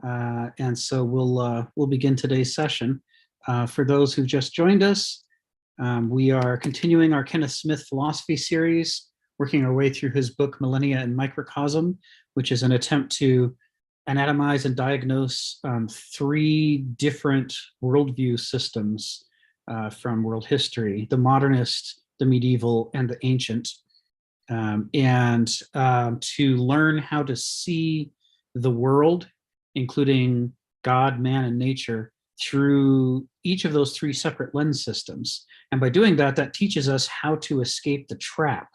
and so we'll begin today's session. For those who've just joined us, we are continuing our Kenneth Smith philosophy series, working our way through his book Millennia and Microcosm, which is an attempt to anatomize and diagnose three different worldview systems from world history: the modernist, the medieval, and the ancient, and to learn how to see the world, including God, man, and nature, through each of those three separate lens systems. And by doing that, that teaches us how to escape the trap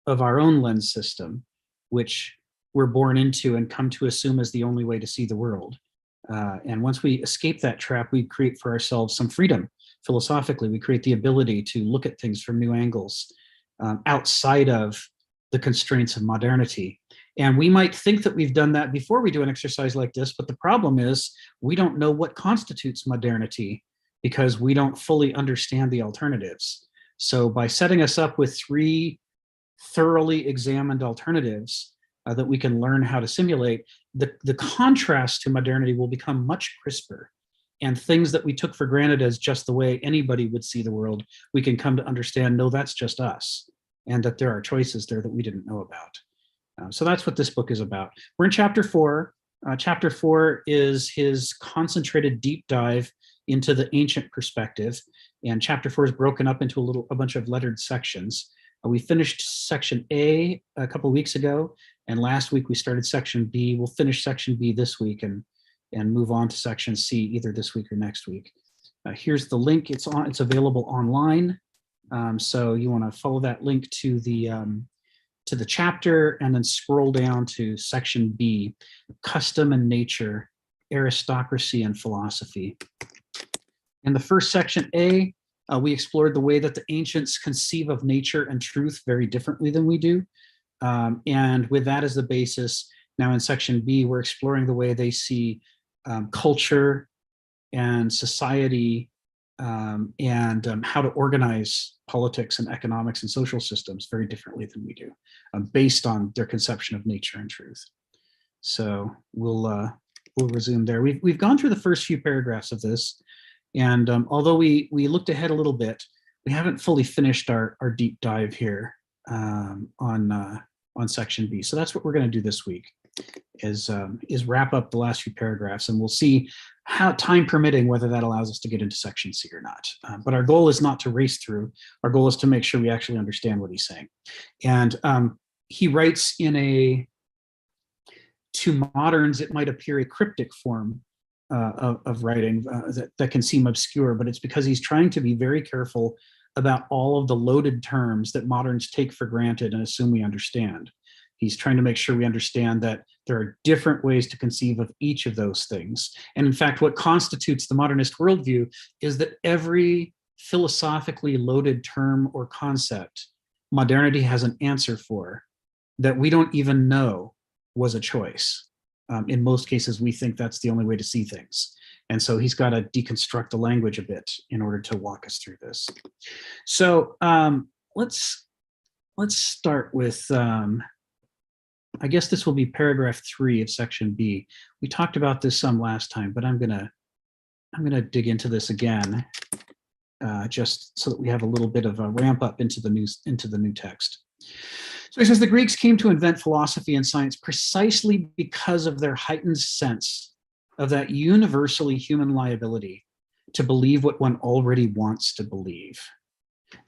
of our own lens system, which we're born into and come to assume as the only way to see the world. And once we escape that trap, we create for ourselves some freedom. Philosophically, we create the ability to look at things from new angles, outside of the constraints of modernity. And we might think that we've done that before we do an exercise like this, but the problem is we don't know what constitutes modernity because we don't fully understand the alternatives. So by setting us up with three thoroughly examined alternatives that we can learn how to simulate, the contrast to modernity will become much crisper. And things that we took for granted as just the way anybody would see the world, we can come to understand, no, that's just us, and that there are choices there that we didn't know about. So that's what this book is about. We're in chapter 4. Chapter 4 is his concentrated deep dive into the ancient perspective. And chapter 4 is broken up into a bunch of lettered sections. We finished section A a couple of weeks ago, and last week we started section B. We'll finish section B this week and move on to section C either this week or next week. Here's the link. It's available online. So you want to follow that link to the chapter and then scroll down to section B, Custom and Nature, Aristocracy and Philosophy. In the first section A, we explored the way that the ancients conceive of nature and truth very differently than we do. And with that as the basis, now in section B, we're exploring the way they see culture and society, and how to organize politics and economics and social systems very differently than we do, based on their conception of nature and truth. So we'll resume there. We've gone through the first few paragraphs of this, and although we looked ahead a little bit, we haven't fully finished our deep dive here on section B. So that's what we're going to do this week, is wrap up the last few paragraphs, and we'll see how, time permitting, whether that allows us to get into section C or not. But our goal is not to race through. Our goal is to make sure we actually understand what he's saying. And he writes in to moderns, it might appear a cryptic form of writing that can seem obscure, but it's because he's trying to be very careful about all of the loaded terms that moderns take for granted and assume we understand. He's trying to make sure we understand that there are different ways to conceive of each of those things. And in fact, what constitutes the modernist worldview is that every philosophically loaded term or concept modernity has an answer for that we don't even know was a choice. In most cases, we think that's the only way to see things. And so he's got to deconstruct the language a bit in order to walk us through this. So let's start with, I guess this will be paragraph 3 of section B. We talked about this some last time, but I'm gonna dig into this again, just so that we have a little bit of a ramp up into the new text. So he says the Greeks came to invent philosophy and science precisely because of their heightened sense of that universally human liability to believe what one already wants to believe.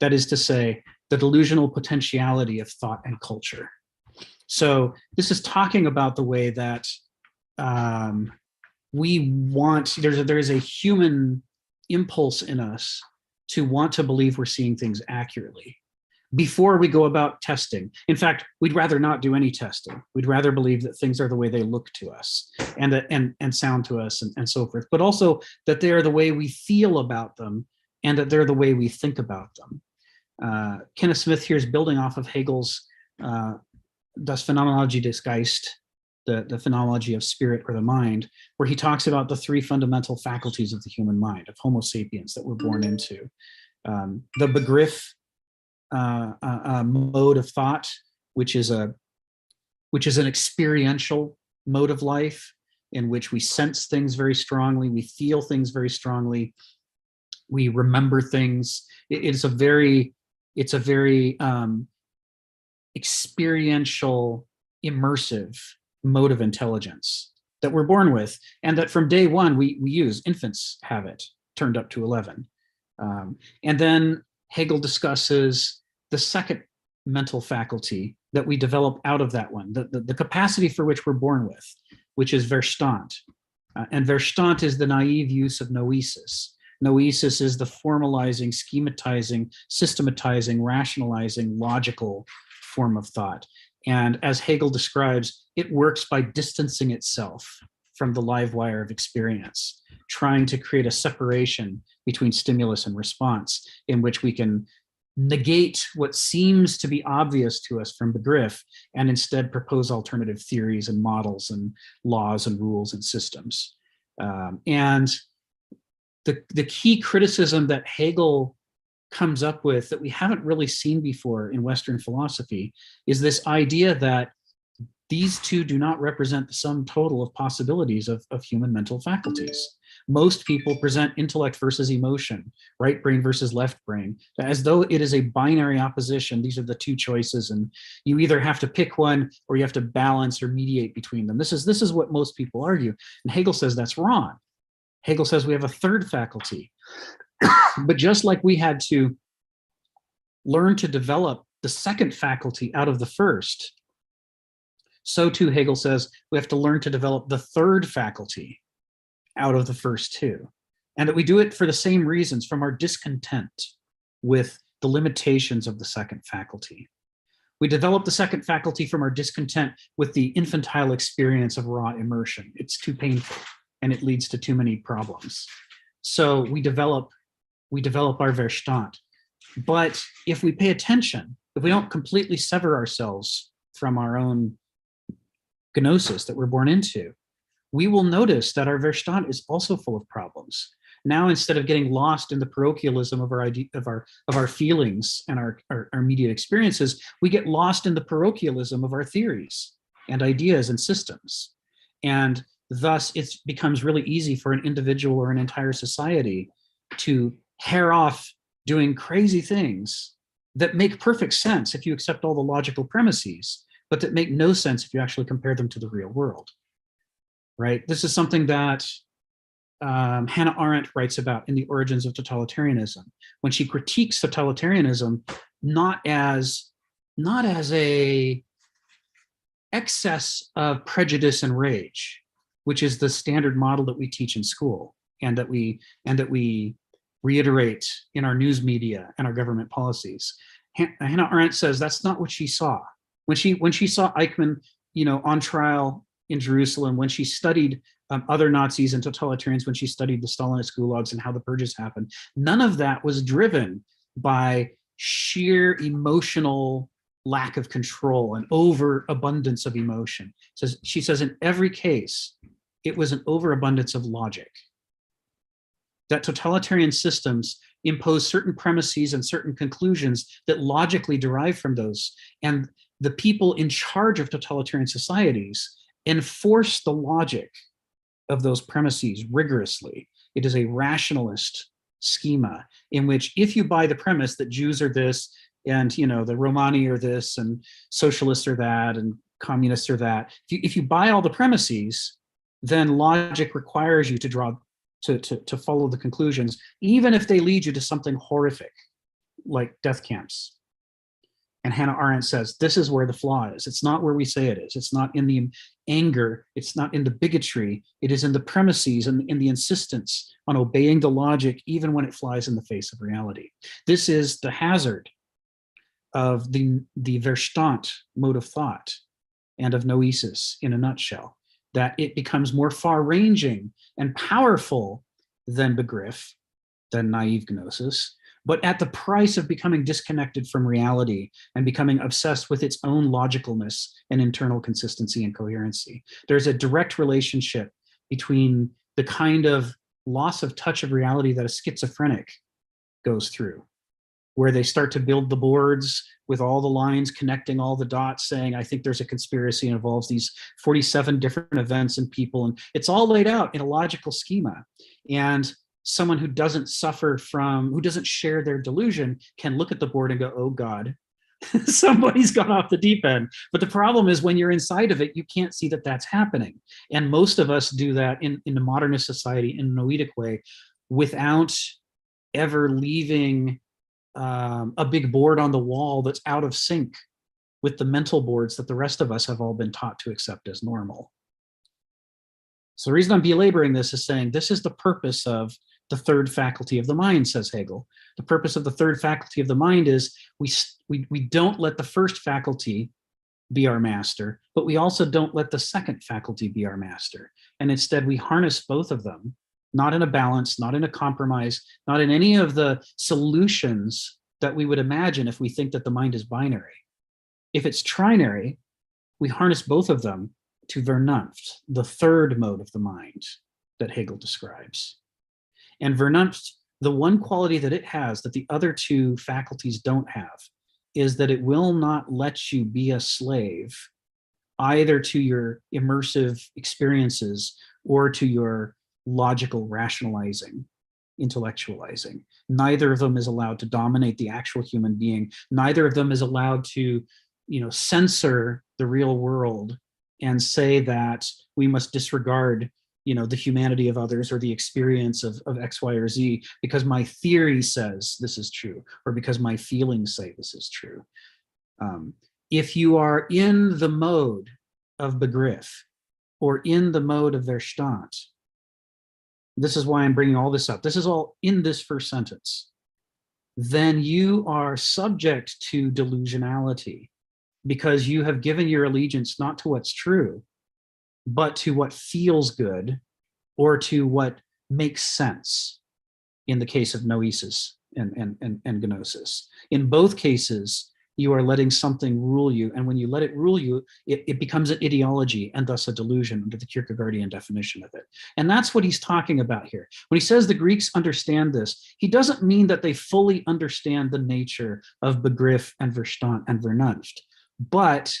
That is to say, the delusional potentiality of thought and culture. So this is talking about the way that we want, there is a human impulse in us to want to believe we're seeing things accurately before we go about testing. In fact, we'd rather not do any testing. We'd rather believe that things are the way they look to us and sound to us and so forth, but also that they're the way we feel about them and that they're the way we think about them. Kenneth Smith here is building off of Hegel's Das Phänomenologie des Geist, the phenomenology of spirit or the mind, where he talks about the three fundamental faculties of the human mind, of Homo sapiens, that we're born into. The Begriff mode of thought, which is an experiential mode of life, in which we sense things very strongly, we feel things very strongly, we remember things. It's a very experiential, immersive mode of intelligence that we're born with, and that from day one we use. Infants have it turned up to 11. And then Hegel discusses the second mental faculty that we develop out of that one, the capacity for which we're born with, which is Verstand. And Verstand is the naive use of noesis. Noesis is the formalizing, schematizing, systematizing, rationalizing, logical form of thought. And as Hegel describes, it works by distancing itself from the live wire of experience, trying to create a separation between stimulus and response, in which we can negate what seems to be obvious to us from Begriff and instead propose alternative theories and models and laws and rules and systems. And the key criticism that Hegel comes up with that we haven't really seen before in Western philosophy is this idea that these two do not represent the sum total of possibilities of human mental faculties. Most people present intellect versus emotion, right brain versus left brain, as though it is a binary opposition. These are the two choices, and you either have to pick one or you have to balance or mediate between them. This is what most people argue. And Hegel says that's wrong. Hegel says we have a third faculty. But just like we had to learn to develop the second faculty out of the first, so too Hegel says we have to learn to develop the third faculty out of the first two. And that we do it for the same reasons, from our discontent with the limitations of the second faculty. We develop the second faculty from our discontent with the infantile experience of raw immersion. It's too painful and it leads to too many problems. So we develop our Verstand. But if we pay attention, if we don't completely sever ourselves from our own gnosis that we're born into, we will notice that our Verstand is also full of problems. Now, instead of getting lost in the parochialism of our feelings and our immediate experiences, we get lost in the parochialism of our theories and ideas and systems. And thus, it becomes really easy for an individual or an entire society to hair off doing crazy things that make perfect sense if you accept all the logical premises, but that make no sense if you actually compare them to the real world, right? This is something that Hannah Arendt writes about in The Origins of Totalitarianism, when she critiques totalitarianism not as a excess of prejudice and rage, which is the standard model that we teach in school and that we reiterate in our news media and our government policies. Hannah Arendt says that's not what she saw. When she saw Eichmann, on trial in Jerusalem, when she studied other Nazis and totalitarians, when she studied the Stalinist gulags and how the purges happened, none of that was driven by sheer emotional lack of control and overabundance of emotion. She says in every case, it was an overabundance of logic. That totalitarian systems impose certain premises and certain conclusions that logically derive from those. And the people in charge of totalitarian societies enforce the logic of those premises rigorously. It is a rationalist schema in which, if you buy the premise that Jews are this and the Romani are this and socialists are that and communists are that, if you buy all the premises, then logic requires you to follow the conclusions, even if they lead you to something horrific like death camps. And Hannah Arendt says, this is where the flaw is. It's not where we say it is. It's not in the anger. It's not in the bigotry. It is in the premises and in the insistence on obeying the logic, even when it flies in the face of reality. This is the hazard of the Verstand mode of thought and of noesis in a nutshell, that it becomes more far-ranging and powerful than Begriff, than naive gnosis, but at the price of becoming disconnected from reality and becoming obsessed with its own logicalness and internal consistency and coherency. There's a direct relationship between the kind of loss of touch of reality that a schizophrenic goes through, where they start to build the boards with all the lines connecting all the dots, saying, I think there's a conspiracy, involves these 47 different events and people, and it's all laid out in a logical schema. And someone who doesn't who doesn't share their delusion can look at the board and go, oh God, somebody's gone off the deep end. But the problem is when you're inside of it, you can't see that that's happening. And most of us do that in the modernist society in a noetic way without ever leaving a big board on the wall that's out of sync with the mental boards that the rest of us have all been taught to accept as normal. So the reason I'm belaboring this is saying this is the purpose of the third faculty of the mind, says Hegel. The purpose of the third faculty of the mind is we don't let the first faculty be our master, but we also don't let the second faculty be our master. And instead we harness both of them, not in a balance, not in a compromise, not in any of the solutions that we would imagine if we think that the mind is binary. If it's trinary, we harness both of them to Vernunft, the third mode of the mind that Hegel describes. And Vernunft, the one quality that it has that the other two faculties don't have, is that it will not let you be a slave either to your immersive experiences or to your logical rationalizing, intellectualizing. Neither of them is allowed to dominate the actual human being. Neither of them is allowed to, censor the real world and say that we must disregard the humanity of others or the experience of X, Y, or Z because my theory says this is true, or because my feelings say this is true. If you are in the mode of Begriff or in the mode of Verstand, this is why I'm bringing all this up. This is all in this first sentence. Then you are subject to delusionality because you have given your allegiance not to what's true, but to what feels good or to what makes sense in the case of noesis and gnosis. In both cases, you are letting something rule you. And when you let it rule you, it becomes an ideology and thus a delusion under the Kierkegaardian definition of it. And that's what he's talking about here. When he says the Greeks understand this, he doesn't mean that they fully understand the nature of Begriff and Verstand and Vernunft. But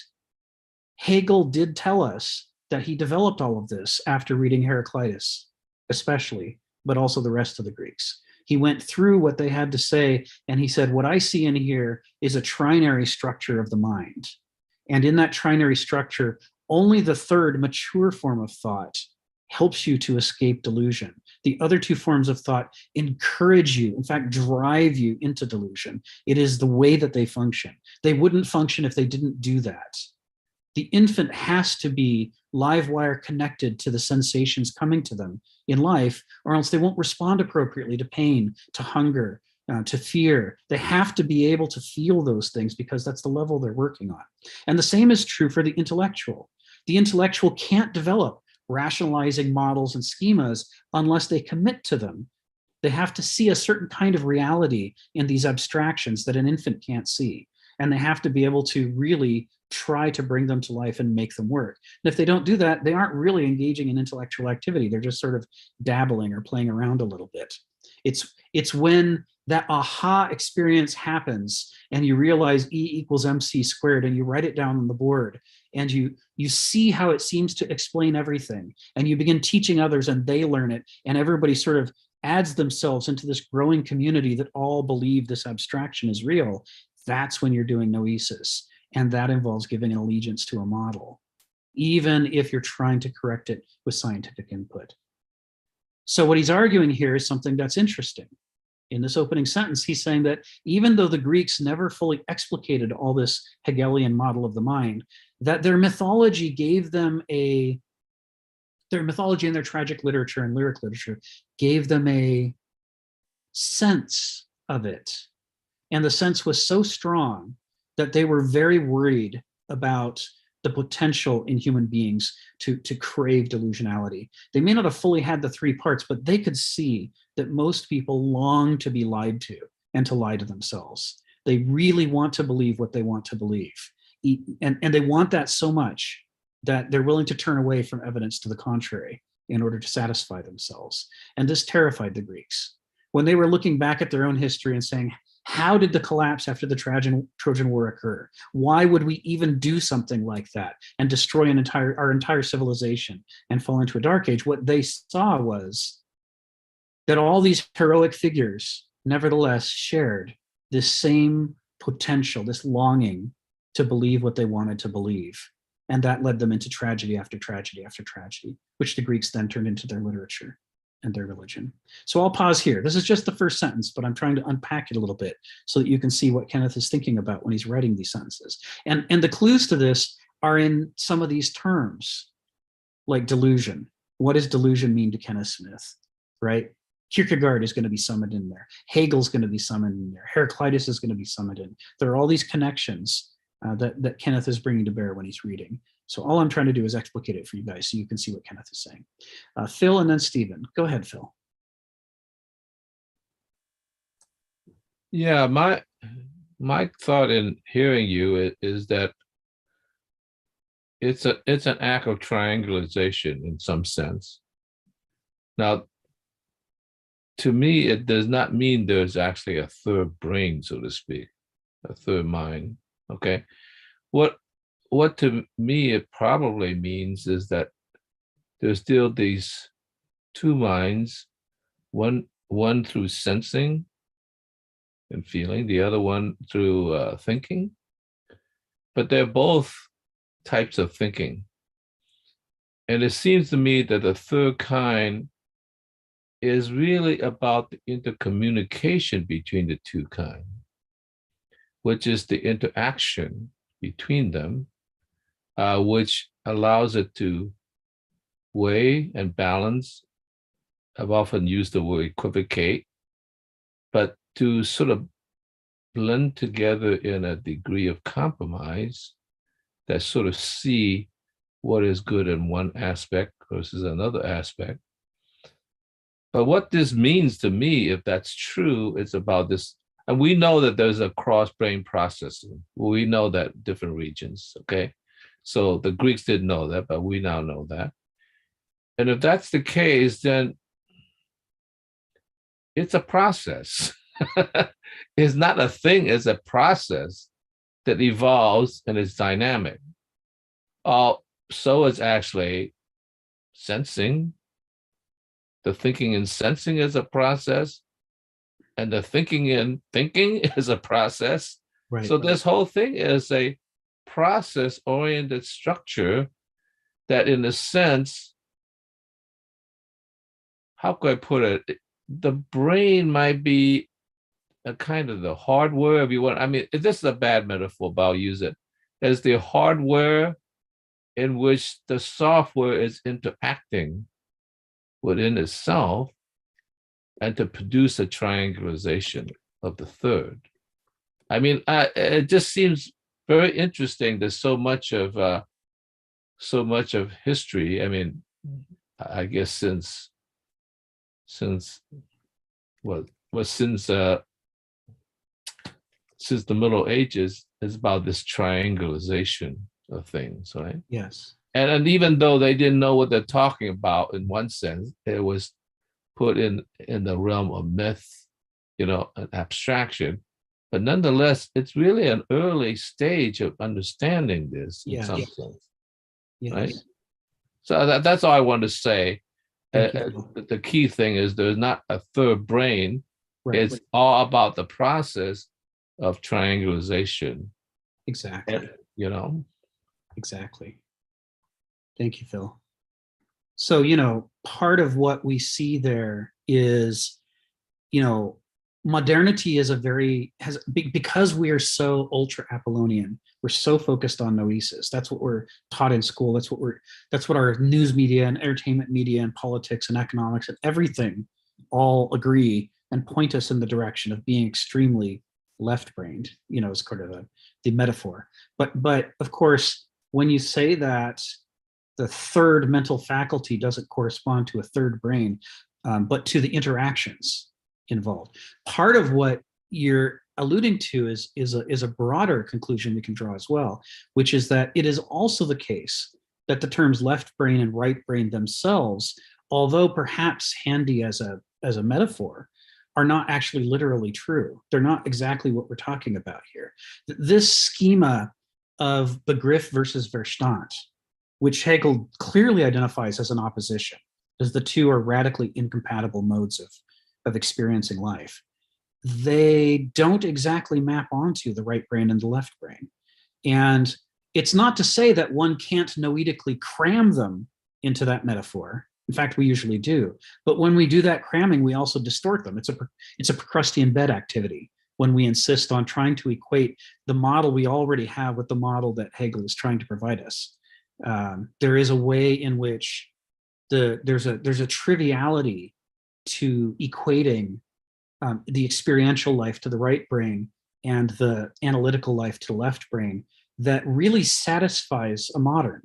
Hegel did tell us that he developed all of this after reading Heraclitus, especially, but also the rest of the Greeks. He went through what they had to say, and he said, what I see in here is a trinary structure of the mind. And in that trinary structure, only the third mature form of thought helps you to escape delusion. The other two forms of thought encourage you, in fact, drive you into delusion. It is the way that they function. They wouldn't function if they didn't do that. The infant has to be live wire connected to the sensations coming to them in life, or else they won't respond appropriately to pain, to hunger, to fear. They have to be able to feel those things because that's the level they're working on. And the same is true for the intellectual. The intellectual can't develop rationalizing models and schemas unless they commit to them. They have to see a certain kind of reality in these abstractions that an infant can't see. And they have to be able to really try to bring them to life and make them work. And if they don't do that, they aren't really engaging in intellectual activity. They're just sort of dabbling or playing around a little bit. It's when that aha experience happens and you realize E equals MC squared and you write it down on the board and you see how it seems to explain everything and you begin teaching others and they learn it and everybody sort of adds themselves into this growing community that all believe this abstraction is real. That's when you're doing noesis. And that involves giving an allegiance to a model, even if you're trying to correct it with scientific input. So what he's arguing here is something that's interesting. In this opening sentence, he's saying that even though the Greeks never fully explicated all this Hegelian model of the mind, that their mythology gave them their mythology and their tragic literature and lyric literature gave them a sense of it. And the sense was so strong that they were very worried about the potential in human beings to crave delusionality. They may not have fully had the three parts, but they could see that most people long to be lied to and to lie to themselves. They really want to believe what they want to believe. And they want that so much that they're willing to turn away from evidence to the contrary in order to satisfy themselves. And this terrified the Greeks. When they were looking back at their own history and saying, How did the collapse after the Trojan War occur? Why would we even do something like that and destroy our entire civilization and fall into a dark age? What they saw was that all these heroic figures nevertheless shared this same potential, this longing to believe what they wanted to believe. And that led them into tragedy after tragedy after tragedy, which the Greeks then turned into their literature and their religion. So I'll pause here. This is just the first sentence, but I'm trying to unpack it a little bit so that you can see what Kenneth is thinking about when he's writing these sentences. And the clues to this are in some of these terms, like delusion. What does delusion mean to Kenneth Smith, right? Kierkegaard is going to be summoned in there. Hegel's going to be summoned in there. Heraclitus is going to be summoned in. There are all these connections that Kenneth is bringing to bear when he's reading. So all I'm trying to do is explicate it for you guys so you can see what Kenneth is saying. Phil and then Stephen. Go ahead, Phil. Yeah, my thought in hearing you is that it's an act of triangulation in some sense. Now, to me, it does not mean there's actually a third brain, so to speak, a third mind. Okay, what to me it probably means is that there's still these two minds, one through sensing and feeling, the other one through thinking, but they're both types of thinking. And it seems to me that the third kind is really about the intercommunication between the two kinds, which is the interaction between them, which allows it to weigh and balance. I've often used the word equivocate, but to sort of blend together in a degree of compromise that sort of see what is good in one aspect versus another aspect. But what this means to me, if that's true, it's about this. And we know that there's a cross-brain processing. We know that different regions, okay? So the Greeks didn't know that, but we now know that. And if that's the case, then it's a process. It's not a thing, it's a process that evolves and is dynamic. So is actually sensing. The thinking and sensing is a process, and the thinking and thinking is a process. Right. So this whole thing is a process-oriented structure that, in a sense, how could I put it? The brain might be a kind of the hardware, if you want. I mean, this is a bad metaphor, but I'll use it as the hardware in which the software is interacting within itself and to produce a triangulation of the third. I mean, it just seems very interesting. There's so much of history. I mean, I guess since the Middle Ages, is about this triangulation of things, right? Yes. And even though they didn't know what they're talking about, in one sense, it was put in the realm of myth, an abstraction. But nonetheless, it's really an early stage of understanding this in some sense, right? So that's all I want to say. The key thing is there's not a third brain. Right. It's all about the process of triangulation. Exactly. Exactly. Thank you, Phil. So, part of what we see there is, modernity is because we are so ultra Apollonian, we're so focused on noesis. That's what we're taught in school. That's what our news media and entertainment media and politics and economics and everything all agree and point us in the direction of being extremely left-brained, as kind of the metaphor. But of course, when you say that the third mental faculty doesn't correspond to a third brain, but to the interactions involved. Part of what you're alluding to is a broader conclusion we can draw as well, which is that it is also the case that the terms left brain and right brain themselves, although perhaps handy as a metaphor, are not actually literally true. They're not exactly what we're talking about here. This schema of Begriff versus Verstand, which Hegel clearly identifies as an opposition, as the two are radically incompatible modes of experiencing life. They don't exactly map onto the right brain and the left brain. And it's not to say that one can't noetically cram them into that metaphor. In fact, we usually do. But when we do that cramming, we also distort them. It's a Procrustean bed activity when we insist on trying to equate the model we already have with the model that Hegel is trying to provide us. There is a way in which there's a triviality to equating the experiential life to the right brain and the analytical life to the left brain that really satisfies a modern.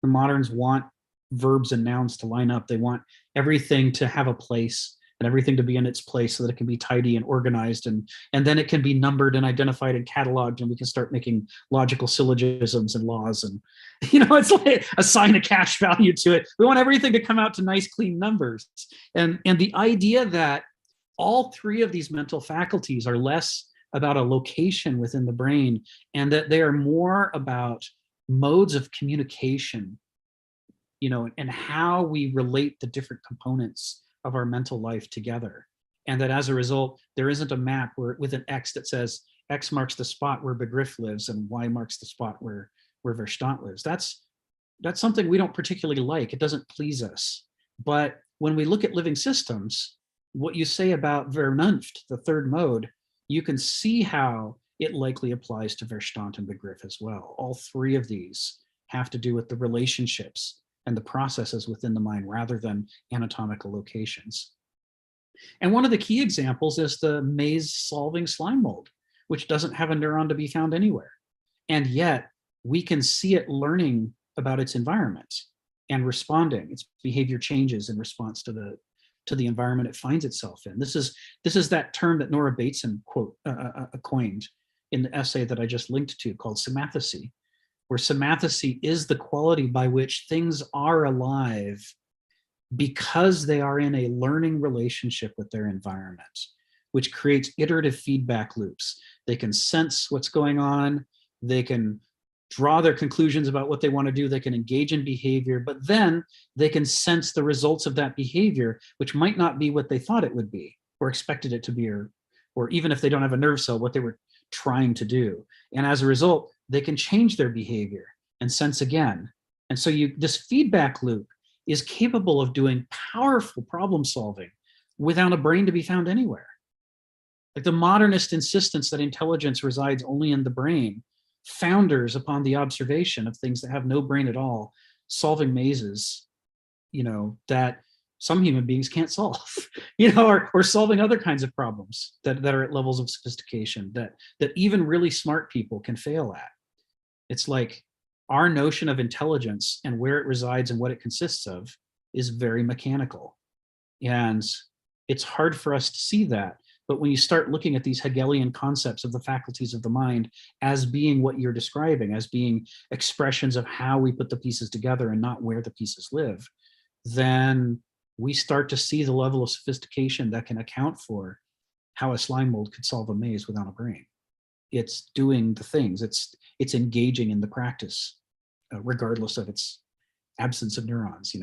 The moderns want verbs and nouns to line up. They want everything to have a place and everything to be in its place so that it can be tidy and organized, and then it can be numbered and identified and cataloged, and we can start making logical syllogisms and laws, and it's like assign a cash value to it. We want everything to come out to nice clean numbers, and the idea that all three of these mental faculties are less about a location within the brain and that they are more about modes of communication, and how we relate the different components of our mental life together. And that as a result, there isn't a map with an X that says X marks the spot where Begriff lives and Y marks the spot where Verstand lives. That's something we don't particularly like. It doesn't please us. But when we look at living systems, what you say about Vernunft, the third mode, you can see how it likely applies to Verstand and Begriff as well. All three of these have to do with the relationships and the processes within the mind rather than anatomical locations. And one of the key examples is the maze-solving slime mold, which doesn't have a neuron to be found anywhere. And yet, we can see it learning about its environment and responding. Its behavior changes in response to the environment it finds itself in. This is that term that Nora Bateson coined in the essay that I just linked to called somathesy, where somathesy is the quality by which things are alive because they are in a learning relationship with their environment, which creates iterative feedback loops. They can sense what's going on, they can draw their conclusions about what they want to do, they can engage in behavior, but then they can sense the results of that behavior, which might not be what they thought it would be or expected it to be, or even if they don't have a nerve cell, what they were trying to do. And as a result, they can change their behavior and sense again. And so this feedback loop is capable of doing powerful problem solving without a brain to be found anywhere. Like the modernist insistence that intelligence resides only in the brain founders upon the observation of things that have no brain at all, solving mazes, that some human beings can't solve, or solving other kinds of problems that are at levels of sophistication that even really smart people can fail at. It's like our notion of intelligence and where it resides and what it consists of is very mechanical. And it's hard for us to see that. But when you start looking at these Hegelian concepts of the faculties of the mind as being what you're describing, as being expressions of how we put the pieces together and not where the pieces live, then we start to see the level of sophistication that can account for how a slime mold could solve a maze without a brain. It's doing the things, it's engaging in the practice, regardless of its absence of neurons,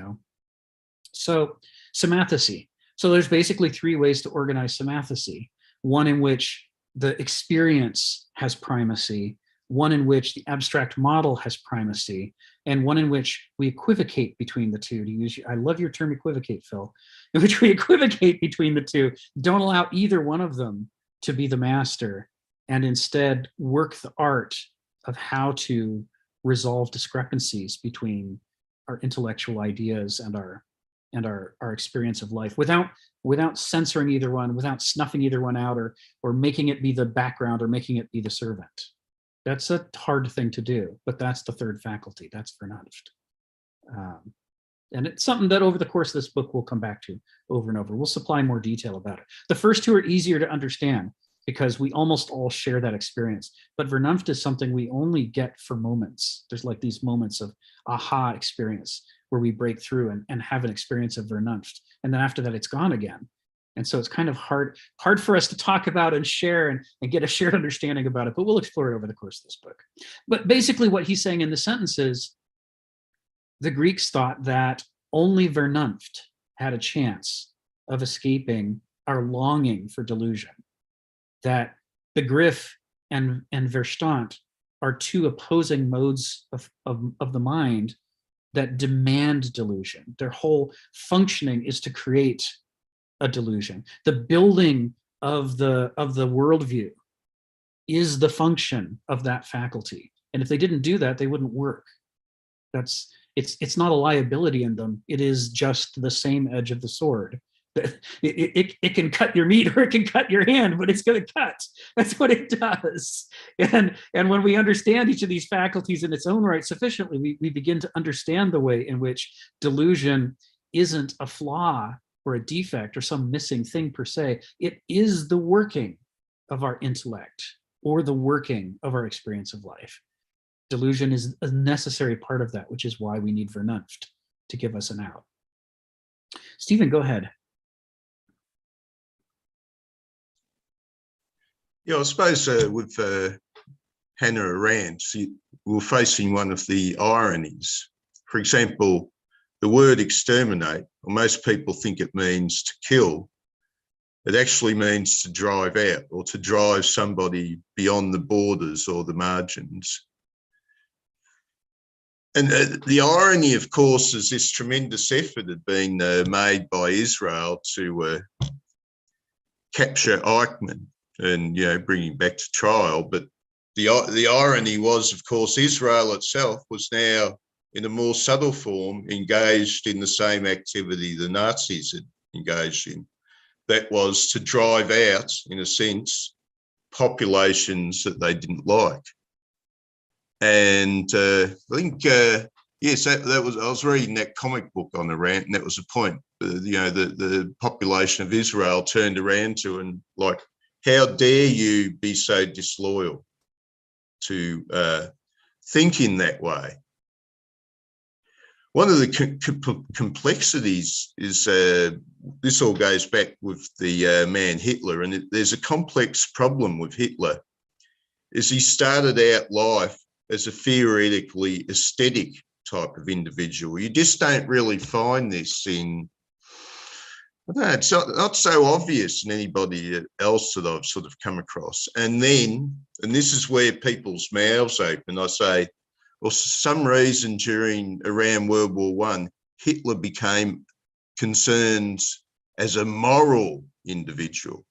So somathesy. So there's basically three ways to organize somathesy. One in which the experience has primacy, one in which the abstract model has primacy, and one in which we equivocate between the two. I love your term equivocate, Phil, in which we equivocate between the two, don't allow either one of them to be the master, and instead work the art of how to resolve discrepancies between our intellectual ideas and our experience of life without censoring either one, without snuffing either one out, or making it be the background or making it be the servant. That's a hard thing to do, but that's the third faculty. That's Vernunft. And it's something that over the course of this book we'll come back to over and over. We'll supply more detail about it. The first two are easier to understand because we almost all share that experience. But Vernunft is something we only get for moments. There's like these moments of aha experience where we break through and have an experience of Vernunft. And then after that, it's gone again. And so it's kind of hard for us to talk about and share and get a shared understanding about it, but we'll explore it over the course of this book. But basically what he's saying in the sentence is the Greeks thought that only Vernunft had a chance of escaping our longing for delusion, that Begriff and Verstand are two opposing modes of the mind that demand delusion. Their whole functioning is to create a delusion. The building of the worldview is the function of that faculty. And if they didn't do that, they wouldn't work. It's not a liability in them. It is just the same edge of the sword. It can cut your meat or it can cut your hand, but it's going to cut. That's what it does. And when we understand each of these faculties in its own right sufficiently, we begin to understand the way in which delusion isn't a flaw or a defect or some missing thing per se. It is the working of our intellect or the working of our experience of life. Delusion is a necessary part of that, which is why we need Vernunft to give us an out. Stephen, go ahead. Yeah, I suppose with Hannah Arendt, we're facing one of the ironies. For example, the word exterminate, or most people think it means to kill. It actually means to drive out or to drive somebody beyond the borders or the margins. And the irony, of course, is this tremendous effort had been made by Israel to capture Eichmann and, bring him back to trial. But the irony was, of course, Israel itself was now, in a more subtle form, engaged in the same activity the Nazis had engaged in. That was to drive out, in a sense, populations that they didn't like. And I think, yes, that was, I was reading that comic book on Arendt, and that was the point. The population of Israel turned around to and like, how dare you be so disloyal to think in that way? One of the complexities is, this all goes back with the man Hitler, and there's a complex problem with Hitler, is he started out life as a theoretically aesthetic type of individual. You just don't really find this in, I don't know, it's not so obvious in anybody else that I've sort of come across. And then, and this is where people's mouths open, I say, well, for some reason around World War I, Hitler became concerned as a moral individual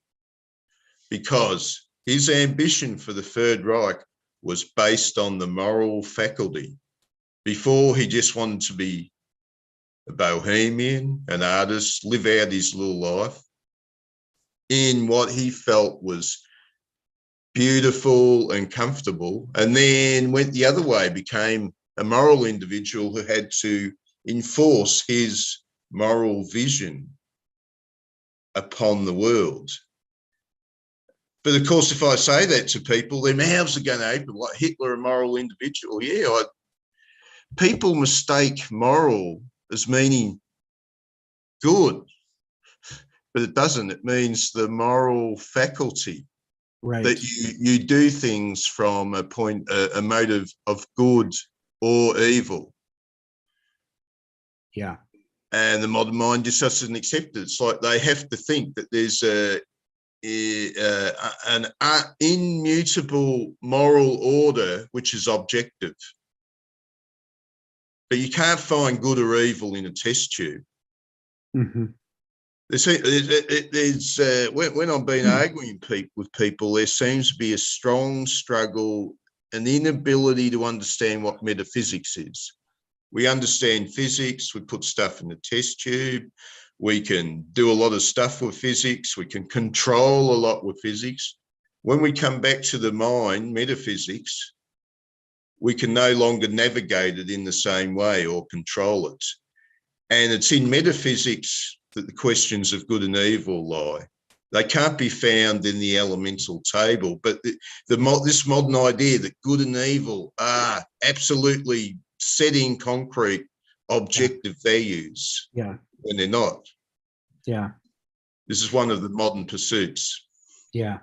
because his ambition for the Third Reich was based on the moral faculty. Before, he just wanted to be a bohemian, an artist, live out his little life in what he felt was beautiful and comfortable, and then went the other way, became a moral individual who had to enforce his moral vision upon the world. But of course, if I say that to people, their mouths are going to open, like Hitler, a moral individual. Yeah, people mistake moral as meaning good, but it doesn't. It means the moral faculty. Right. That you do things from a motive of good or evil. Yeah. And the modern mind just doesn't accept it. It's like they have to think that there's an immutable moral order which is objective. But you can't find good or evil in a test tube. Mm-hmm. When I've been arguing with people, there seems to be a strong struggle and the inability to understand what metaphysics is. We understand physics, we put stuff in the test tube, we can do a lot of stuff with physics, we can control a lot with physics. When we come back to the mind, metaphysics, we can no longer navigate it in the same way or control it. And it's in metaphysics that the questions of good and evil lie. They can't be found in the elemental table, but this modern idea that good and evil are absolutely set in concrete objective values, when they're not. Yeah. This is one of the modern pursuits. Yeah.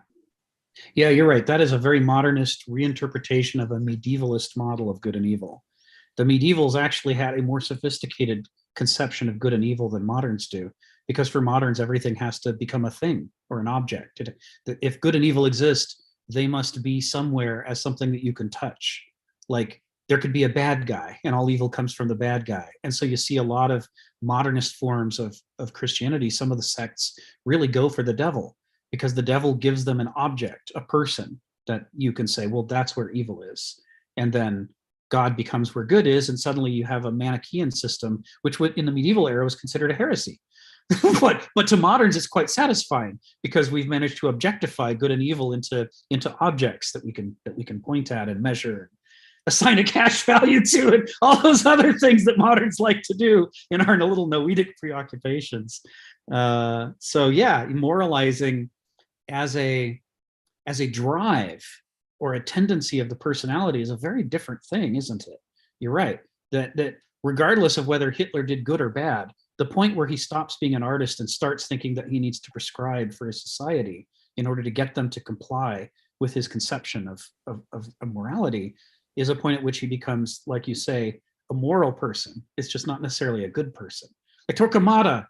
Yeah, you're right. That is a very modernist reinterpretation of a medievalist model of good and evil. The medievals actually had a more sophisticated conception of good and evil than moderns do, because for moderns, everything has to become a thing or an object. If good and evil exist, they must be somewhere as something that you can touch. Like there could be a bad guy and all evil comes from the bad guy. And so you see a lot of modernist forms of Christianity. Some of the sects really go for the devil, because the devil gives them an object, a person that you can say, well, that's where evil is. And then God becomes where good is. And suddenly you have a Manichaean system, which in the medieval era was considered a heresy. but to moderns, it's quite satisfying, because we've managed to objectify good and evil into objects that we can point at and measure, assign a cash value to, and all those other things that moderns like to do in our little noetic preoccupations. So yeah, moralizing as a drive or a tendency of the personality is a very different thing, isn't it? You're right, that regardless of whether Hitler did good or bad, the point where he stops being an artist and starts thinking that he needs to prescribe for his society in order to get them to comply with his conception of morality is a point at which he becomes, like you say, a moral person. It's just not necessarily a good person. Like Torquemada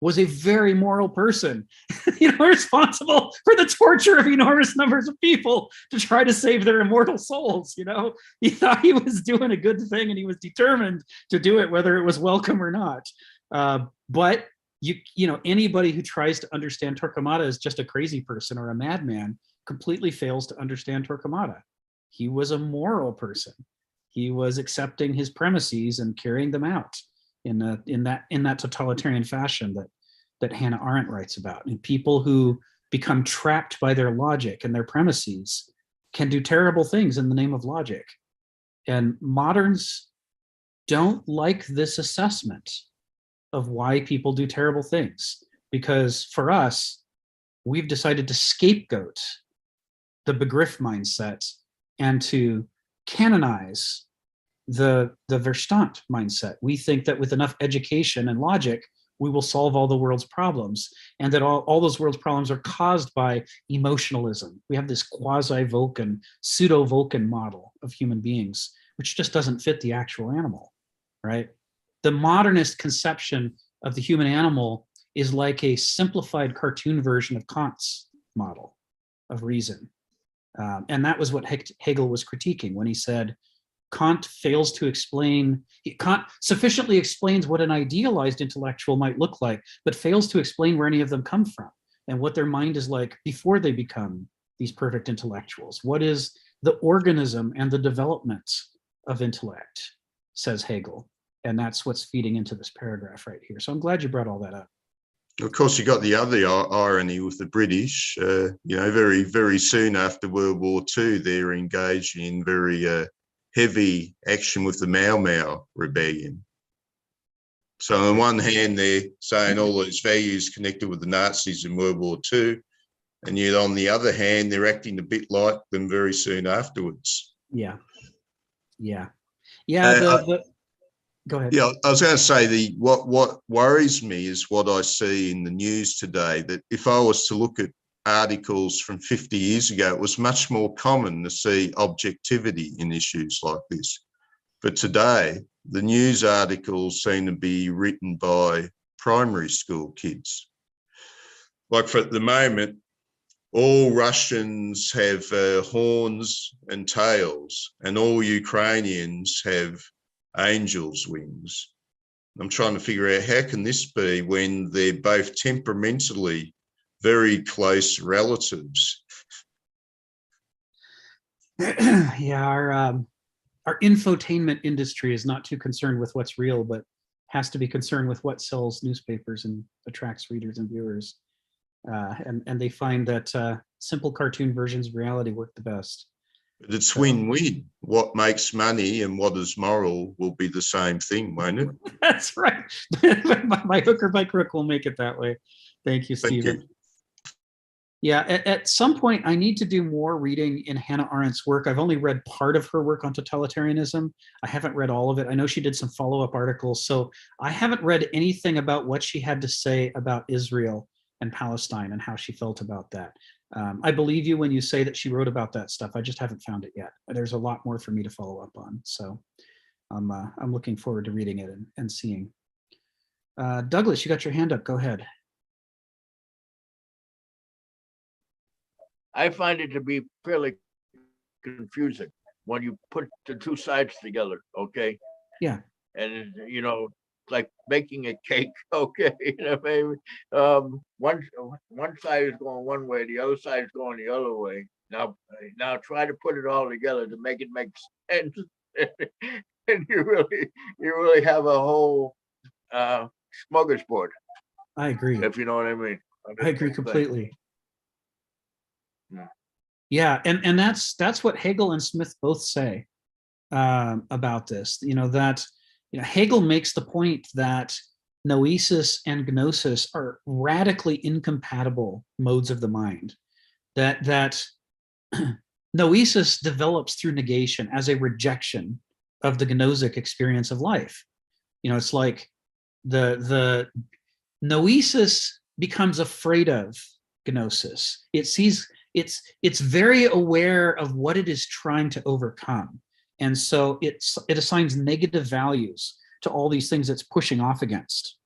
was a very moral person, responsible for the torture of enormous numbers of people to try to save their immortal souls. He thought he was doing a good thing and he was determined to do it, whether it was welcome or not. But anybody who tries to understand Torquemada as just a crazy person or a madman completely fails to understand Torquemada. He was a moral person. He was accepting his premises and carrying them out in that totalitarian fashion that Hannah Arendt writes about. And people who become trapped by their logic and their premises can do terrible things in the name of logic. And moderns don't like this assessment of why people do terrible things, because for us, we've decided to scapegoat the Begriff mindset and to canonize the Verstand mindset. We think that with enough education and logic, we will solve all the world's problems, and that all those world's problems are caused by emotionalism. We have this quasi-Vulcan, pseudo-Vulcan model of human beings, which just doesn't fit the actual animal, right? The modernist conception of the human animal is like a simplified cartoon version of Kant's model of reason. And that was what Hegel was critiquing when he said, Kant sufficiently explains what an idealized intellectual might look like, but fails to explain where any of them come from and what their mind is like before they become these perfect intellectuals. What is the organism and the development of intellect, says Hegel. And that's what's feeding into this paragraph right here. So I'm glad you brought all that up. Of course, you got the other irony with the British. Very, very soon after World War II, they're engaged in very heavy action with the Mau Mau rebellion. So on one hand, they're saying all those values connected with the Nazis in World War II, and yet on the other hand, they're acting a bit like them very soon afterwards. Yeah. Go ahead. Yeah, I was going to say what worries me is what I see in the news today, that if I was to look at articles from 50 years ago, it was much more common to see objectivity in issues like this. But today, the news articles seem to be written by primary school kids. Like for at the moment, all Russians have horns and tails, and all Ukrainians have angels' wings. I'm trying to figure out how can this be when they're both temperamentally very close relatives. Yeah, our infotainment industry is not too concerned with what's real, but has to be concerned with what sells newspapers and attracts readers and viewers. And they find that simple cartoon versions of reality work the best. But it's win-win. What makes money and what is moral will be the same thing, won't it? That's right. My hook or by crook will make it that way. Thank you, Stephen. Thank you. Yeah, at some point, I need to do more reading in Hannah Arendt's work. I've only read part of her work on totalitarianism. I haven't read all of it. I know she did some follow-up articles, so I haven't read anything about what she had to say about Israel and Palestine and how she felt about that. I believe you when you say that she wrote about that stuff. I just haven't found it yet. There's a lot more for me to follow up on. So I'm looking forward to reading it and seeing. Douglas, you got your hand up. Go ahead. I find it to be fairly confusing when you put the two sides together, okay? Yeah. And, you know, like making a cake, okay? You know, maybe one side is going one way, the other side is going the other way. Now try to put it all together to make it make sense. And you really have a whole smorgasbord, I agree. if you know what I mean. I agree completely. Yeah, and that's what Hegel and Smith both say about this. You know, that Hegel makes the point that noesis and gnosis are radically incompatible modes of the mind. That noesis develops through negation as a rejection of the gnosic experience of life. You know, it's like the noesis becomes afraid of gnosis. It sees it's very aware of what it is trying to overcome. And so it assigns negative values to all these things it's pushing off against.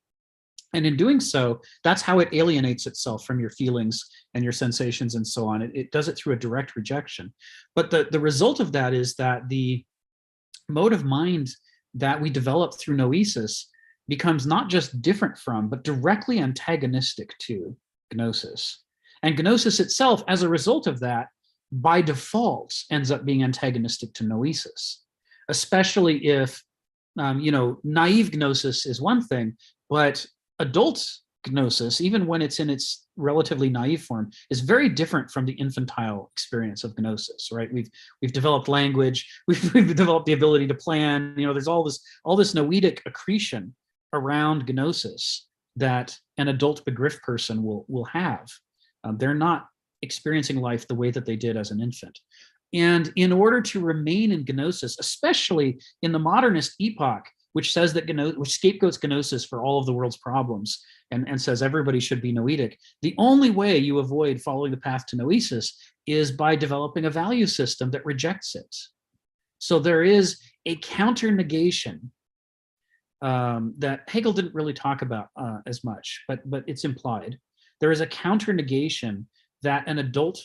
And in doing so, that's how it alienates itself from your feelings and your sensations and so on. It does it through a direct rejection. But the result of that is that the mode of mind that we develop through noesis becomes not just different from, but directly antagonistic to gnosis. And gnosis itself, as a result of that, by default, ends up being antagonistic to noesis, especially if, naive gnosis is one thing, but adult gnosis, even when it's in its relatively naive form, is very different from the infantile experience of gnosis, right? We've developed language, we've developed the ability to plan. There's all this noetic accretion around gnosis that an adult begriff person will have. They're not experiencing life the way that they did as an infant. And in order to remain in gnosis, especially in the modernist epoch, which says that which scapegoats gnosis for all of the world's problems and says everybody should be noetic, the only way you avoid following the path to noesis is by developing a value system that rejects it. So there is a counter negation that Hegel didn't really talk about as much, but it's implied. There is a counter negation that an adult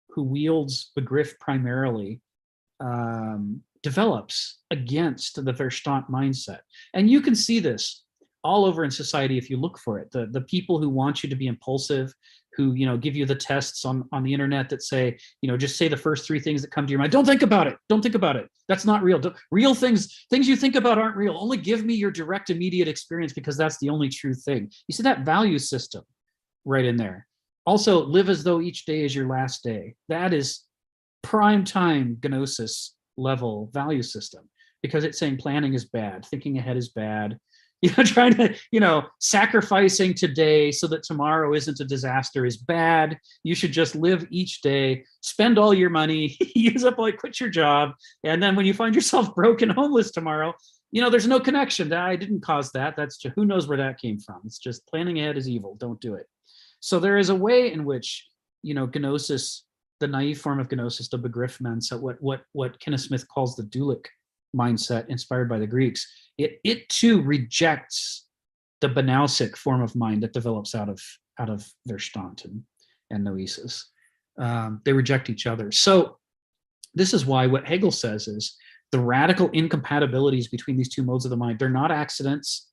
who wields begriff primarily develops against the Verstand mindset. And you can see this all over in society if you look for it. The people who want you to be impulsive, who give you the tests on the internet that say, just say the first three things that come to your mind. Don't think about it. Don't think about it. That's not real. Real things you think about aren't real. Only give me your direct, immediate experience because that's the only true thing. You see that value system right in there. Also, live as though each day is your last day. That is prime time gnosis level value system, because it's saying planning is bad, thinking ahead is bad, trying to, sacrificing today so that tomorrow isn't a disaster is bad. You should just live each day, spend all your money, quit your job. And then when you find yourself broke and homeless tomorrow, there's no connection. I didn't cause that. That's just, who knows where that came from. It's just planning ahead is evil. Don't do it. So there is a way in which, gnosis, the naive form of gnosis, the begriff mindset, what Kenneth Smith calls the dualic mindset inspired by the Greeks, it too rejects the banausic form of mind that develops out of Verstand and noesis. They reject each other. So this is why what Hegel says is the radical incompatibilities between these two modes of the mind, they're not accidents,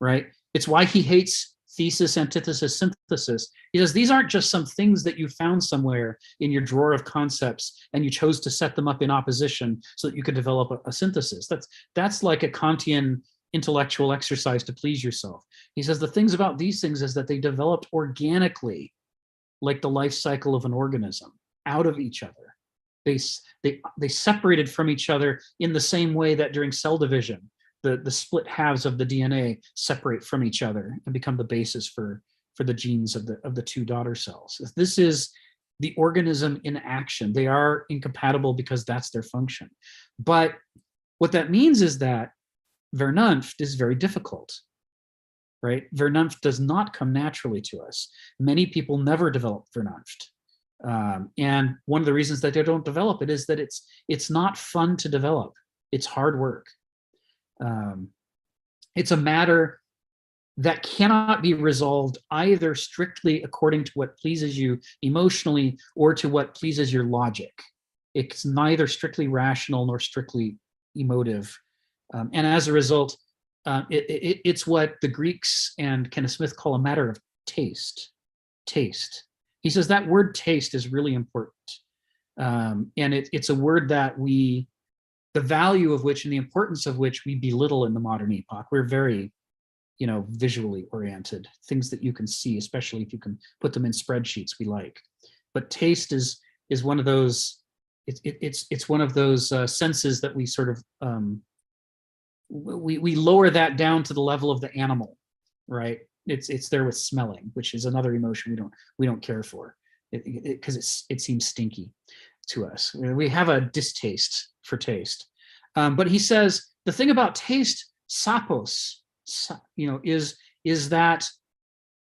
right? It's why he hates thesis, antithesis, synthesis. He says these aren't just some things that you found somewhere in your drawer of concepts and you chose to set them up in opposition so that you could develop a synthesis. That's like a Kantian intellectual exercise to please yourself. He says the things about these things is that they developed organically, like the life cycle of an organism, out of each other. They separated from each other in the same way that during cell division, the split halves of the DNA separate from each other and become the basis for the genes of the two daughter cells. This is the organism in action. They are incompatible because that's their function. But what that means is that Vernunft is very difficult. right? Vernunft does not come naturally to us. Many people never develop Vernunft. And one of the reasons that they don't develop it is that it's not fun to develop. It's hard work. It's a matter that cannot be resolved either strictly according to what pleases you emotionally or to what pleases your logic. It's neither strictly rational nor strictly emotive. And as a result, it's what the Greeks and Kenneth Smith call a matter of taste. Taste. He says that word taste is really important. And it's a word that the value of which and the importance of which we belittle in the modern epoch. We're very, visually oriented, things that you can see, especially if you can put them in spreadsheets, we like. But taste is one of those, it's one of those senses that we sort of, we lower that down to the level of the animal, right? It's there with smelling, which is another emotion we don't care for, because it seems stinky to us. We have a distaste for taste. But he says the thing about taste, sapos, is that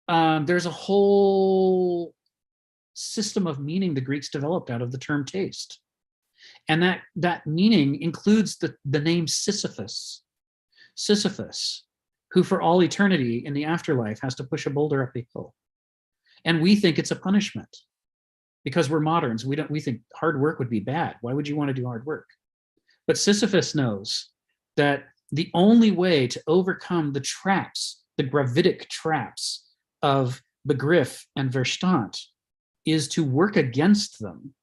there's a whole system of meaning the Greeks developed out of the term taste, and that meaning includes the name Sisyphus. Sisyphus, who for all eternity in the afterlife has to push a boulder up a hill. And we think it's a punishment because we're moderns. We think hard work would be bad. Why would you want to do hard work? But Sisyphus knows that the only way to overcome the traps, the gravitic traps of Begriff and Verstand, is to work against them,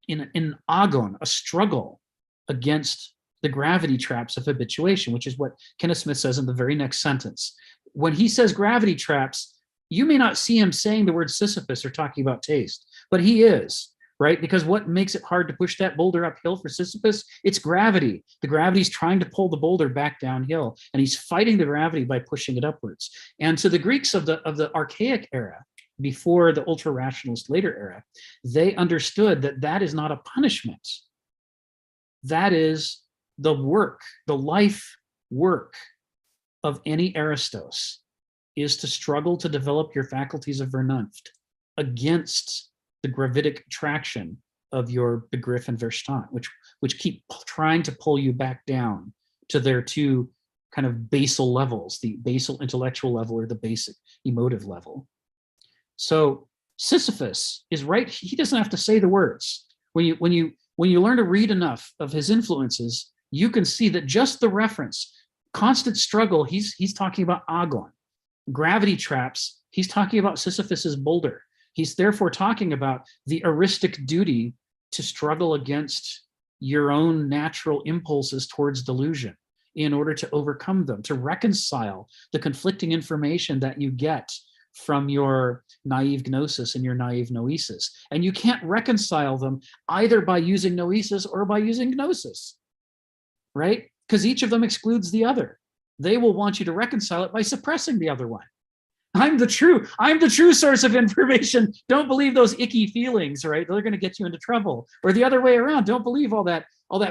in agon, a struggle against the gravity traps of habituation, which is what Kenneth Smith says in the very next sentence. When he says gravity traps, you may not see him saying the word Sisyphus or talking about taste, but he is, right? Because what makes it hard to push that boulder uphill for Sisyphus? It's gravity. The gravity's trying to pull the boulder back downhill, and he's fighting the gravity by pushing it upwards. And to the Greeks of the archaic era, before the ultra-rationalist later era, they understood that is not a punishment. That is the work, the life work of any Aristos, is to struggle to develop your faculties of Vernunft against the gravitic traction of your Begriff and Verstand, which keep trying to pull you back down to their two kind of basal levels, the basal intellectual level or the basic emotive level. So Sisyphus is right. He doesn't have to say the words. When you learn to read enough of his influences, you can see that just the reference, constant struggle, he's talking about agon. Gravity traps, he's talking about Sisyphus's boulder. He's therefore talking about the eristic duty to struggle against your own natural impulses towards delusion in order to overcome them, to reconcile the conflicting information that you get from your naive gnosis and your naive noesis. And you can't reconcile them either by using noesis or by using gnosis, right? Because each of them excludes the other. They will want you to reconcile it by suppressing the other one. I'm the true source of information. Don't believe those icky feelings, right? They're going to get you into trouble. Or the other way around. Don't believe all that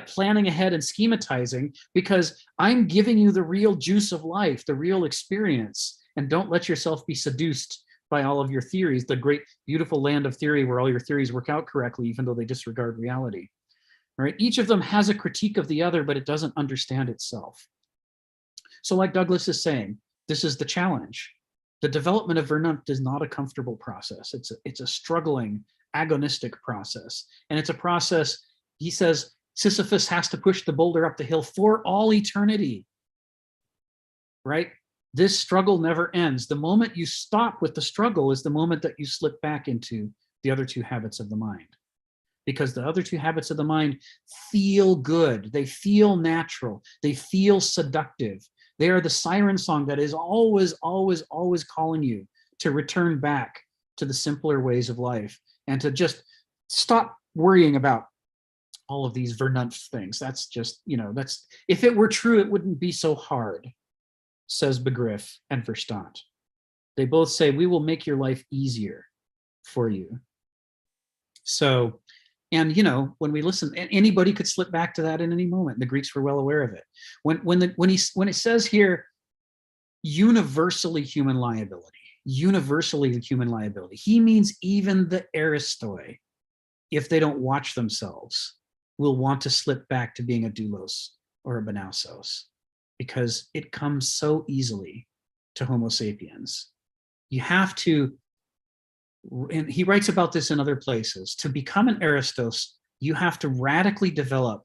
planning ahead and schematizing, because I'm giving you the real juice of life, the real experience. And don't let yourself be seduced by all of your theories, the great, beautiful land of theory where all your theories work out correctly, even though they disregard reality. Right? Each of them has a critique of the other, but it doesn't understand itself. So like Douglas is saying, this is the challenge. The development of Vernunft is not a comfortable process. It's a struggling, agonistic process. And it's a process, he says, Sisyphus has to push the boulder up the hill for all eternity, right? This struggle never ends. The moment you stop with the struggle is the moment that you slip back into the other two habits of the mind. Because the other two habits of the mind feel good. They feel natural. They feel seductive. They are the siren song that is always, always, always calling you to return back to the simpler ways of life and to just stop worrying about all of these Vernunft things. That's just, that's, if it were true, it wouldn't be so hard, says Begriff and Verstand. They both say, we will make your life easier for you. So, and when we listen, anybody could slip back to that in any moment. The Greeks were well aware of it. When it says here, universally human liability. Universally the human liability. He means even the aristoi, if they don't watch themselves, will want to slip back to being a doulos or a benausos, because it comes so easily to Homo sapiens. You have to, and he writes about this in other places, to become an aristos, you have to radically develop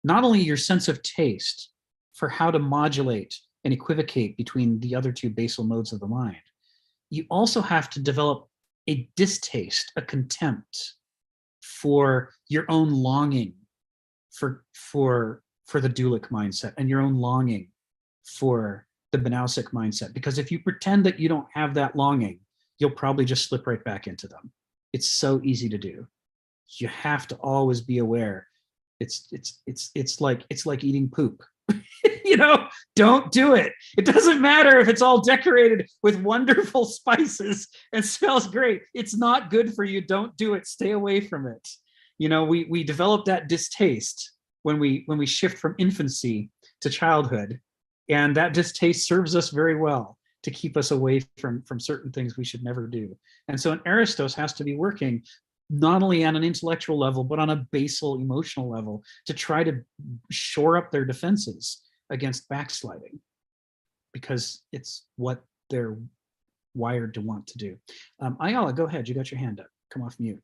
not only your sense of taste for how to modulate and equivocate between the other two basal modes of the mind, you also have to develop a distaste, a contempt for your own longing for the dualic mindset and your own longing for the benausic mindset. Because if you pretend that you don't have that longing, you'll probably just slip right back into them. It's so easy to do. You have to always be aware. It's like eating poop. You know, don't do it. It doesn't matter if it's all decorated with wonderful spices and smells great. It's not good for you. Don't do it. Stay away from it. You know, we develop that distaste when we shift from infancy to childhood, and that distaste serves us very well to keep us away from certain things we should never do. And so an aristos has to be working not only on an intellectual level, but on a basal emotional level to try to shore up their defenses against backsliding, because it's what they're wired to want to do. Ayala, go ahead. You got your hand up. Come off mute.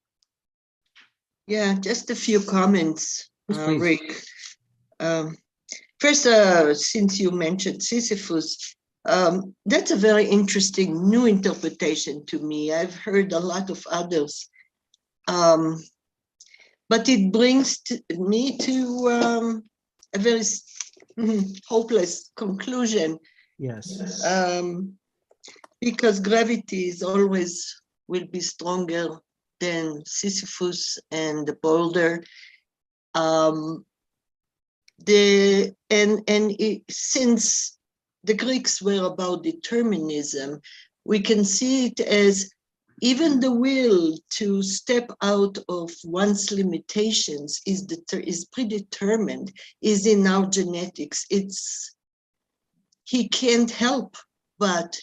Yeah, just a few comments, Yes, Rick. First, since you mentioned Sisyphus, that's a very interesting new interpretation to me. I've heard a lot of others. But it brings me to a very hopeless conclusion. Yes. Because gravity is always will be stronger than Sisyphus and the boulder. Since the Greeks were about determinism, we can see it as even the will to step out of one's limitations is predetermined, is in our genetics. He can't help but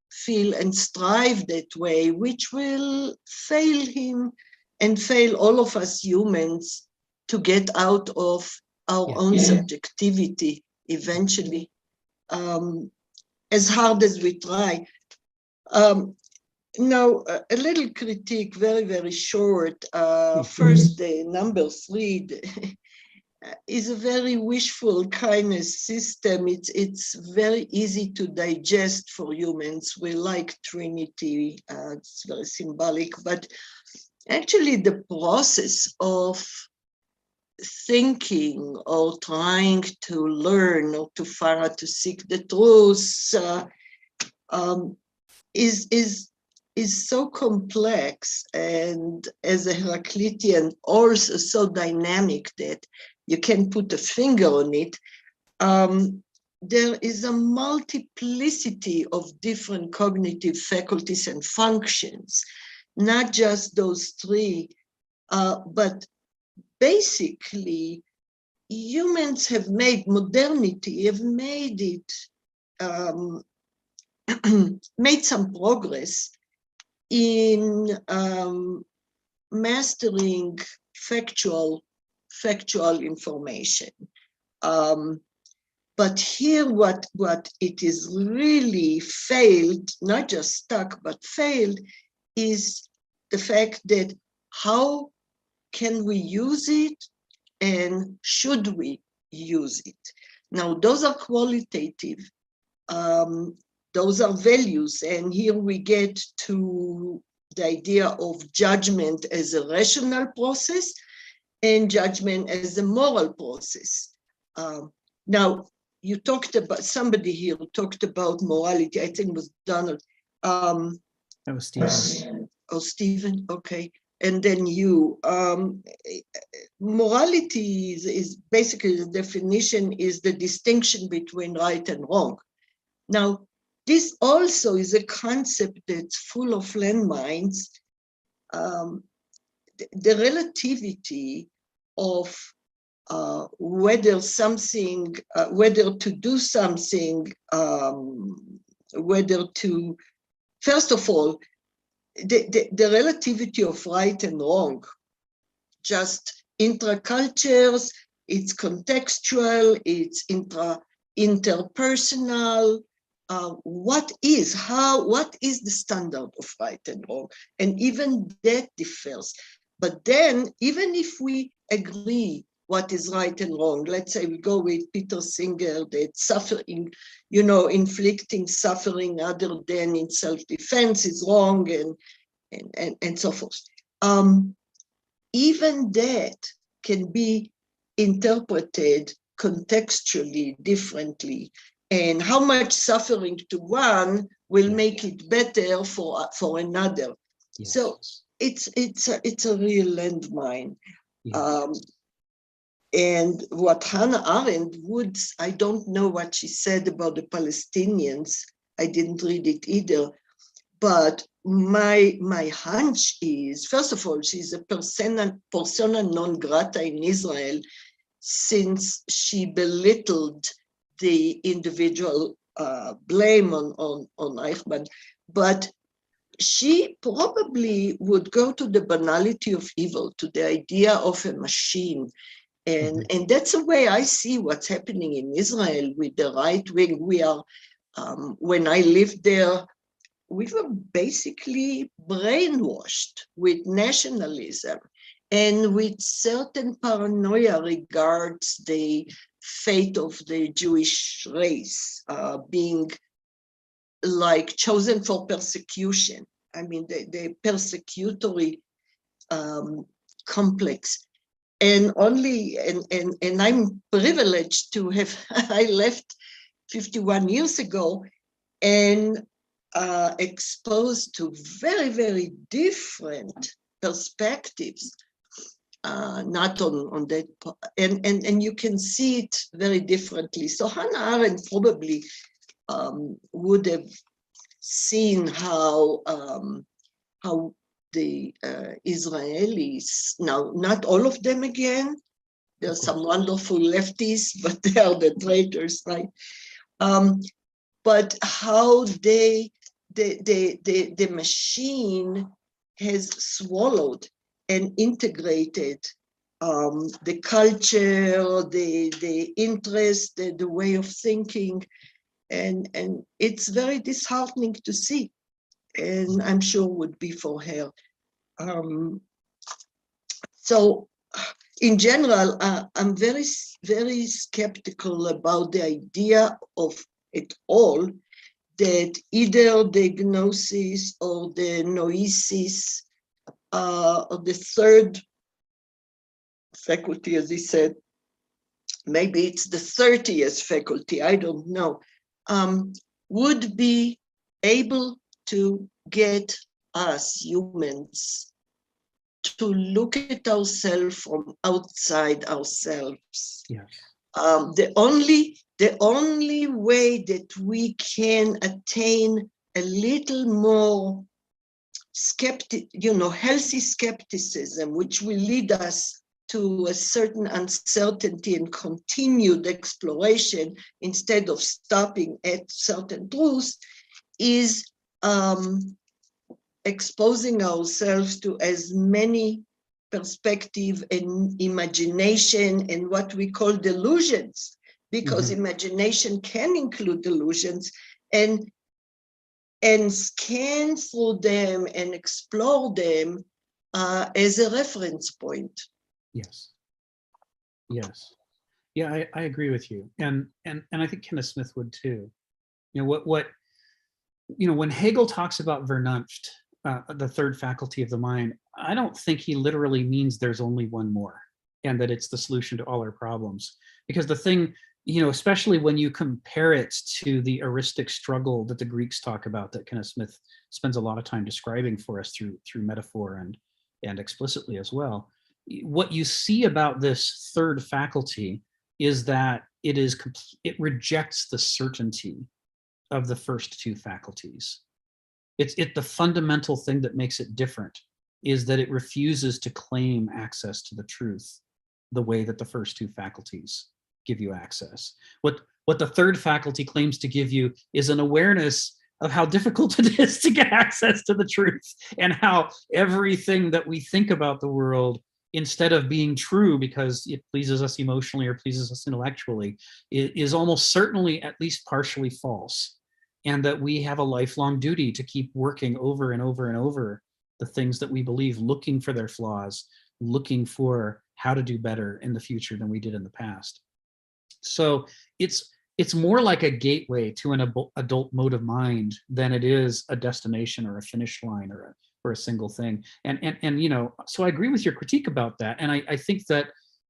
feel and strive that way, which will fail him and fail all of us humans to get out of our own subjectivity eventually, as hard as we try. Now, a little critique, very, very short. First, the number 3 is a very wishful kindness system. It's very easy to digest for humans. We like Trinity, it's very symbolic, but actually the process of thinking or trying to learn or to seek the truth is so complex, and as a Heraclitean, also so dynamic that you can put a finger on it. There is a multiplicity of different cognitive faculties and functions, not just those 3, but basically humans have made modernity, have made it, made some progress in mastering factual information. But here what it is really failed, not just stuck, but failed, is the fact that how can we use it and should we use it? Now, those are qualitative. Those are values, and here we get to the idea of judgment as a rational process and judgment as a moral process. Now, you talked about, somebody here talked about morality. I think it was Donald. That was Stephen. Oh, Stephen, okay. And then you. Morality is basically, the definition is the distinction between right and wrong. Now, this also is a concept that's full of landmines. The relativity of whether to do something whether to, first of all, the relativity of right and wrong, just intra-cultures, it's contextual, it's interpersonal. What is the standard of right and wrong? And even that differs. But then, even if we agree what is right and wrong, let's say we go with Peter Singer, that suffering, inflicting suffering other than in self-defense is wrong, and so forth. Even that can be interpreted contextually differently, and how much suffering to one will make it better for another. Yes. So it's a real landmine. Yes. And what Hannah Arendt would, I don't know what she said about the Palestinians. I didn't read it either. But my hunch is, first of all, she's a persona non grata in Israel, since she belittled the individual blame on Eichmann. But she probably would go to the banality of evil, to the idea of a machine. And that's the way I see what's happening in Israel with the right wing. We are, when I lived there, we were basically brainwashed with nationalism and with certain paranoia regards the fate of the Jewish race being like chosen for persecution. I mean, the persecutory complex. And I'm privileged to have, I left 51 years ago and exposed to very, very different perspectives, not on that, and you can see it very differently. So Hannah Arendt probably would have seen how the Israelis, now not all of them again, there are some wonderful leftists, but they are the traitors, right? But how the machine has swallowed and integrated the culture, the interest, the way of thinking, and it's very disheartening to see, and I'm sure would be for her. So in general, I'm very, very skeptical about the idea of it all, that either the gnosis or the noesis or the third faculty, as he said, maybe it's the 30th faculty, I don't know, would be able to get us humans to look at ourselves from outside ourselves. Yes. The only way that we can attain a little more healthy skepticism, which will lead us to a certain uncertainty and continued exploration instead of stopping at certain truths, is exposing ourselves to as many perspective and imagination and what we call delusions, because imagination can include delusions, and scan through them and explore them as a reference point. Yes. Yes. Yeah, I agree with you. And I think Kenneth Smith would too. When Hegel talks about Vernunft, the third faculty of the mind, I don't think he literally means there's only one more and that it's the solution to all our problems. Because the thing, especially when you compare it to the heuristic struggle that the Greeks talk about, that Kenneth Smith spends a lot of time describing for us through metaphor and explicitly as well. What you see about this third faculty is that it rejects the certainty of the first two faculties. The fundamental thing that makes it different is that it refuses to claim access to the truth the way that the first two faculties give you access. What the third faculty claims to give you is an awareness of how difficult it is to get access to the truth, and how everything that we think about the world, instead of being true because it pleases us emotionally or pleases us intellectually, is almost certainly at least partially false. And that we have a lifelong duty to keep working over and over and over the things that we believe, looking for their flaws, looking for how to do better in the future than we did in the past. So it's more like a gateway to an adult mode of mind than it is a destination or a finish line or a single thing. And you know, so I agree with your critique about that. And I think that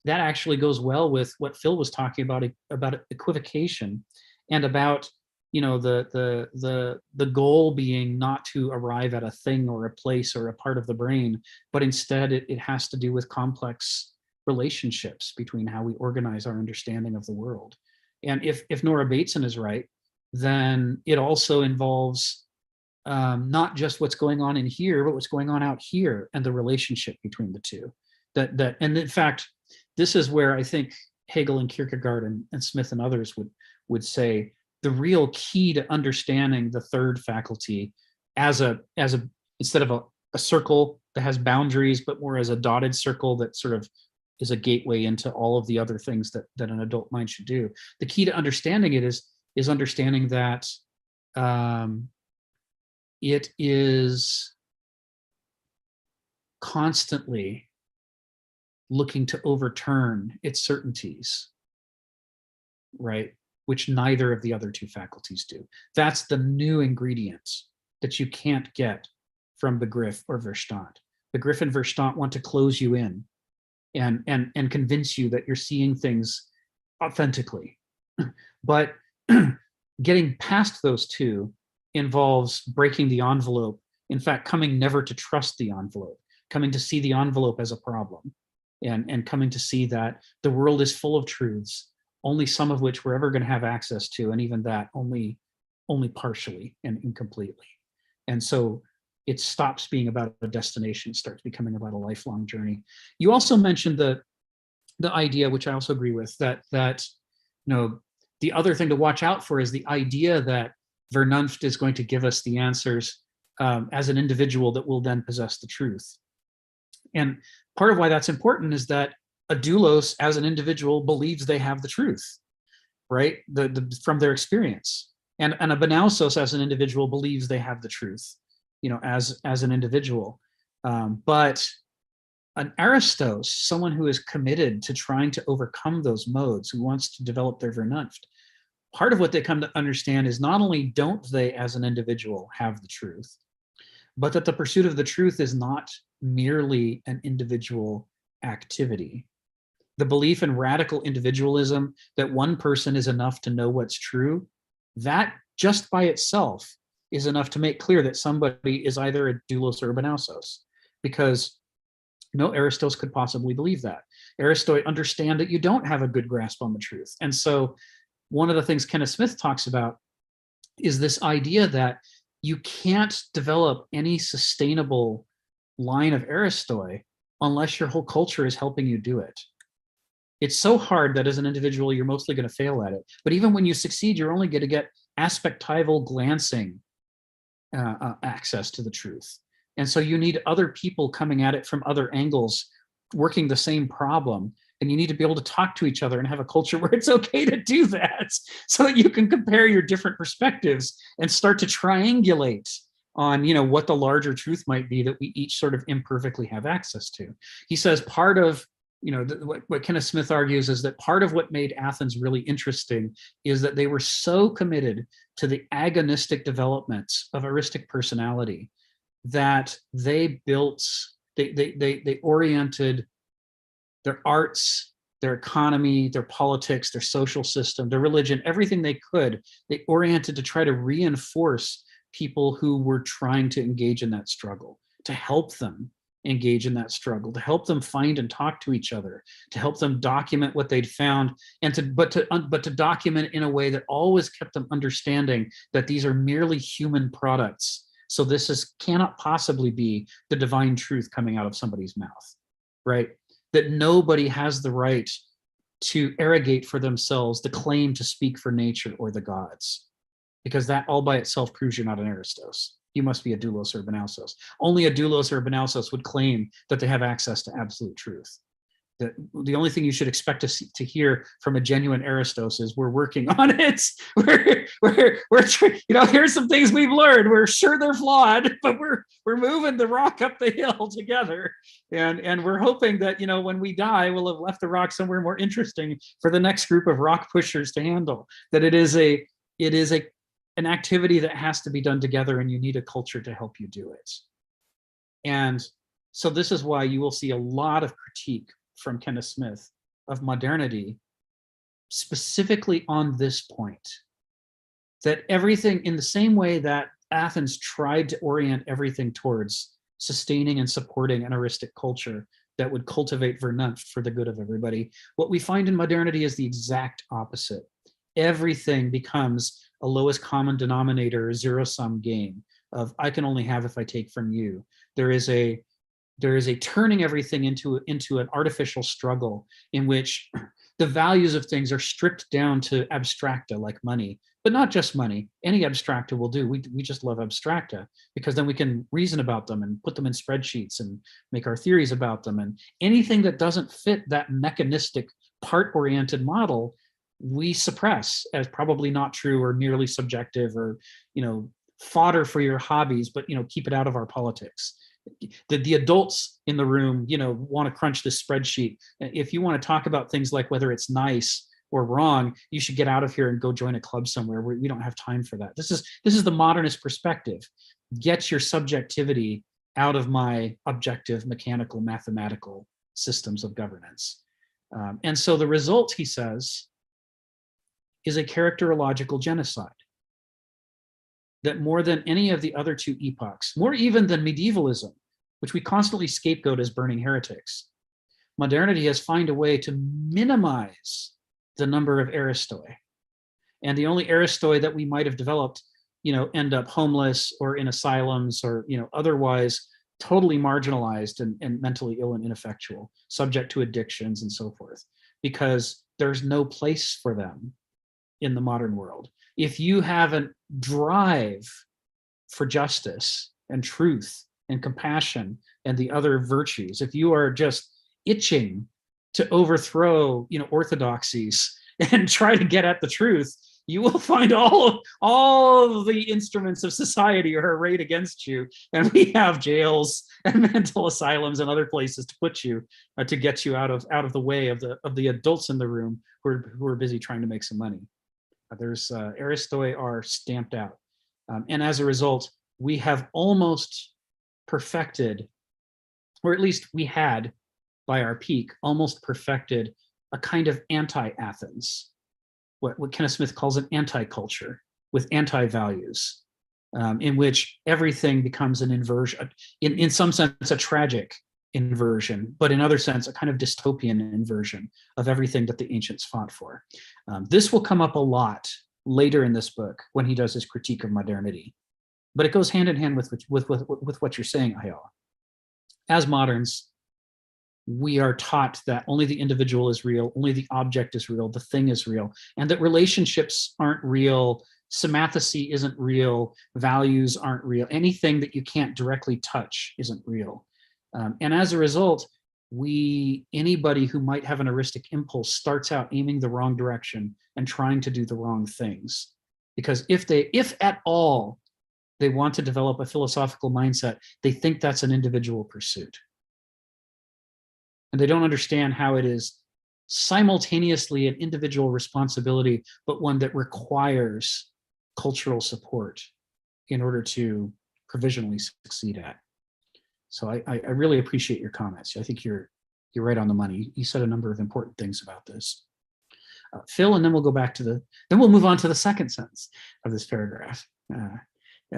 actually goes well with what Phil was talking about equivocation, and about, you know, the goal being not to arrive at a thing or a place or a part of the brain, but instead it has to do with complex relationships between how we organize our understanding of the world. And if Nora Bateson is right, then it also involves not just what's going on in here, but what's going on out here, and the relationship between the two. And in fact, this is where I think Hegel and Kierkegaard and Smith and others would say the real key to understanding the third faculty as a instead of a circle that has boundaries, but more as a dotted circle that sort of is a gateway into all of the other things that an adult mind should do. The key to understanding it is understanding that it is constantly looking to overturn its certainties, right? Which neither of the other two faculties do. That's the new ingredient that you can't get from Begriff or Verstand. Begriff and Verstand want to close you in and convince you that you're seeing things authentically. But getting past those two involves breaking the envelope. In fact, coming never to trust the envelope, coming to see the envelope as a problem, and coming to see that the world is full of truths, only some of which we're ever going to have access to, and even that only partially and incompletely. And so it stops being about a destination, starts becoming about a lifelong journey. You also mentioned the idea, which I also agree with, that you know, the other thing to watch out for is the idea that Vernunft is going to give us the answers as an individual that will then possess the truth. And part of why that's important is that a doulos as an individual believes they have the truth, right? From their experience. And a benausos as an individual believes they have the truth, you know, as an individual. But an aristos, someone who is committed to trying to overcome those modes, who wants to develop their Vernunft, part of what they come to understand is not only don't they as an individual have the truth, but that the pursuit of the truth is not merely an individual activity. The belief in radical individualism, that one person is enough to know what's true, that just by itself is enough to make clear that somebody is either a doulos or a benausos, because no Aristos could possibly believe that. Aristoi understand that you don't have a good grasp on the truth. And so one of the things Kenneth Smith talks about is this idea that you can't develop any sustainable line of Aristoi unless your whole culture is helping you do it. It's so hard that as an individual, you're mostly going to fail at it. But even when you succeed, you're only going to get aspectival glancing access to the truth. And so you need other people coming at it from other angles, working the same problem. And you need to be able to talk to each other and have a culture where it's okay to do that, so that you can compare your different perspectives and start to triangulate on, you know, what the larger truth might be that we each sort of imperfectly have access to. He says part of, you know, what Kenneth Smith argues is that part of what made Athens really interesting is that they were so committed to the agonistic developments of eristic personality that they built, they oriented their arts, their economy, their politics, their social system, their religion, everything they could, they oriented to try to reinforce people who were trying to engage in that struggle, to help them engage in that struggle, to help them find and talk to each other, to help them document what they'd found, and to document in a way that always kept them understanding that these are merely human products. So this cannot possibly be the divine truth coming out of somebody's mouth, right? That nobody has the right to arrogate for themselves the claim to speak for nature or the gods. because that all by itself proves you're not an Aristos. You must be a doulos or banausos. Only a doulos or a banausos would claim that they have access to absolute truth. The only thing you should expect to hear from a genuine Aristos is, we're working on it. Here's some things we've learned. We're sure they're flawed, but we're moving the rock up the hill together. And we're hoping that, when we die, we'll have left the rock somewhere more interesting for the next group of rock pushers to handle. That it is an activity that has to be done together, and you need a culture to help you do it. And so this is why you will see a lot of critique from Kenneth Smith of modernity, specifically on this point, that everything, in the same way that Athens tried to orient everything towards sustaining and supporting an eristic culture that would cultivate Vernunft for the good of everybody, what we find in modernity is the exact opposite. Everything becomes a lowest common denominator, zero-sum game of, I can only have if I take from you. There is a turning everything into an artificial struggle in which the values of things are stripped down to abstracta, like money, but not just money. Any abstracta will do. We just love abstracta because then we can reason about them and put them in spreadsheets and make our theories about them. And anything that doesn't fit that mechanistic, part-oriented model, we suppress as probably not true or merely subjective, or fodder for your hobbies, but keep it out of our politics. The adults in the room, want to crunch this spreadsheet. If you want to talk about things like whether it's nice or wrong, you should get out of here and go join a club somewhere. We don't have time for that. This is the modernist perspective. Get your subjectivity out of my objective, mechanical, mathematical systems of governance. And so the result, he says, is a characterological genocide that more than any of the other two epochs, more even than medievalism, which we constantly scapegoat as burning heretics, modernity has found a way to minimize the number of Aristoi. And the only Aristoi that we might have developed, end up homeless or in asylums or, otherwise totally marginalized and mentally ill and ineffectual, subject to addictions and so forth, because there's no place for them in the modern world. If you have a drive for justice and truth and compassion and the other virtues, if you are just itching to overthrow, orthodoxies and try to get at the truth, you will find all of the instruments of society are arrayed against you. And we have jails and mental asylums and other places to put you to get you out of the way of the adults in the room who are busy trying to make some money. There's Aristoi are stamped out. And as a result, we have almost perfected, or at least we had by our peak, almost perfected a kind of anti-Athens, what Kenneth Smith calls an anti-culture with anti-values, in which everything becomes an inversion, in some sense a tragic inversion, but in other sense a kind of dystopian inversion of everything that the ancients fought for. This will come up a lot later in this book when he does his critique of modernity, but it goes hand in hand with what you're saying, Ayala. As moderns, we are taught that only the individual is real, only the object is real, the thing is real, and that relationships aren't real, semathesy isn't real, values aren't real, anything that you can't directly touch isn't real. And as a result, anybody who might have an heuristic impulse starts out aiming the wrong direction and trying to do the wrong things. Because if at all they want to develop a philosophical mindset, they think that's an individual pursuit. And they don't understand how it is simultaneously an individual responsibility, but one that requires cultural support in order to provisionally succeed at. So I really appreciate your comments. I think you're right on the money. You said a number of important things about this. Phil, and then we'll go back to then we'll move on to the second sentence of this paragraph.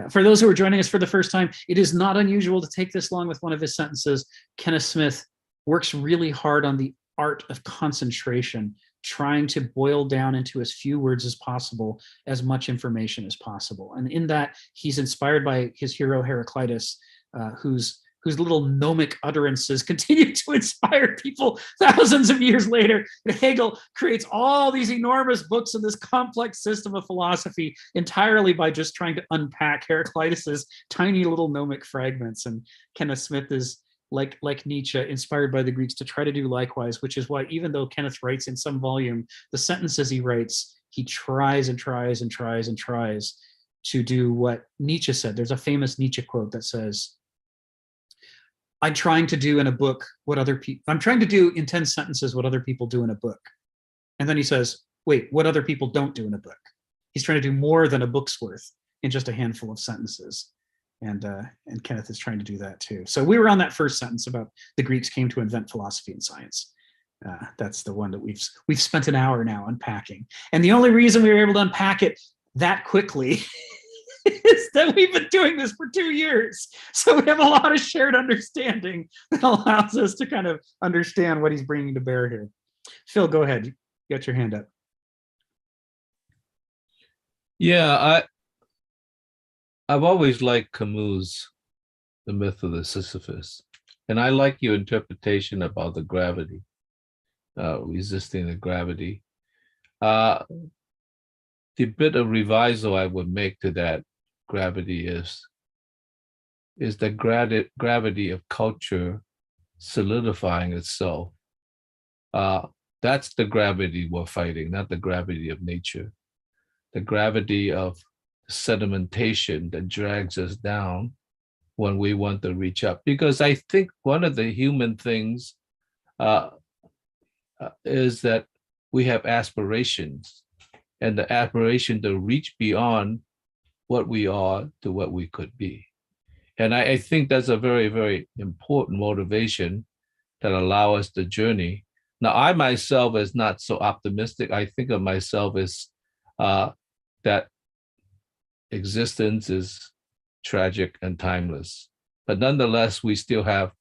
For those who are joining us for the first time, it is not unusual to take this long with one of his sentences. Kenneth Smith works really hard on the art of concentration, trying to boil down into as few words as possible, as much information as possible. And in that, he's inspired by his hero Heraclitus, whose whose little gnomic utterances continue to inspire people thousands of years later. And Hegel creates all these enormous books in this complex system of philosophy entirely by just trying to unpack Heraclitus's tiny little gnomic fragments. And Kenneth Smith is like Nietzsche, inspired by the Greeks to try to do likewise, which is why even though Kenneth writes in some volume, the sentences he writes, he tries and tries and tries and tries to do what Nietzsche said. There's a famous Nietzsche quote that says, I'm trying to do in a book what other people, I'm trying to do in 10 sentences what other people do in a book. And then he says, wait, what other people don't do in a book. He's trying to do more than a book's worth in just a handful of sentences. And Kenneth is trying to do that too. So we were on that first sentence about the Greeks came to invent philosophy and science. That's the one that we've spent an hour now unpacking. And the only reason we were able to unpack it that quickly is that we've been doing this for 2 years. So we have a lot of shared understanding that allows us to kind of understand what he's bringing to bear here. Phil, go ahead. You got your hand up. Yeah, I've always liked Camus' The Myth of the Sisyphus. And I like your interpretation about the gravity, resisting the gravity. The bit of revisal I would make to that gravity is the gravity of culture solidifying itself. That's the gravity we're fighting, not the gravity of nature. The gravity of sedimentation that drags us down when we want to reach up. Because I think one of the human things is that we have aspirations, and the aspiration to reach beyond what we are to what we could be. And I think that's a very, very important motivation that allow us to journey. Now, I myself is not so optimistic. I think of myself as that existence is tragic and timeless. But nonetheless, we still have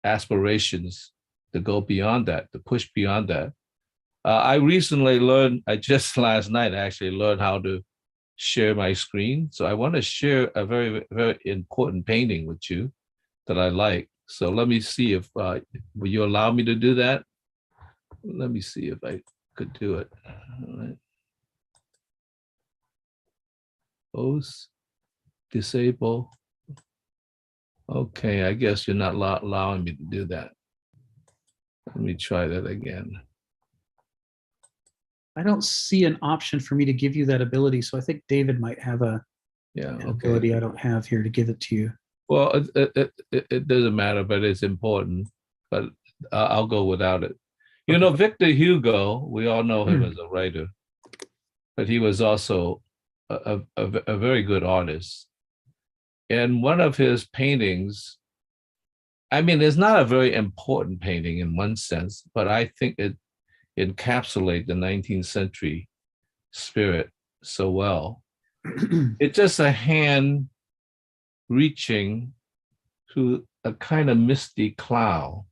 aspirations to go beyond that, to push beyond that. I recently learned, just last night, I actually learned how to share my screen. So I want to share a very, very important painting with you that I like. So let me see if, will you allow me to do that? Let me see if I could do it. All right. Post, disable. Okay, I guess you're not allowing me to do that. Let me try that again. I don't see an option for me to give you that ability, so I think David might have an ability I don't have here to give it to you. Well, it doesn't matter, but it's important. But I'll go without it. You know, Victor Hugo, we all know him as a writer, but he was also a very good artist. And one of his paintings, I mean, it's not a very important painting in one sense, but I think it encapsulates the 19th century spirit so well. It's just a hand reaching through a kind of misty cloud,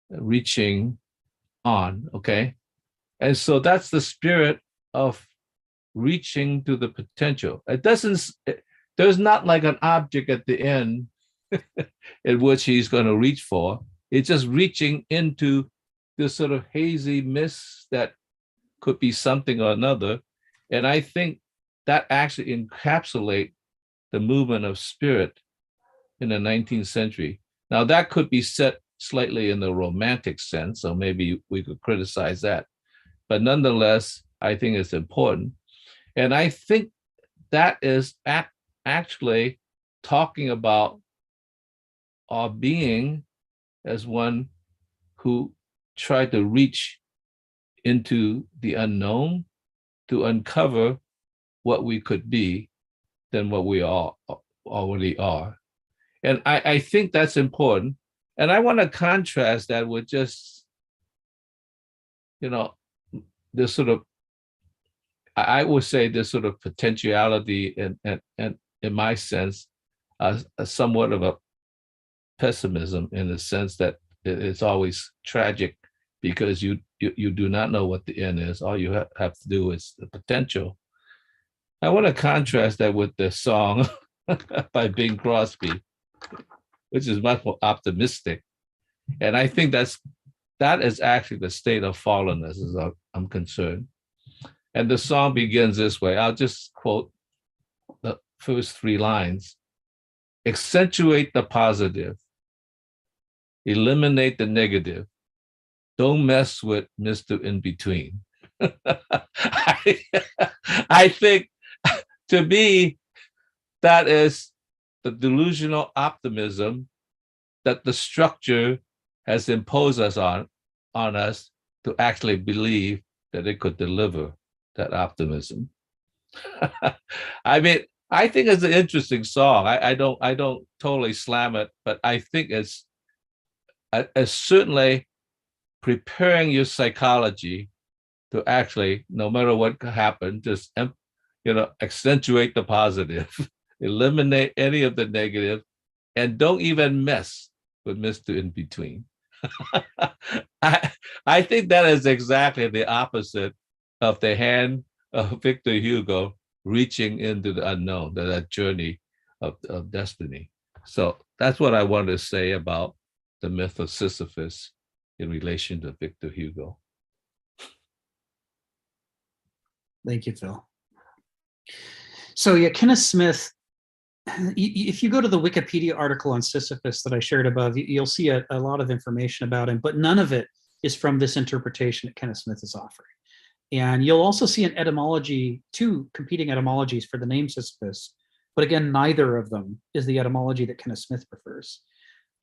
reaching on, okay? And so that's the spirit of reaching to the potential. It doesn't, there's not like an object at the end in which he's going to reach for. It's just reaching into this sort of hazy mist that could be something or another. And I think that actually encapsulates the movement of spirit in the 19th century. Now that could be set slightly in the romantic sense, so maybe we could criticize that. But nonetheless, I think it's important. And I think that is actually talking about our being as one who tried to reach into the unknown to uncover what we could be than what we already are. And I think that's important. And I want to contrast that with just, you know, this sort of, I would say this sort of potentiality and in my sense, somewhat of a pessimism in the sense that it's always tragic because you do not know what the end is. All you have to do is the potential. I want to contrast that with the song by Bing Crosby. which is much more optimistic. And I think that is actually the state of fallenness, as I'm concerned. And the song begins this way. I'll just quote the first 3 lines. Accentuate the positive, eliminate the negative. Don't mess with Mr. In Between. I think, to me, that is the delusional optimism that the structure has imposed on us to actually believe that it could deliver that optimism. I mean, I think it's an interesting song. I don't totally slam it, but I think it's certainly preparing your psychology to actually, no matter what happens, just accentuate the positive, eliminate any of the negative, and don't even mess with Mr. In Between. I think that is exactly the opposite of the hand of Victor Hugo reaching into the unknown, that journey of destiny. So that's what I want to say about the myth of Sisyphus in relation to Victor Hugo. Thank you, Phil. So yeah, Kenneth Smith, if you go to the Wikipedia article on Sisyphus that I shared above, you'll see a lot of information about him, but none of it is from this interpretation that Kenneth Smith is offering. And you'll also see an etymology, 2 competing etymologies for the name Sisyphus, but again, neither of them is the etymology that Kenneth Smith prefers.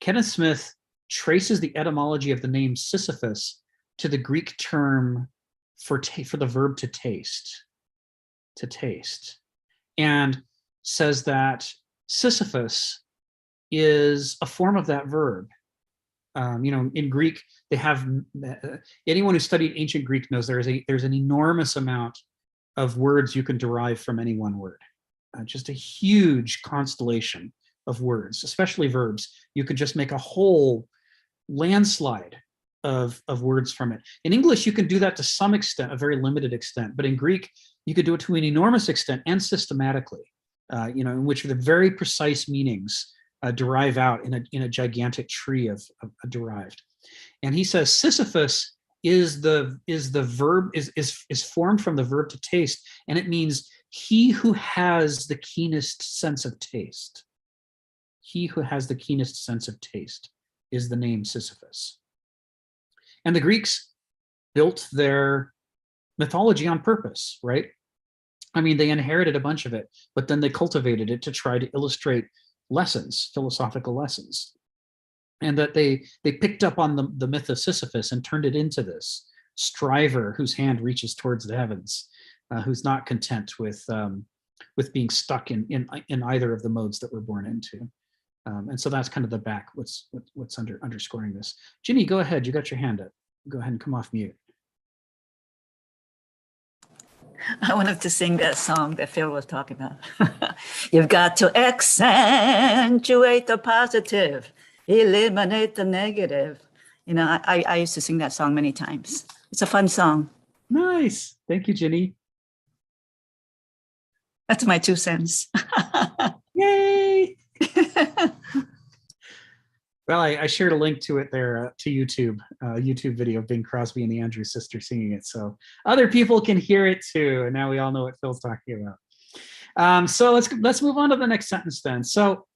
Kenneth Smith traces the etymology of the name Sisyphus to the Greek term for the verb to taste, and says that Sisyphus is a form of that verb. In Greek, they have, anyone who studied ancient Greek knows there's an enormous amount of words you can derive from any one word. Just a huge constellation of words, especially verbs. You could just make a whole landslide of words from it. In English, you can do that to some extent, a very limited extent, but in Greek, you could do it to an enormous extent and systematically, in which the very precise meanings derive out in a gigantic tree of derived. And he says Sisyphus is formed from the verb to taste, and it means he who has the keenest sense of taste. He who has the keenest sense of taste is the name Sisyphus. And the Greeks built their mythology on purpose, right? I mean, they inherited a bunch of it, but then they cultivated it to try to illustrate lessons, philosophical lessons. And that they picked up on the myth of Sisyphus and turned it into this striver whose hand reaches towards the heavens, who's not content with being stuck in either of the modes that we're born into. And so that's kind of the back, what's underscoring this. Ginny, go ahead. You got your hand up. Go ahead and come off mute. I wanted to sing that song that Phil was talking about. You've got to accentuate the positive, eliminate the negative. I used to sing that song many times. It's a fun song. Nice. Thank you, Ginny. That's my 2 cents. Yay. Well, I shared a link to it there to YouTube video of Bing Crosby and the Andrews Sisters singing it, so other people can hear it too. And now we all know what Phil's talking about. So let's move on to the next sentence then. So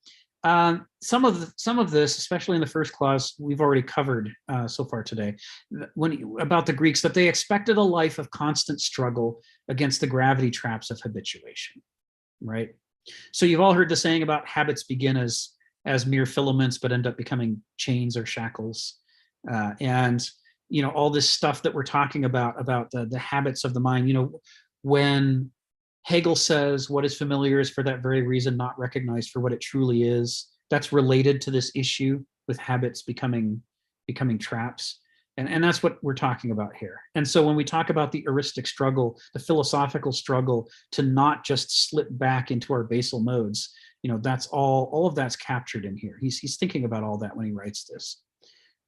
some of this, especially in the first clause, we've already covered so far today. About the Greeks, that they expected a life of constant struggle against the gravity traps of habituation, right? So you've all heard the saying about habits begin as mere filaments, but end up becoming chains or shackles. And, all this stuff that we're talking about the habits of the mind, when Hegel says what is familiar is for that very reason not recognized for what it truly is, that's related to this issue with habits becoming traps. And that's what we're talking about here. And so when we talk about the heuristic struggle, the philosophical struggle to not just slip back into our basal modes, that's all of that's captured in here. He's thinking about all that when he writes this.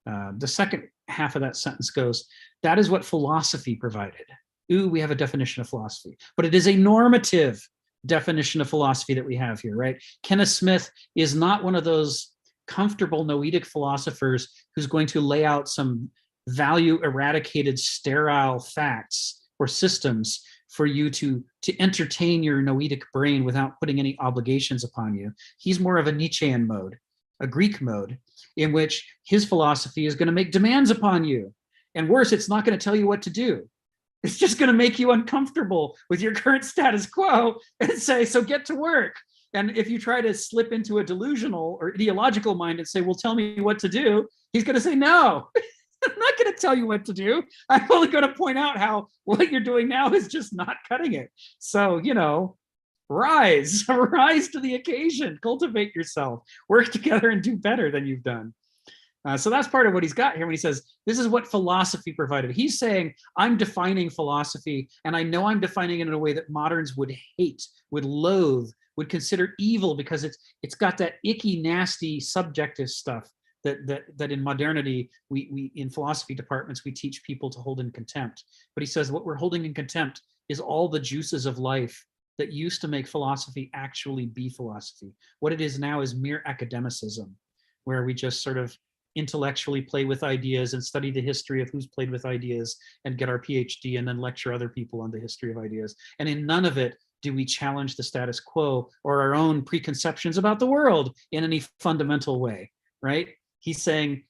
The second half of that sentence goes, that is what philosophy provided. Ooh, we have a definition of philosophy, but it is a normative definition of philosophy that we have here, right? Kenneth Smith is not one of those comfortable Noetic philosophers who's going to lay out some value eradicated sterile facts or systems for you to entertain your Noetic brain without putting any obligations upon you. He's more of a Nietzschean mode, a Greek mode, in which his philosophy is going to make demands upon you. And worse, it's not going to tell you what to do. It's just going to make you uncomfortable with your current status quo and say, so get to work. And if you try to slip into a delusional or ideological mind and say, well, tell me what to do, he's going to say, no, I'm not going to tell you what to do. I'm only going to point out how what you're doing now is just not cutting it. So, rise to the occasion, cultivate yourself, work together and do better than you've done. So that's part of what he's got here when he says, this is what philosophy provided. He's saying, I'm defining philosophy, and I know I'm defining it in a way that moderns would hate, would loathe, would consider evil, because it's got that icky, nasty, subjective stuff that in modernity, we in philosophy departments, we teach people to hold in contempt. But he says what we're holding in contempt is all the juices of life that used to make philosophy actually be philosophy. What it is now is mere academicism, where we just sort of intellectually play with ideas and study the history of who's played with ideas and get our PhD and then lecture other people on the history of ideas. And in none of it do we challenge the status quo or our own preconceptions about the world in any fundamental way, right? He's saying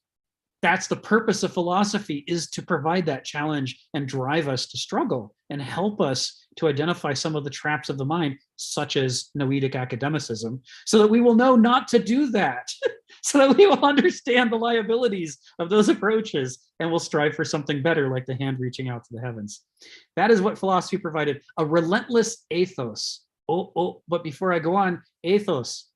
that's the purpose of philosophy, is to provide that challenge and drive us to struggle and help us to identify some of the traps of the mind, such as Noetic academicism, so that we will know not to do that, so that we will understand the liabilities of those approaches and will strive for something better, like the hand reaching out to the heavens. That is what philosophy provided, a relentless ethos. But before I go on, ethos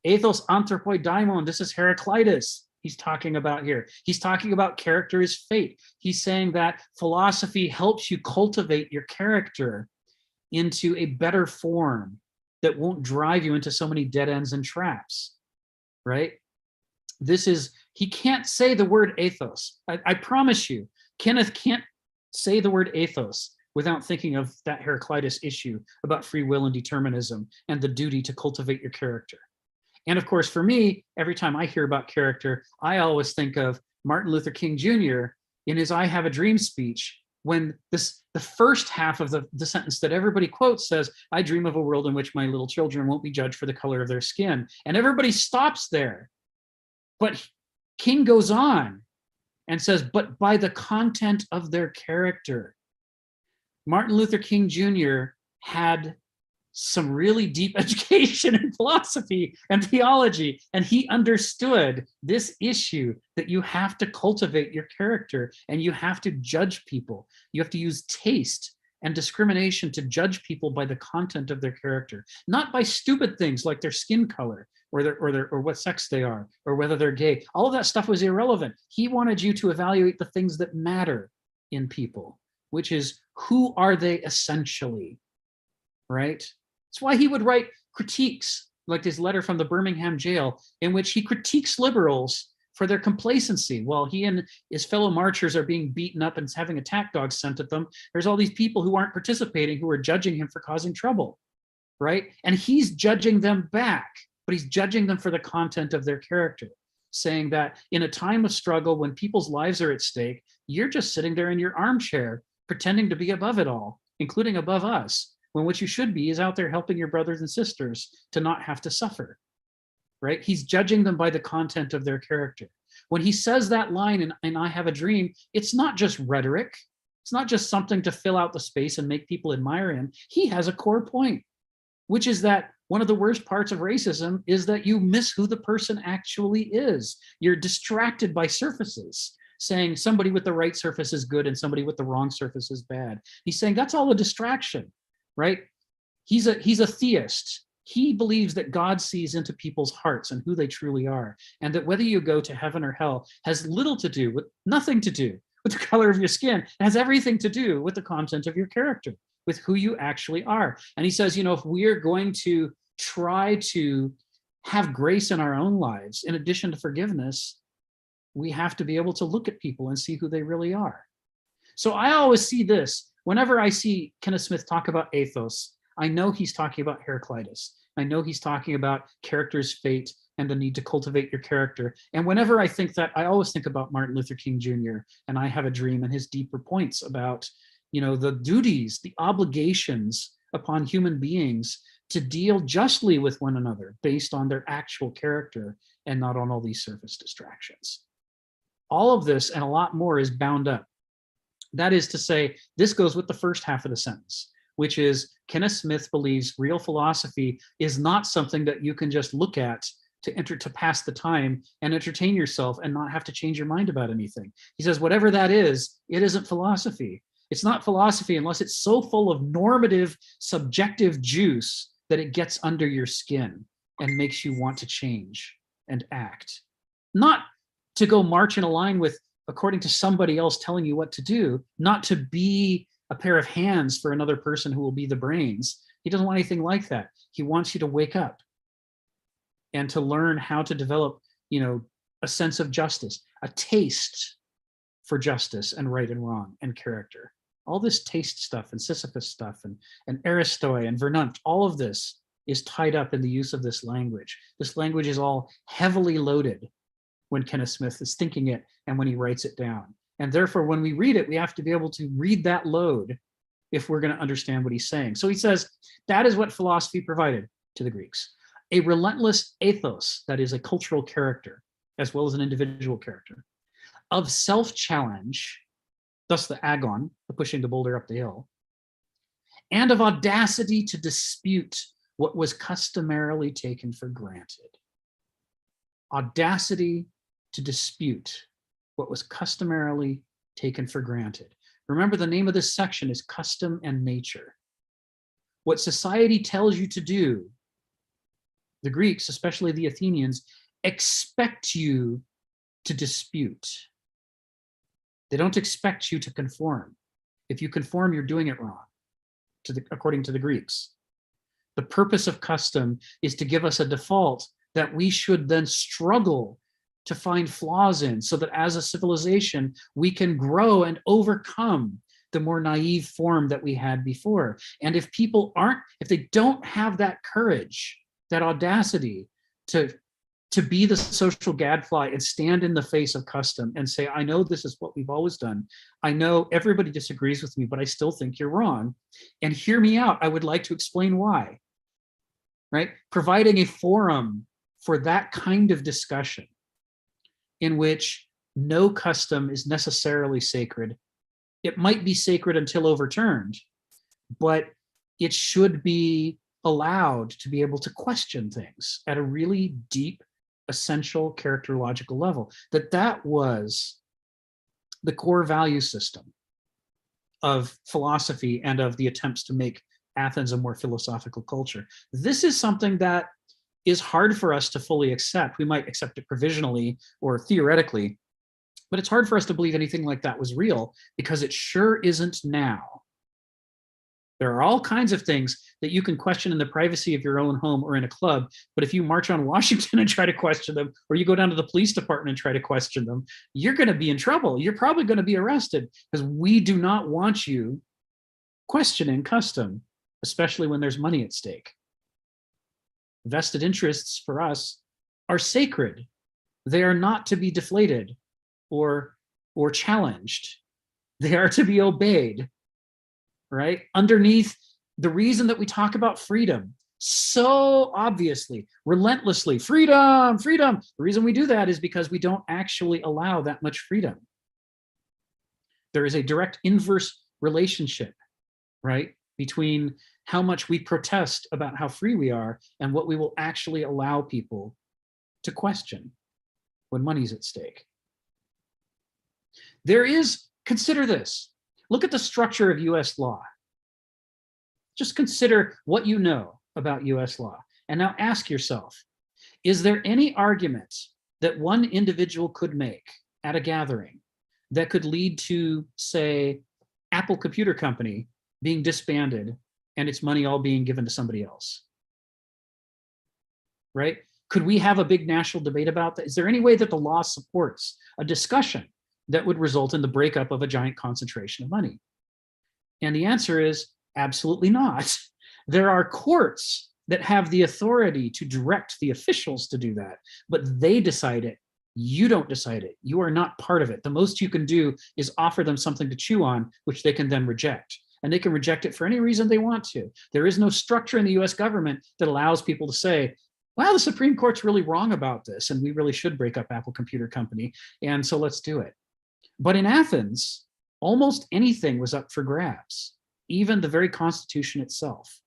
anthropoi daimon, this is Heraclitus. He's talking about here. He's talking about character is fate. He's saying that philosophy helps you cultivate your character into a better form that won't drive you into so many dead ends and traps, right? He can't say the word ethos. I promise you, Kenneth can't say the word ethos without thinking of that Heraclitus issue about free will and determinism and the duty to cultivate your character. And of course, for me, every time I hear about character, I always think of Martin Luther King Jr. in his I Have a Dream speech, when the first half of the sentence that everybody quotes says, I dream of a world in which my little children won't be judged for the color of their skin. And everybody stops there. But King goes on and says, but by the content of their character. Martin Luther King Jr. had some really deep education in philosophy and theology, and he understood this issue that you have to cultivate your character and you have to judge people. You have to use taste and discrimination to judge people by the content of their character, not by stupid things like their skin color or what sex they are or whether they're gay. All of that stuff was irrelevant. He wanted you to evaluate the things that matter in people, which is, who are they essentially, right? That's why he would write critiques, like this letter from the Birmingham jail, in which he critiques liberals for their complacency. While he and his fellow marchers are being beaten up and having attack dogs sent at them, there's all these people who aren't participating who are judging him for causing trouble, right? And he's judging them back, but he's judging them for the content of their character, saying that in a time of struggle, when people's lives are at stake, you're just sitting there in your armchair, pretending to be above it all, including above us, when what you should be is out there helping your brothers and sisters to not have to suffer, right? He's judging them by the content of their character. When he says that line in I Have a Dream, it's not just rhetoric. It's not just something to fill out the space and make people admire him. He has a core point, which is that one of the worst parts of racism is that you miss who the person actually is. You're distracted by surfaces, saying somebody with the right surface is good and somebody with the wrong surface is bad. He's saying that's all a distraction, right? He's a theist. He believes that God sees into people's hearts and who they truly are, and that whether you go to heaven or hell has nothing to do with the color of your skin. It has everything to do with the content of your character, with who you actually are. And he says, if we're going to try to have grace in our own lives, in addition to forgiveness, we have to be able to look at people and see who they really are. So I always see this. Whenever I see Kenneth Smith talk about ethos, I know he's talking about Heraclitus. I know he's talking about character's fate and the need to cultivate your character. And whenever I think that, I always think about Martin Luther King Jr. and I Have a Dream and his deeper points about, the duties, the obligations upon human beings to deal justly with one another based on their actual character and not on all these surface distractions. All of this and a lot more is bound up. That is to say, this goes with the first half of the sentence, which is Kenneth Smith believes real philosophy is not something that you can just look at to pass the time and entertain yourself and not have to change your mind about anything. He says, whatever that is, it isn't philosophy. It's not philosophy unless it's so full of normative, subjective juice that it gets under your skin and makes you want to change and act. Not to go march in a line with, according to somebody else telling you what to do, not to be a pair of hands for another person who will be the brains. He doesn't want anything like that. He wants you to wake up and to learn how to develop, a sense of justice, a taste for justice and right and wrong and character. All this taste stuff and Sisyphus stuff and Aristoi and Vernunft, all of this is tied up in the use of this language. This language is all heavily loaded when Kenneth Smith is thinking it and when he writes it down. And therefore, when we read it, we have to be able to read that load if we're going to understand what he's saying. So he says, that is what philosophy provided to the Greeks. A relentless ethos, that is a cultural character, as well as an individual character, of self-challenge, thus the agon, the pushing the boulder up the hill, and of audacity to dispute what was customarily taken for granted. Audacity to dispute what was customarily taken for granted. Remember, the name of this section is Custom and Nature. What society tells you to do, the Greeks, especially the Athenians, expect you to dispute. They don't expect you to conform. If you conform, you're doing it wrong, according to the Greeks. The purpose of custom is to give us a default that we should then struggle to find flaws in, so that as a civilization, we can grow and overcome the more naive form that we had before. And if they don't have that courage, that audacity to be the social gadfly and stand in the face of custom and say, I know this is what we've always done. I know everybody disagrees with me, but I still think you're wrong. And hear me out. I would like to explain why, right? Providing a forum for that kind of discussion in which no custom is necessarily sacred. It might be sacred until overturned, but it should be allowed to be able to question things at a really deep, essential characterological level. That was the core value system of philosophy and of the attempts to make Athens a more philosophical culture. This is something that is hard for us to fully accept. We might accept it provisionally or theoretically, but it's hard for us to believe anything like that was real, because it sure isn't now. There are all kinds of things that you can question in the privacy of your own home or in a club, but if you march on Washington and try to question them, or you go down to the police department and try to question them, you're going to be in trouble. You're probably going to be arrested, because we do not want you questioning custom, especially when there's money at stake. Vested interests for us are sacred. They are not to be deflated or challenged. They are to be obeyed, right? Underneath the reason that we talk about freedom so obviously, relentlessly, freedom, freedom. The reason we do that is because we don't actually allow that much freedom. There is a direct inverse relationship, right, between how much we protest about how free we are and what we will actually allow people to question when money's at stake. Consider this. Look at the structure of US law. Just consider what you know about US law. And now ask yourself, is there any argument that one individual could make at a gathering that could lead to, say, Apple Computer Company being disbanded and its money all being given to somebody else? Right? Could we have a big national debate about that? Is there any way that the law supports a discussion that would result in the breakup of a giant concentration of money? And the answer is absolutely not. There are courts that have the authority to direct the officials to do that, but they decide it. You don't decide it. You are not part of it. The most you can do is offer them something to chew on, which they can then reject. And they can reject it for any reason they want to. There is no structure in the US government that allows people to say, wow, the Supreme Court's really wrong about this, and we really should break up Apple Computer Company, and so let's do it. But in Athens, almost anything was up for grabs, even the very Constitution itself.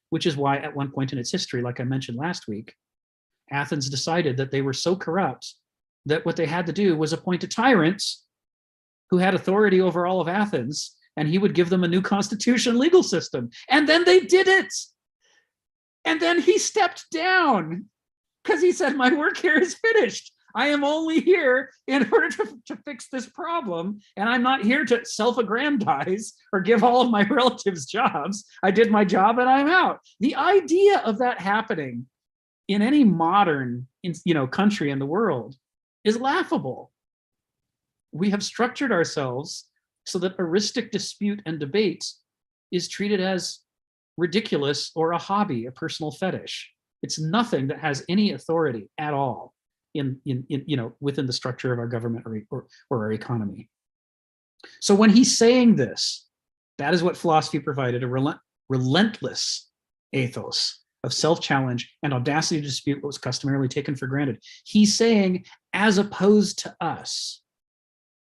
Which is why at one point in its history, like I mentioned last week, Athens decided that they were so corrupt that what they had to do was appoint a tyrant who had authority over all of Athens, and he would give them a new constitution legal system. And then they did it. And then he stepped down because he said, my work here is finished. I am only here in order to fix this problem. And I'm not here to self-aggrandize or give all of my relatives jobs. I did my job and I'm out. The idea of that happening in any modern country in the world is laughable. We have structured ourselves so that heuristic dispute and debate is treated as ridiculous or a hobby, a personal fetish. It's nothing that has any authority at all in within the structure of our government or our economy. So when he's saying this, that is what philosophy provided, a relentless ethos of self-challenge and audacity to dispute what was customarily taken for granted. He's saying, as opposed to us,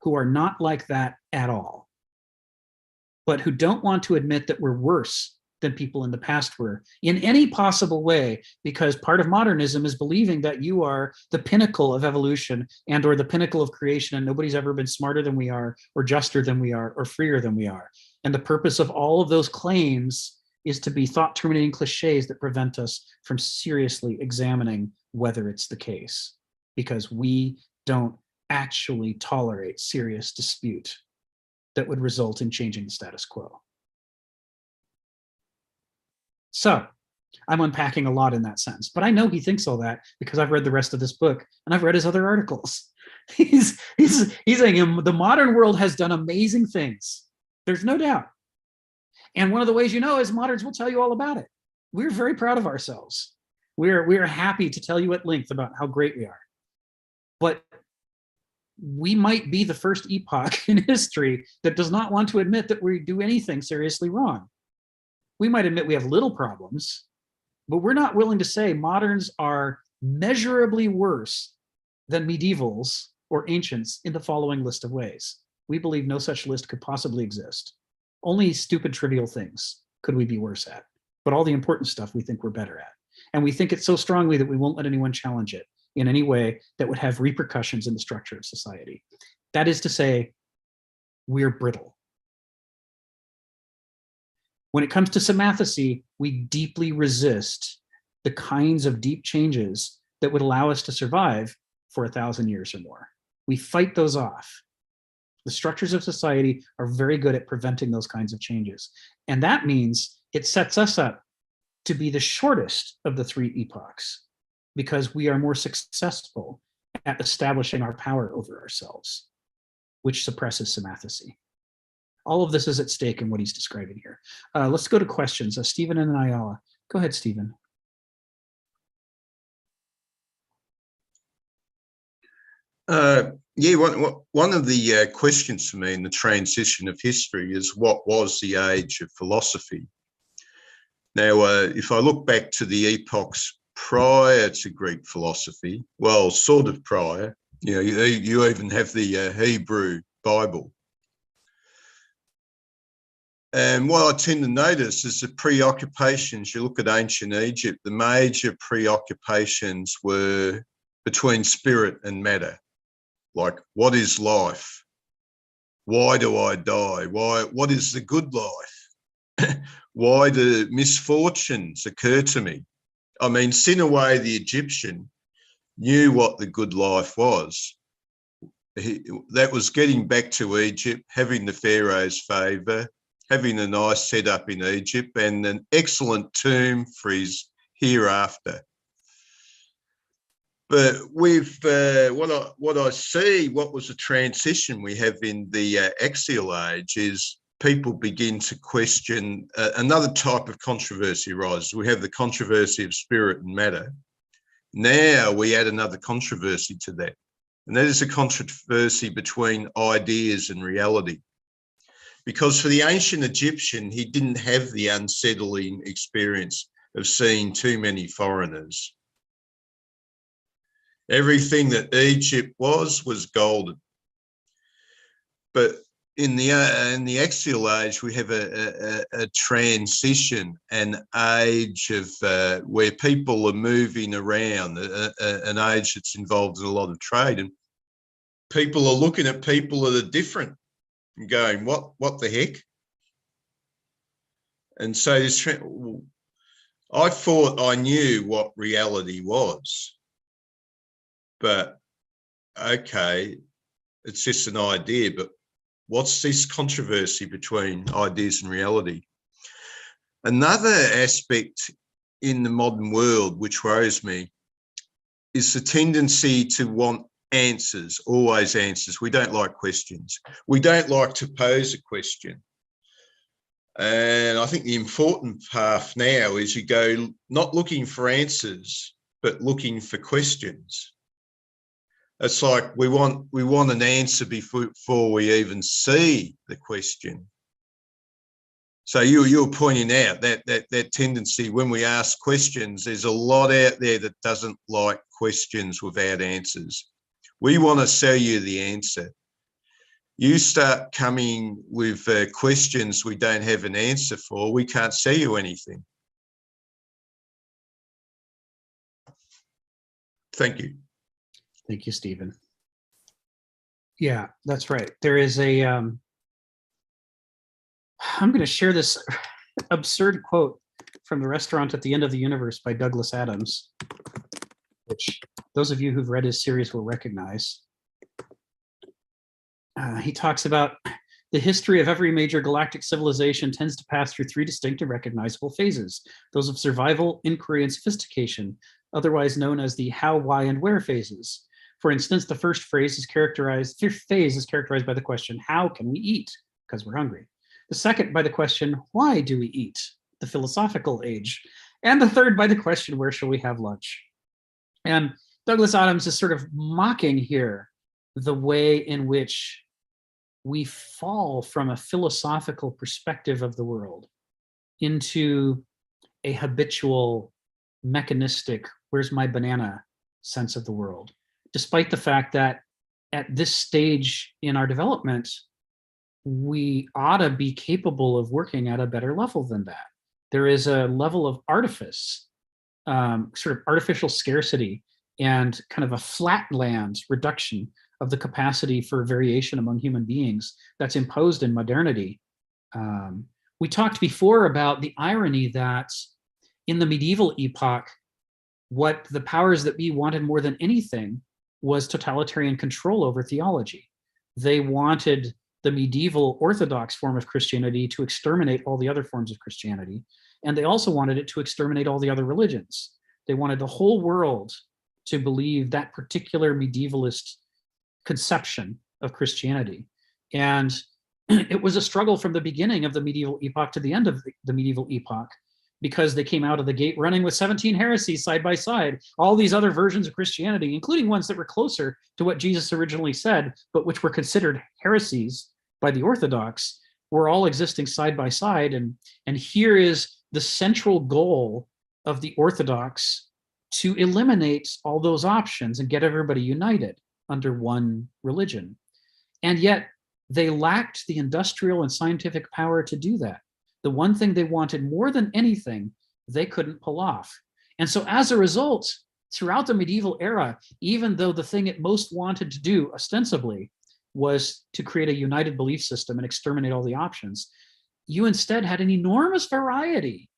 who are not like that at all, but who don't want to admit that we're worse than people in the past were in any possible way, because part of modernism is believing that you are the pinnacle of evolution and or the pinnacle of creation, and nobody's ever been smarter than we are, or juster than we are, or freer than we are. And the purpose of all of those claims is to be thought-terminating cliches that prevent us from seriously examining whether it's the case, because we don't actually tolerate serious dispute that would result in changing the status quo. So I'm unpacking a lot in that sense, but I know he thinks all that because I've read the rest of this book and I've read his other articles. He's saying the modern world has done amazing things. There's no doubt. And one of the ways you know is moderns will tell you all about it. We're very proud of ourselves. We're happy to tell you at length about how great we are. But we might be the first epoch in history that does not want to admit that we do anything seriously wrong. We might admit we have little problems, but we're not willing to say moderns are measurably worse than medievals or ancients in the following list of ways. We believe no such list could possibly exist. Only stupid, trivial things could we be worse at, but all the important stuff we think we're better at. And we think it so strongly that we won't let anyone challenge it in any way that would have repercussions in the structure of society. That is to say, we're brittle. When it comes to semathesy, we deeply resist the kinds of deep changes that would allow us to survive for 1,000 years or more. We fight those off. The structures of society are very good at preventing those kinds of changes. And that means it sets us up to be the shortest of the three epochs, because we are more successful at establishing our power over ourselves, which suppresses semathesy. All of this is at stake in what he's describing here. Let's go to questions. Stephen and Ayala. Go ahead, Stephen. Yeah, one of the questions for me in the transition of history is, what was the age of philosophy? Now, if I look back to the epochs prior to Greek philosophy, well, sort of prior, you even have the Hebrew Bible. And what I tend to notice is the preoccupations. You look at ancient Egypt, the major preoccupations were between spirit and matter. Like, what is life? Why do I die? What is the good life? Why do misfortunes occur to me? I mean, Sinaway the Egyptian knew what the good life was. That was getting back to Egypt, having the Pharaoh's favour, having a nice setup in Egypt, and an excellent tomb for his hereafter. But with what I see, what was the transition we have in the axial age is people begin to question, another type of controversy arises. We have the controversy of spirit and matter. Now we add another controversy to that, and that is a controversy between ideas and reality. Because for the ancient Egyptian, he didn't have the unsettling experience of seeing too many foreigners. Everything that Egypt was golden. But in the axial age, we have a transition, an age of where people are moving around, an age that's involved in a lot of trade, and people are looking at people that are different and going, what the heck? And so this I thought I knew what reality was, but okay, it's just an idea, but what's this controversy between ideas and reality? Another aspect in the modern world which worries me is the tendency to want answers, always answers. We don't like questions. We don't like to pose a question. And I think the important path now is you go not looking for answers, but looking for questions. It's like we want an answer before we even see the question. So you're pointing out that tendency when we ask questions, there's a lot out there that doesn't like questions without answers. We want to sell you the answer. You start coming with questions we don't have an answer for, we can't sell you anything. Thank you. Thank you, Stephen. Yeah, that's right. There is a, I'm going to share this absurd quote from The Restaurant at the End of the Universe by Douglas Adams, which those of you who've read his series will recognize. He talks about the history of every major galactic civilization tends to pass through three distinct and recognizable phases, those of survival, inquiry, and sophistication, otherwise known as the how, why, and where phases. For instance, the first phase is characterized by the question, how can we eat? Because we're hungry. The second by the question, why do we eat? The philosophical age. And the third by the question, where shall we have lunch? And Douglas Adams is sort of mocking here the way in which we fall from a philosophical perspective of the world into a habitual, mechanistic, where's my banana sense of the world, despite the fact that at this stage in our development, we ought to be capable of working at a better level than that. There is a level of artifice, sort of artificial scarcity, and kind of a flatland reduction of the capacity for variation among human beings that's imposed in modernity. We talked before about the irony that in the medieval epoch, what the powers that be wanted more than anything was totalitarian control over theology. They wanted the medieval Orthodox form of Christianity to exterminate all the other forms of Christianity, and they also wanted it to exterminate all the other religions. They wanted the whole world to believe that particular medievalist conception of Christianity. And it was a struggle from the beginning of the medieval epoch to the end of the medieval epoch, because they came out of the gate running with 17 heresies side by side. All these other versions of Christianity, including ones that were closer to what Jesus originally said, but which were considered heresies by the Orthodox, were all existing side by side. And here is the central goal of the Orthodox to eliminate all those options and get everybody united under one religion. And yet they lacked the industrial and scientific power to do that. The one thing they wanted more than anything, they couldn't pull off. And so as a result, throughout the medieval era, even though the thing it most wanted to do ostensibly was to create a united belief system and exterminate all the options, you instead had an enormous variety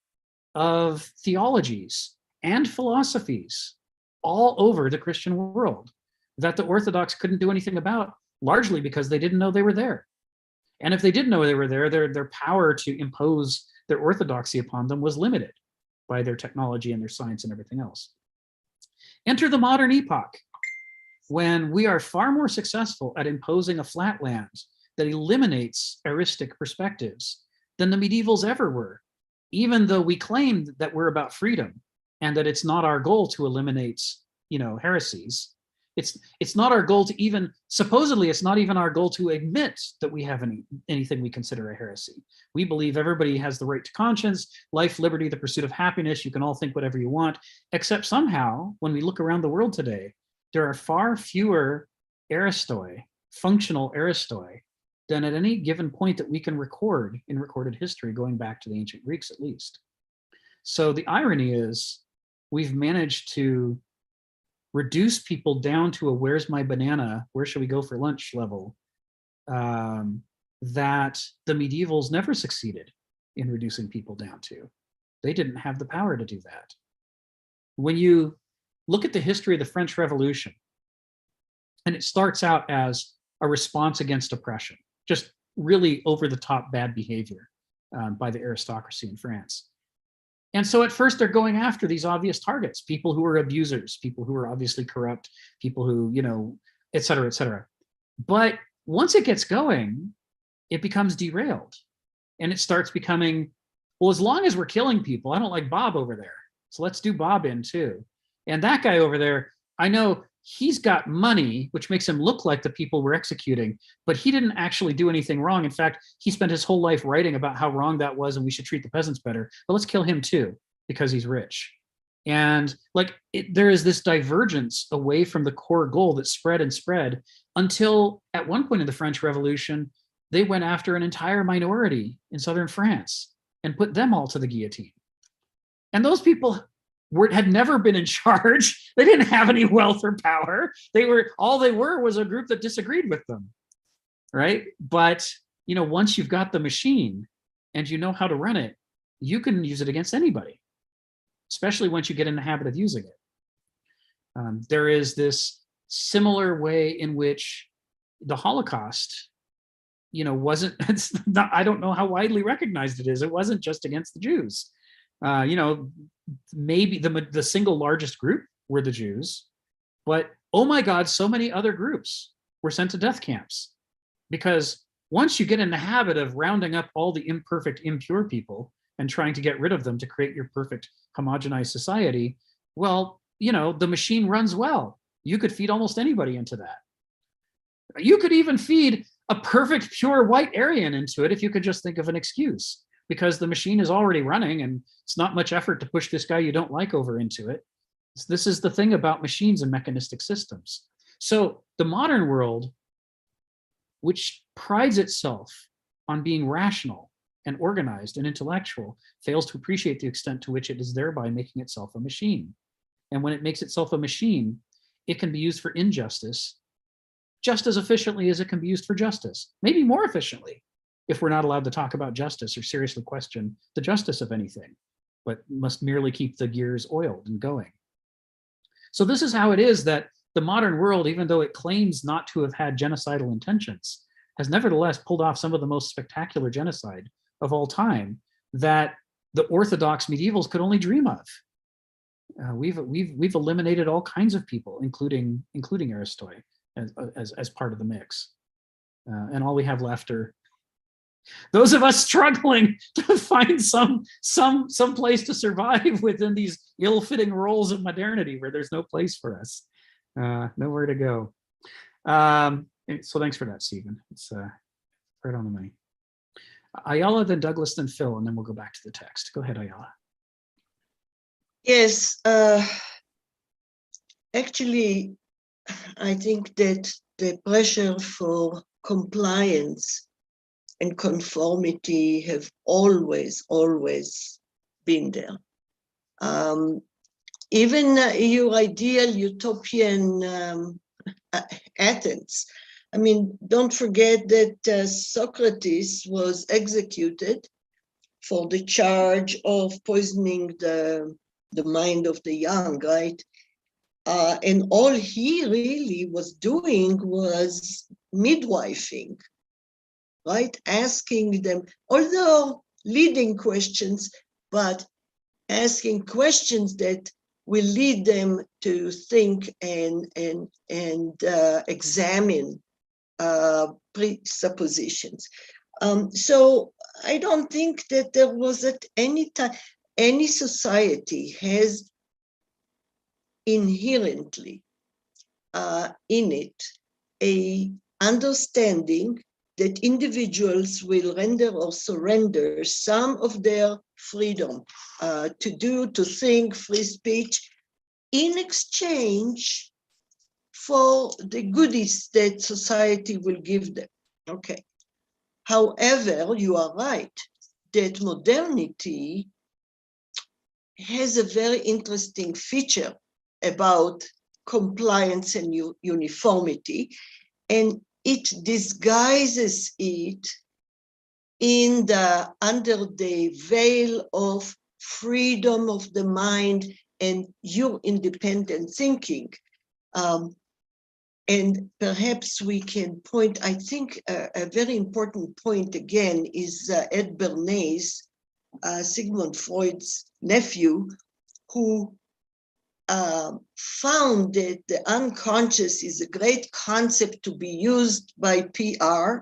of theologies and philosophies all over the Christian world that the Orthodox couldn't do anything about, largely because they didn't know they were there. And if they did know they were there, their power to impose their orthodoxy upon them was limited by their technology and their science and everything else. Enter the modern epoch, when we are far more successful at imposing a flatland that eliminates eristic perspectives than the medievals ever were, even though we claim that we're about freedom and that it's not our goal to eliminate, heresies. It's not our goal to even, supposedly it's not even our goal to admit that we have anything we consider a heresy. We believe everybody has the right to conscience, life, liberty, the pursuit of happiness. You can all think whatever you want, except somehow when we look around the world today, there are far fewer aristoi, functional aristoi, than at any given point that we can record in recorded history, going back to the ancient Greeks at least. So the irony is we've managed to reduce people down to a where's my banana, where should we go for lunch level, that the medievals never succeeded in reducing people down to. They didn't have the power to do that. When you look at the history of the French Revolution, and it starts out as a response against oppression, just really over the top bad behavior by the aristocracy in France. And so at first they're going after these obvious targets, people who are abusers, people who are obviously corrupt, people who, et cetera, et cetera. But once it gets going, it becomes derailed. And it starts becoming, well, as long as we're killing people, I don't like Bob over there. So let's do Bob in too. And that guy over there, I know he's got money, which makes him look like the people we're executing, but he didn't actually do anything wrong. In fact, he spent his whole life writing about how wrong that was and we should treat the peasants better, but let's kill him too because he's rich. And there is this divergence away from the core goal that spread and spread until at one point in the French Revolution, they went after an entire minority in southern France and put them all to the guillotine. And those people had never been in charge. They didn't have any wealth or power. All they were was a group that disagreed with them, right? But once you've got the machine and you know how to run it, you can use it against anybody, especially once you get in the habit of using it. There is this similar way in which the Holocaust, wasn't. I don't know how widely recognized it is. It wasn't just against the Jews. Maybe the single largest group were the Jews, but oh my God, so many other groups were sent to death camps. Because once you get in the habit of rounding up all the imperfect, impure people and trying to get rid of them to create your perfect homogenized society, well, the machine runs well. You could feed almost anybody into that. You could even feed a perfect, pure white Aryan into it if you could just think of an excuse, because the machine is already running and it's not much effort to push this guy you don't like over into it. This is the thing about machines and mechanistic systems. So the modern world, which prides itself on being rational and organized and intellectual, fails to appreciate the extent to which it is thereby making itself a machine. And when it makes itself a machine, it can be used for injustice just as efficiently as it can be used for justice, maybe more efficiently, if we're not allowed to talk about justice or seriously question the justice of anything, but must merely keep the gears oiled and going. So this is how it is that the modern world, even though it claims not to have had genocidal intentions, has nevertheless pulled off some of the most spectacular genocide of all time that the Orthodox medievals could only dream of. We've eliminated all kinds of people, including aristoi, as part of the mix, and all we have left are those of us struggling to find some place to survive within these ill-fitting roles of modernity where there's no place for us, nowhere to go. So thanks for that, Stephen. It's right on the money. Ayala, then Douglas, then Phil, and then we'll go back to the text. Go ahead, Ayala. Yes, actually, I think that the pressure for compliance and conformity have always been there. Even your ideal utopian Athens. I mean, don't forget that Socrates was executed for the charge of poisoning the mind of the young, right? And all he really was doing was midwifing, right? Asking them, although leading questions, but asking questions that will lead them to think and examine presuppositions. So I don't think that there was at any time, any society has inherently in it a understanding that individuals will render or surrender some of their freedom to do, to think, free speech, in exchange for the goodies that society will give them. Okay. However, you are right that modernity has a very interesting feature about compliance and uniformity, and it disguises it under the veil of freedom of the mind and your independent thinking. And perhaps we can point, I think a very important point again is Ed Bernays, Sigmund Freud's nephew, who found that the unconscious is a great concept to be used by PR,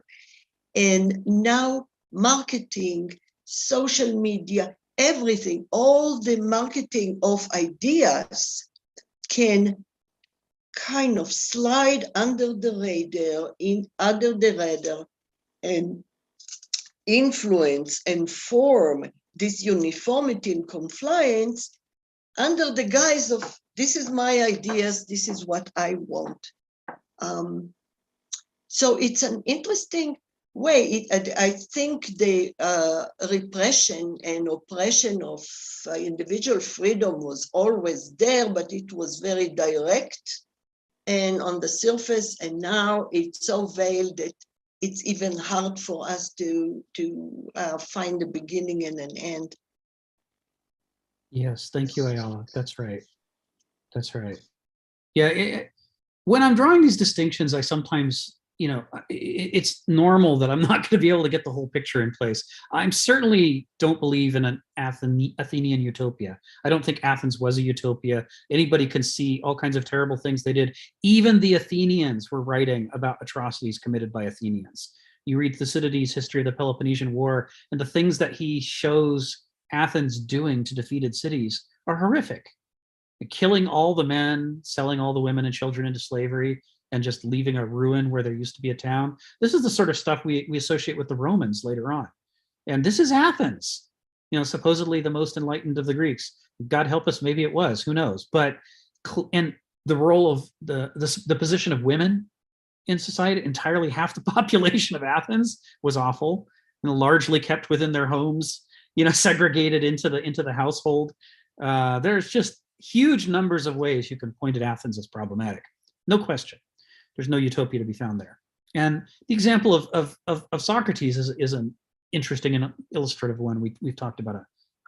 and now marketing, social media, everything, all the marketing of ideas can kind of slide under the radar and influence and form this uniformity and compliance under the guise of, this is my ideas, this is what I want. So it's an interesting way. I think the repression and oppression of individual freedom was always there, but it was very direct and on the surface, and now it's so veiled that it's even hard for us to find a beginning and an end. Yes, thank you, Ayala. That's right. That's right. Yeah, when I'm drawing these distinctions, I sometimes, it's normal that I'm not going to be able to get the whole picture in place. I certainly don't believe in an Athenian utopia. I don't think Athens was a utopia. Anybody can see all kinds of terrible things they did. Even the Athenians were writing about atrocities committed by Athenians. You read Thucydides' History of the Peloponnesian War, and the things that he shows Athens doing to defeated cities are horrific. Killing all the men, selling all the women and children into slavery, and just leaving a ruin where there used to be a town. This is the sort of stuff we associate with the Romans later on. And this is Athens, supposedly the most enlightened of the Greeks. God help us, maybe it was, who knows? But, and the role of the position of women in society, entirely half the population of Athens was awful, largely kept within their homes, segregated into the household. There's just huge numbers of ways you can point at Athens as problematic. No question. There's no utopia to be found there. And the example of Socrates is an interesting and illustrative one we've talked about a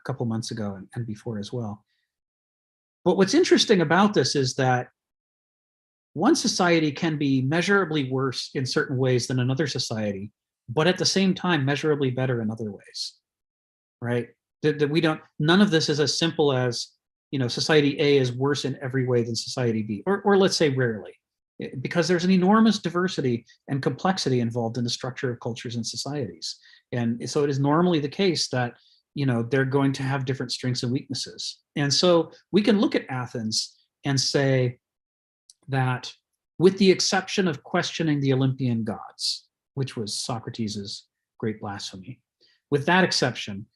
couple months ago and before as well. But what's interesting about this is that one society can be measurably worse in certain ways than another society, but at the same time measurably better in other ways, right? That we don't, none of this is as simple as, society A is worse in every way than society B, or let's say rarely, because there's an enormous diversity and complexity involved in the structure of cultures and societies. And so it is normally the case that, they're going to have different strengths and weaknesses. And so we can look at Athens and say that with the exception of questioning the Olympian gods, which was Socrates's great blasphemy, with that exception,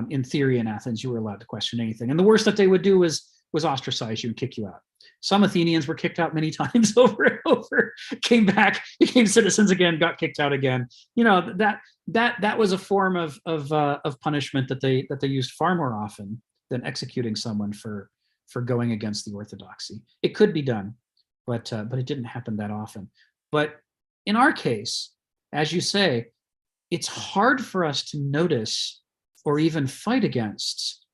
in theory in Athens, you were allowed to question anything. And the worst that they would do was ostracize you and kick you out. Some Athenians were kicked out many times over and over, came back, became citizens again, got kicked out again. That was a form of punishment that they used far more often than executing someone for going against the orthodoxy. It could be done, but it didn't happen that often. But in our case, as you say, it's hard for us to notice or even fight against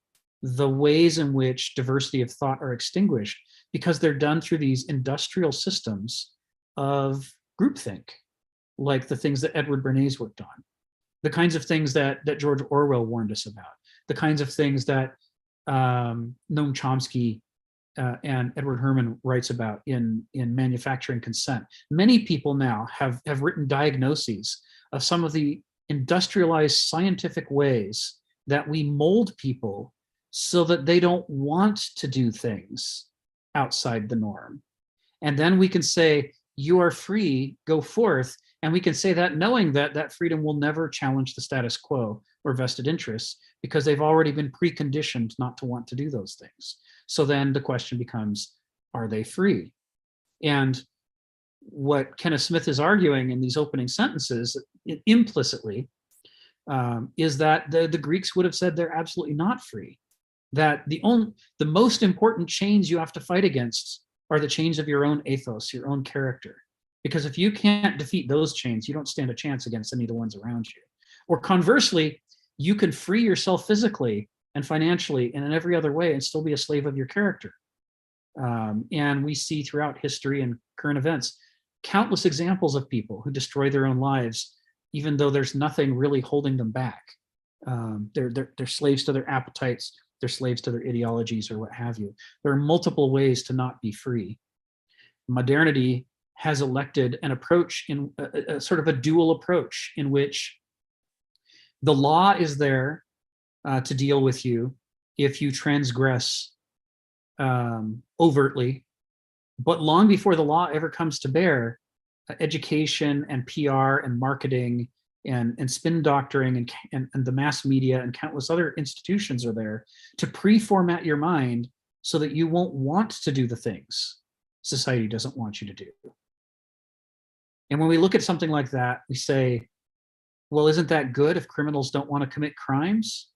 the ways in which diversity of thought are extinguished, because they're done through these industrial systems of groupthink, like the things that Edward Bernays worked on, the kinds of things that George Orwell warned us about, the kinds of things that Noam Chomsky and Edward Herman writes about in Manufacturing Consent. Many people now have written diagnoses of some of the industrialized scientific ways that we mold people so that they don't want to do things outside the norm. And then we can say, you are free, go forth. And we can say that knowing that that freedom will never challenge the status quo or vested interests, because they've already been preconditioned not to want to do those things. So then the question becomes, are they free? And what Kenneth Smith is arguing in these opening sentences implicitly is that the Greeks would have said they're absolutely not free. That the most important chains you have to fight against are the chains of your own ethos, your own character. Because if you can't defeat those chains, you don't stand a chance against any of the ones around you. Or conversely, you can free yourself physically and financially and in every other way and still be a slave of your character. And we see throughout history and current events countless examples of people who destroy their own lives, even though there's nothing really holding them back. They're slaves to their appetites, they're slaves to their ideologies or what have you. There are multiple ways to not be free. Modernity has elected an approach in a sort of a dual approach in which the law is there to deal with you if you transgress overtly, but long before the law ever comes to bear, education and PR and marketing and spin doctoring and the mass media and countless other institutions are there to pre-format your mind so that you won't want to do the things society doesn't want you to do. And when we look at something like that, we say, well, isn't that good if criminals don't want to commit crimes?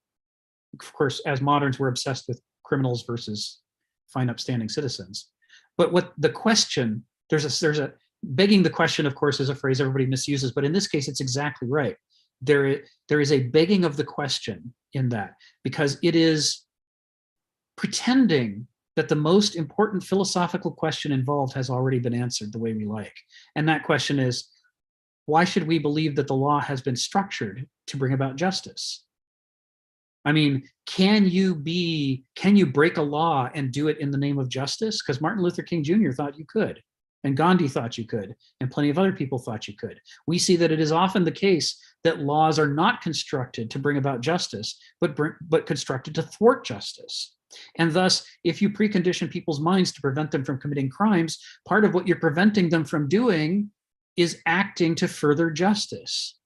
Of course, as moderns, we're obsessed with criminals versus fine, upstanding citizens. But what the question, there's a begging the question, of course, is a phrase everybody misuses, but in this case, it's exactly right. There is a begging of the question in that, because it is pretending that the most important philosophical question involved has already been answered the way we like. And that question is, why should we believe that the law has been structured to bring about justice? I mean, can you break a law and do it in the name of justice? Because Martin Luther King Jr. thought you could, and Gandhi thought you could, and plenty of other people thought you could. We see that it is often the case that laws are not constructed to bring about justice, but constructed to thwart justice. And thus, if you precondition people's minds to prevent them from committing crimes, part of what you're preventing them from doing is acting to further justice.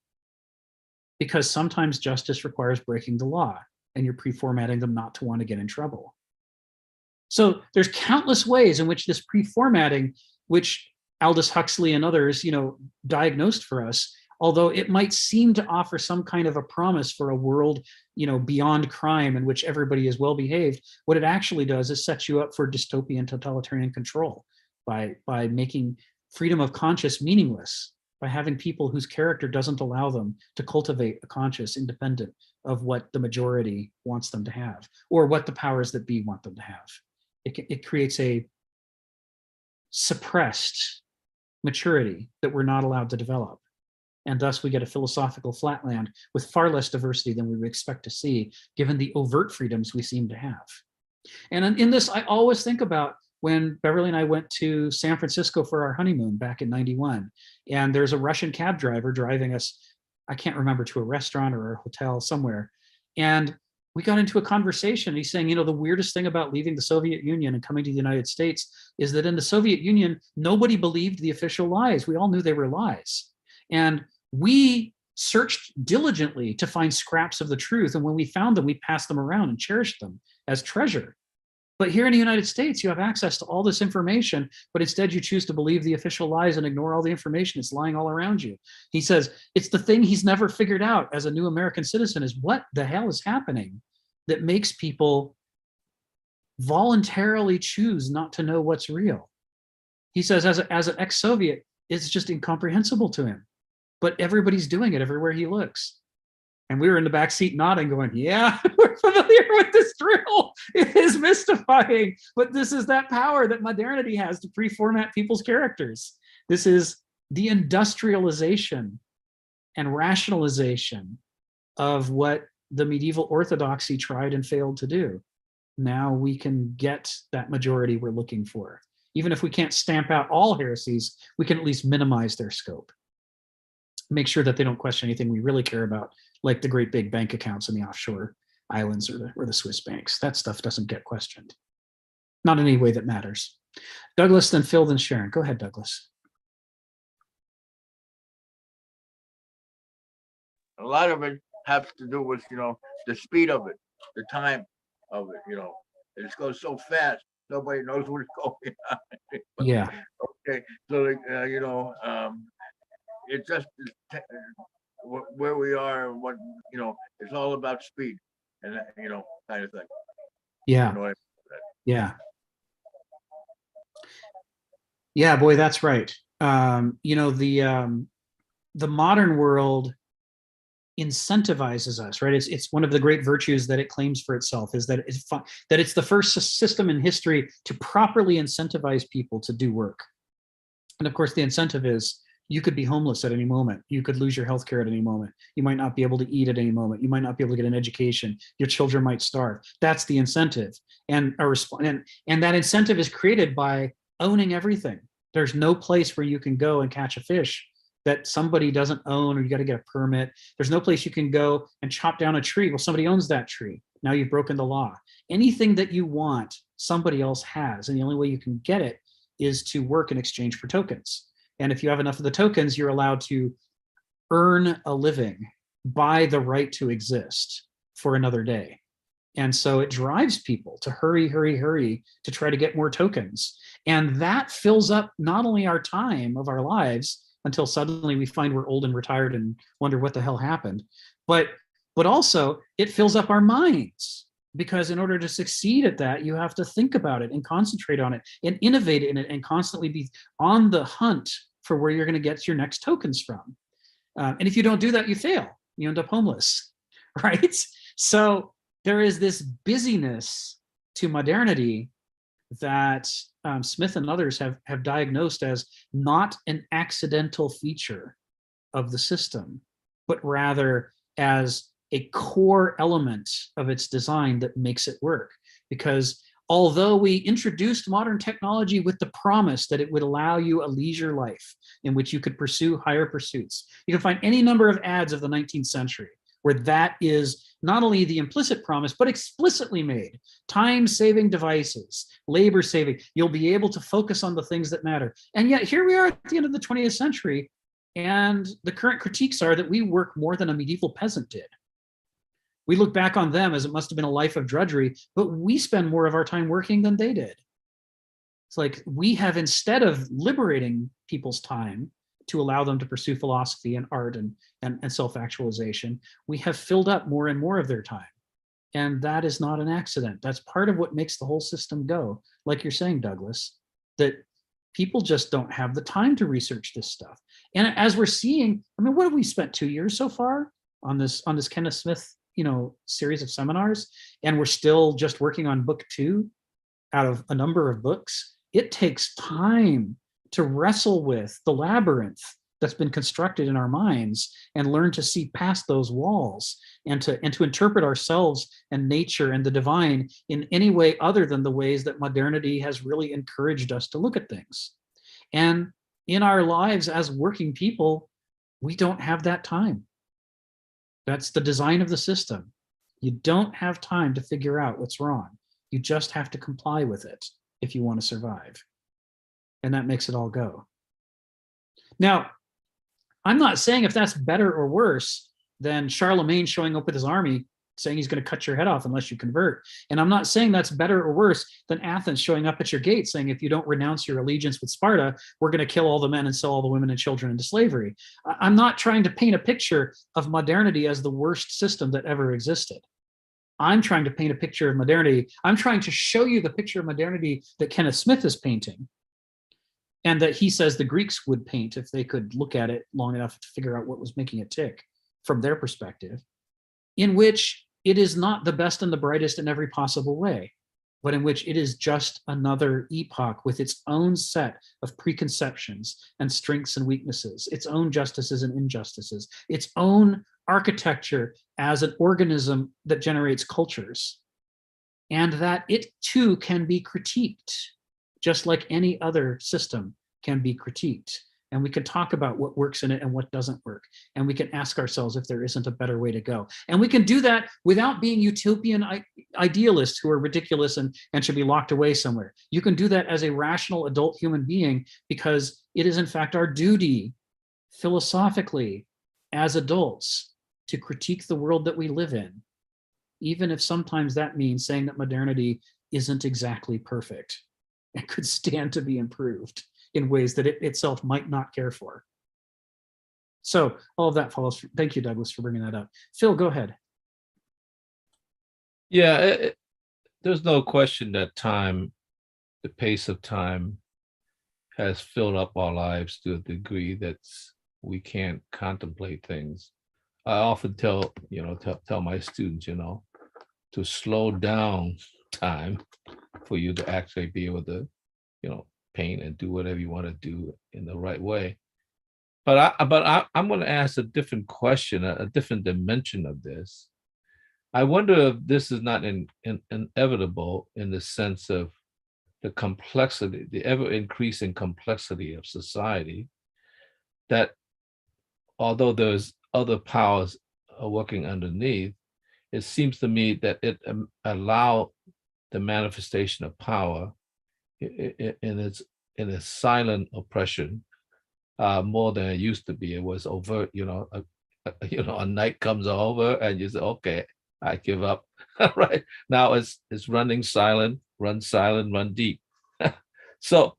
Because sometimes justice requires breaking the law, and you're pre-formatting them not to want to get in trouble. So there's countless ways in which this pre-formatting, which Aldous Huxley and others, diagnosed for us, although it might seem to offer some kind of a promise for a world, beyond crime in which everybody is well behaved, what it actually does is set you up for dystopian totalitarian control by making freedom of conscience meaningless, by having people whose character doesn't allow them to cultivate a conscience independent of what the majority wants them to have, or what the powers that be want them to have. It creates a suppressed maturity that we're not allowed to develop. And thus we get a philosophical flatland with far less diversity than we would expect to see, given the overt freedoms we seem to have. And in this, I always think about when Beverly and I went to San Francisco for our honeymoon back in '91, and there's a Russian cab driver driving us, I can't remember, to a restaurant or a hotel somewhere. And we got into a conversation. He's saying, the weirdest thing about leaving the Soviet Union and coming to the United States is that in the Soviet Union, nobody believed the official lies. We all knew they were lies. And we searched diligently to find scraps of the truth. And when we found them, we passed them around and cherished them as treasure. But here in the United States, you have access to all this information, but instead you choose to believe the official lies and ignore all the information that's lying all around you. He says, it's the thing he's never figured out as a new American citizen is what the hell is happening that makes people voluntarily choose not to know what's real. He says, as an ex-Soviet, it's just incomprehensible to him, but everybody's doing it everywhere he looks. And we were in the back seat nodding, going, yeah, we're familiar with this drill. It is mystifying, but this is that power that modernity has to pre-format people's characters. This is the industrialization and rationalization of what the medieval orthodoxy tried and failed to do. now we can get that majority we're looking for. Even if we can't stamp out all heresies, we can at least minimize their scope. Make sure that they don't question anything we really care about, like the great big bank accounts in the offshore islands or the Swiss banks. That stuff doesn't get questioned. Not in any way that matters. Douglas, then Phil, then Sharon. Go ahead, Douglas. A lot of it has to do with, the speed of it, the time of it, it just goes so fast, nobody knows what's going on. Yeah. Okay, so, it's just where we are and what, it's all about speed and, kind of thing. Yeah. You know what I mean? Yeah. Yeah, boy, that's right. The modern world incentivizes us, right? It's one of the great virtues that it claims for itself is that it's the first system in history to properly incentivize people to do work. And of course, the incentive is you could be homeless at any moment. You could lose your health care at any moment. You might not be able to eat at any moment. You might not be able to get an education. Your children might starve. That's the incentive. And that incentive is created by owning everything. There's no place where you can go and catch a fish that somebody doesn't own, or you got to get a permit. There's no place you can go and chop down a tree. Well, somebody owns that tree. Now you've broken the law. Anything that you want, somebody else has. And the only way you can get it is to work in exchange for tokens. And if you have enough of the tokens, you're allowed to earn a living, buy the right to exist for another day. And so it drives people to hurry, hurry, hurry to try to get more tokens. And that fills up not only our time of our lives until suddenly we find we're old and retired and wonder what the hell happened, but also it fills up our minds, because in order to succeed at that, you have to think about it and concentrate on it and innovate in it and constantly be on the hunt for where you're going to get your next tokens from. And if you don't do that, you fail. You end up homeless, right? So there is this busyness to modernity that Smith and others have diagnosed as not an accidental feature of the system, but rather as a core element of its design that makes it work. Because although we introduced modern technology with the promise that it would allow you a leisure life in which you could pursue higher pursuits, you can find any number of ads of the 19th century where that is not only the implicit promise, but explicitly made. Time-saving devices, labor-saving, you'll be able to focus on the things that matter. And yet here we are at the end of the 20th century, and the current critiques are that we work more than a medieval peasant did. We look back on them as it must have been a life of drudgery, but we spend more of our time working than they did. It's like we have, instead of liberating people's time to allow them to pursue philosophy and art and self-actualization, we have filled up more and more of their time. And that is not an accident. That's part of what makes the whole system go. Like you're saying, Douglas, that people just don't have the time to research this stuff. And as we're seeing, I mean, what have we spent 2 years so far on this Kenneth Smith, series of seminars, and we're still just working on book 2 out of a number of books. It takes time to wrestle with the labyrinth that's been constructed in our minds and learn to see past those walls and to interpret ourselves and nature and the divine in any way other than the ways that modernity has really encouraged us to look at things. And in our lives as working people, we don't have that time. That's the design of the system. You don't have time to figure out what's wrong. You just have to comply with it if you want to survive. And that makes it all go. Now, I'm not saying if that's better or worse than Charlemagne showing up with his army saying he's going to cut your head off unless you convert. And I'm not saying that's better or worse than Athens showing up at your gate saying, if you don't renounce your allegiance with Sparta, we're going to kill all the men and sell all the women and children into slavery. I'm not trying to paint a picture of modernity as the worst system that ever existed. I'm trying to paint a picture of modernity. I'm trying to show you the picture of modernity that Kenneth Smith is painting, and that he says the Greeks would paint if they could look at it long enough to figure out what was making it tick from their perspective, in which it is not the best and the brightest in every possible way, but in which it is just another epoch with its own set of preconceptions and strengths and weaknesses, its own justices and injustices, its own architecture as an organism that generates cultures. and that it too can be critiqued, just like any other system can be critiqued. And we can talk about what works in it and what doesn't work. And we can ask ourselves if there isn't a better way to go. And we can do that without being utopian idealists who are ridiculous and should be locked away somewhere. You can do that as a rational adult human being, because it is in fact our duty philosophically as adults to critique the world that we live in, even if sometimes that means saying that modernity isn't exactly perfect and could stand to be improved in ways that it itself might not care for. So all of that follows. Thank you, Douglas, for bringing that up. Phil, go ahead. Yeah, there's no question that time, the pace of time, has filled up our lives to a degree that we can't contemplate things. I often tell my students, to slow down time for you to actually be able to, paint and do whatever you want to do in the right way. But I'm going to ask a different question, a different dimension of this. I wonder if this is not inevitable in the sense of the complexity, the ever increasing complexity of society, that although there's other powers working underneath, it seems to me that it allow the manifestation of power in its silent oppression more than it used to be. It was overt. A night comes over and you say, okay, I give up. Right now it's running silent, run deep. So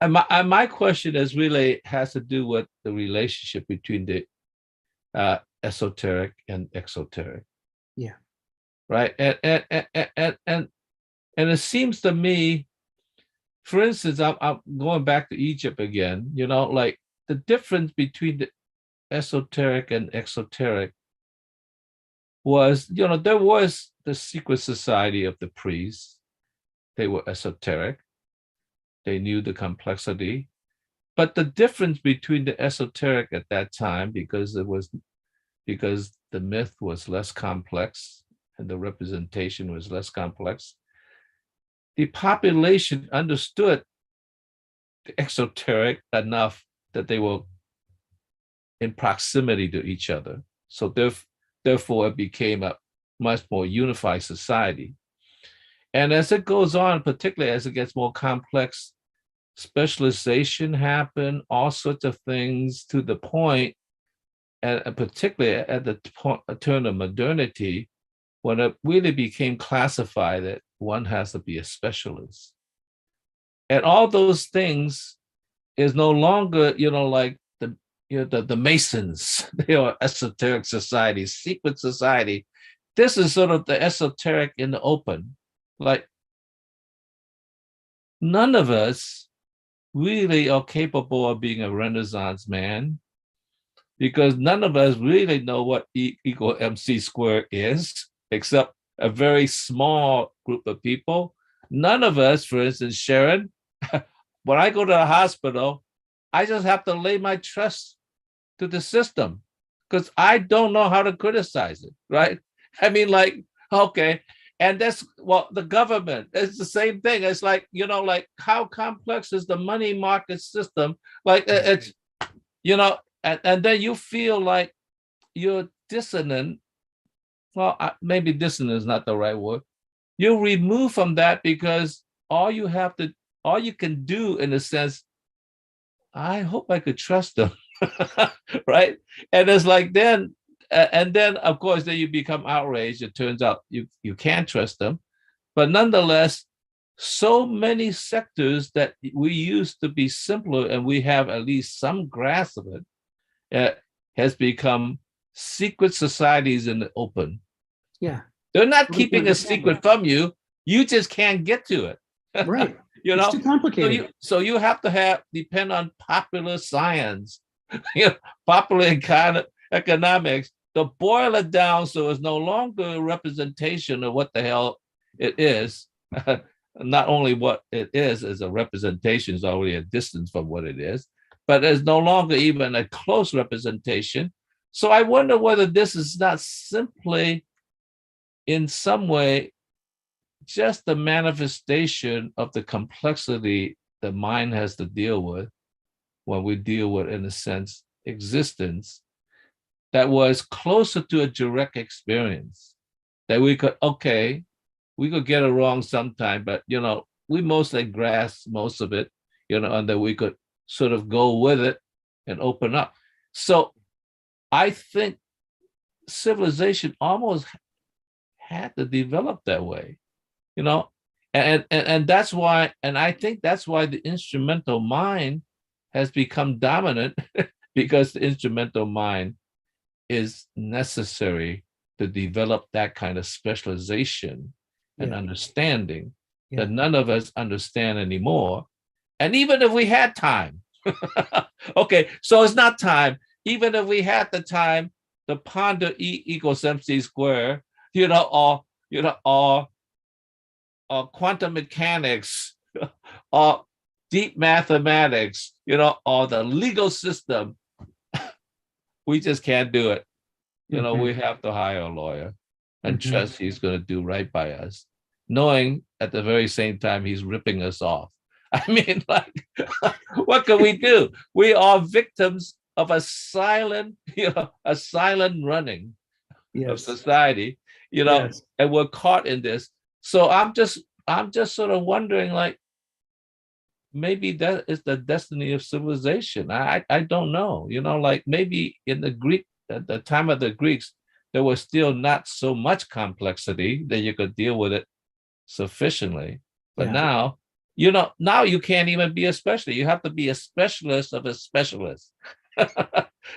my question is really has to do with the relationship between the esoteric and exoteric. Yeah. Right. And it seems to me, for instance, I'm going back to Egypt again, like the difference between the esoteric and exoteric was, there was the secret society of the priests. They were esoteric. They knew the complexity. But the difference between the esoteric at that time, because the myth was less complex and the representation was less complex, the population understood the exoteric enough that they were in proximity to each other. So therefore, it became a much more unified society. And as it goes on, particularly as it gets more complex, specialization happened, all sorts of things, to the point, and particularly at the turn of modernity, when it really became classified that one has to be a specialist. And all those things is no longer, like the Masons, esoteric society, secret society. This is sort of the esoteric in the open. Like, none of us really are capable of being a Renaissance man, because none of us really know what E equal MC squared is, except a very small group of people. None of us, for instance, Sharon, when I go to the hospital, I just have to lay my trust to the system, because I don't know how to criticize it, right? I mean, like, okay. And that's, well, the government, it's the same thing. It's like, like how complex is the money market system? Like it's, and then you feel like you're dissonant. Well, maybe dissonant is not the right word. You're removed from that because all you can do, in a sense, I hope I could trust them, right? And it's like then, and then of course, then you become outraged. It turns out you can't trust them. But nonetheless, so many sectors that we used to be simpler and we have at least some grasp of it, has become secret societies in the open. Yeah. They're not keeping a secret from you. You just can't get to it. Right. It's too complicated. So you have to depend on popular science, popular economics, to boil it down so it's no longer a representation of what the hell it is. Not only what it is as a representation is already a distance from what it is, but it's no longer even a close representation. So I wonder whether this is not simply, in some way, just the manifestation of the complexity the mind has to deal with when we deal with, in a sense, existence that was closer to a direct experience, that we could, okay, we could get it wrong sometime, but, you know, we mostly grasp most of it, you know, and that we could sort of go with it and open up. So I think civilization almost had to develop that way, you know, and that's why, and I think that's why the instrumental mind has become dominant, because the instrumental mind is necessary to develop that kind of specialization and Yeah. understanding Yeah. that none of us understand anymore. And even if we had time, okay, so it's not time. Even if we had the time to ponder E equals MC squared, you know, or quantum mechanics, or deep mathematics, you know, or the legal system, we just can't do it. You know, we have to hire a lawyer and trust he's going to do right by us, knowing at the very same time he's ripping us off. I mean, like, what can we do? We are victims of a silent, you know, a silent running of society, you know, and we're caught in this. So I'm just sort of wondering, like, maybe that is the destiny of civilization. I don't know, you know, like maybe in the Greek, at the time of the Greeks, there was still not so much complexity that you could deal with it sufficiently. But now, you know, now you can't even be a specialist. You have to be a specialist of a specialist.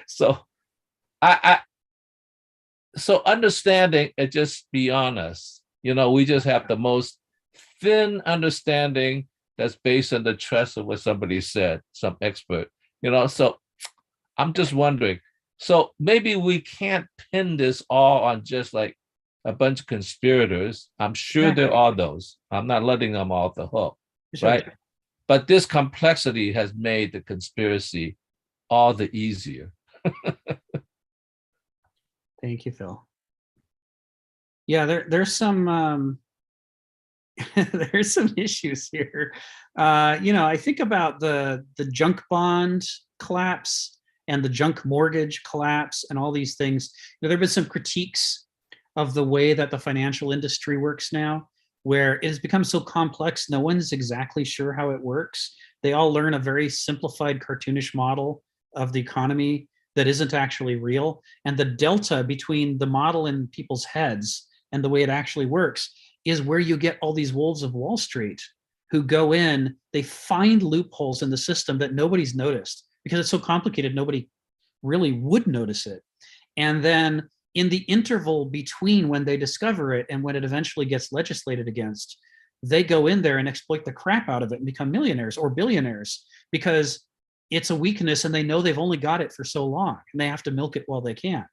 So so understanding it just beyond us. You know, we just have the most thin understanding that's based on the trust of what somebody said, some expert, you know. So I'm just wondering, so maybe we can't pin this all on just like a bunch of conspirators. I'm sure there are those. I'm not letting them off the hook, right? But this complexity has made the conspiracy all the easier. Thank you, Phil. Yeah, there's some there's some issues here. You know, I think about the junk bond collapse and the junk mortgage collapse and all these things. You know, there have been some critiques of the way that the financial industry works now, where it has become so complex, no one's exactly sure how it works. They all learn a very simplified, cartoonish model of the economy that isn't actually real. And the delta between the model in people's heads and the way it actually works is where you get all these wolves of Wall Street who go in, they find loopholes in the system that nobody's noticed because it's so complicated, nobody really would notice it. And then in the interval between when they discover it and when it eventually gets legislated against, they go in there and exploit the crap out of it and become millionaires or billionaires because it's a weakness and they know they've only got it for so long and they have to milk it while they can.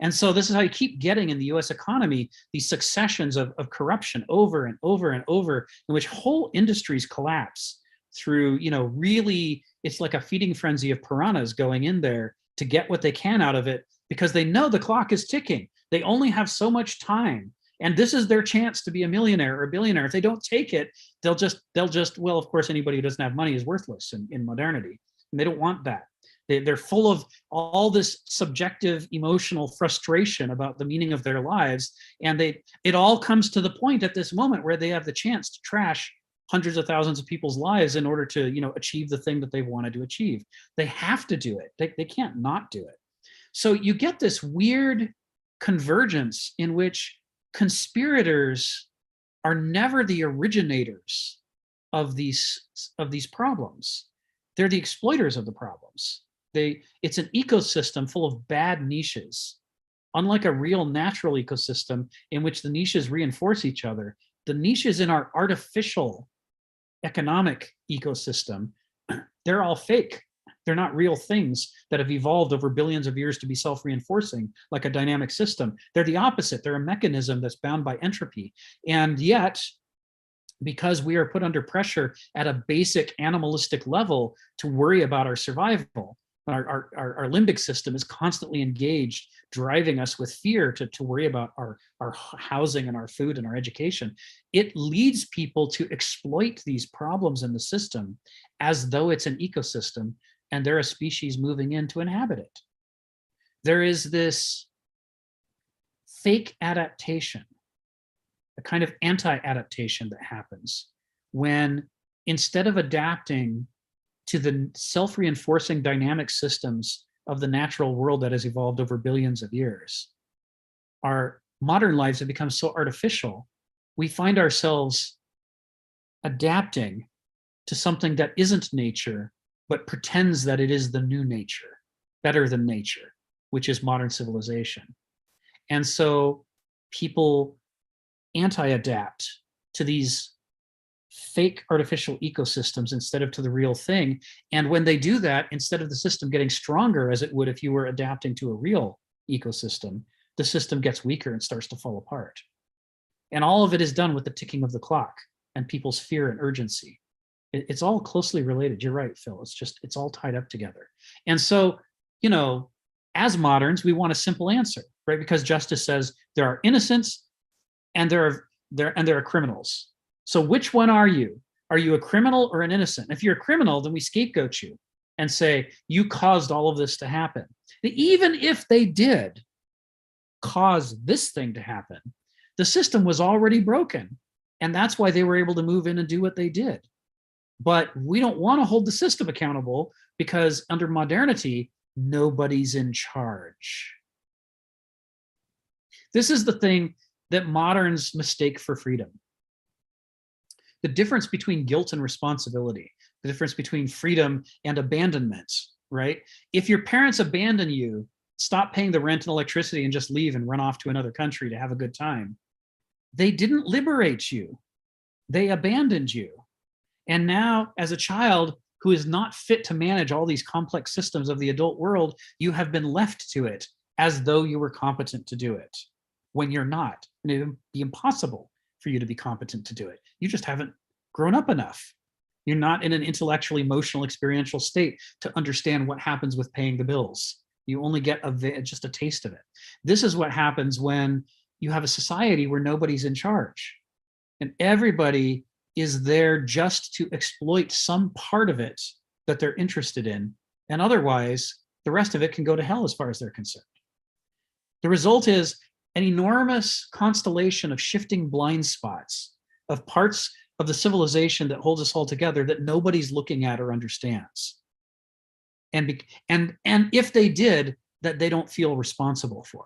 And so this is how you keep getting in the US economy these successions of corruption over and over and over, in which whole industries collapse through, you know, really, it's like a feeding frenzy of piranhas going in there to get what they can out of it because they know the clock is ticking. They only have so much time. And this is their chance to be a millionaire or a billionaire. If they don't take it, they'll just, well, of course, anybody who doesn't have money is worthless in modernity. And they don't want that. They're full of all this subjective emotional frustration about the meaning of their lives. And it all comes to the point at this moment where they have the chance to trash hundreds of thousands of people's lives in order to, you know, achieve the thing that they've wanted to achieve. They have to do it. They can't not do it. So you get this weird convergence in which conspirators are never the originators of these problems. They're the exploiters of the problems. It's an ecosystem full of bad niches. Unlike a real natural ecosystem in which the niches reinforce each other, the niches in our artificial economic ecosystem, they're all fake. They're not real things that have evolved over billions of years to be self-reinforcing like a dynamic system. They're the opposite. They're a mechanism that's bound by entropy. And yet, because we are put under pressure at a basic animalistic level to worry about our survival, Our limbic system is constantly engaged, driving us with fear to worry about our housing and our food and our education. It leads people to exploit these problems in the system as though it's an ecosystem and they're a species moving in to inhabit it. There is this fake adaptation, a kind of anti-adaptation that happens when, instead of adapting to the self-reinforcing dynamic systems of the natural world that has evolved over billions of years, our modern lives have become so artificial, we find ourselves adapting to something that isn't nature, but pretends that it is the new nature, better than nature, which is modern civilization. And so people anti-adapt to these fake artificial ecosystems instead of to the real thing. And when they do that, instead of the system getting stronger as it would if you were adapting to a real ecosystem, the system gets weaker and starts to fall apart. And all of it is done with the ticking of the clock and people's fear and urgency. It's all closely related. You're right, Phil. It's all tied up together. And so, you know, as moderns, we want a simple answer, right? Because justice says there are innocents and there are criminals. So which one are you? Are you a criminal or an innocent? If you're a criminal, then we scapegoat you and say, you caused all of this to happen. Even if they did cause this thing to happen, the system was already broken. And that's why they were able to move in and do what they did. But we don't want to hold the system accountable because under modernity, nobody's in charge. This is the thing that moderns mistake for freedom. The difference between guilt and responsibility, the difference between freedom and abandonment, right? If your parents abandon you, stop paying the rent and electricity and just leave and run off to another country to have a good time, they didn't liberate you. They abandoned you. And now, as a child who is not fit to manage all these complex systems of the adult world, you have been left to it as though you were competent to do it, when you're not. And it would be impossible for you to be competent to do it. You just haven't grown up enough. You're not in an intellectual, emotional, experiential state to understand what happens with paying the bills. You only get just a taste of it. This is what happens when you have a society where nobody's in charge and everybody is there just to exploit some part of it that they're interested in. And otherwise, the rest of it can go to hell as far as they're concerned. The result is an enormous constellation of shifting blind spots of parts of the civilization that holds us all together that nobody's looking at or understands. And if they did, that they don't feel responsible for.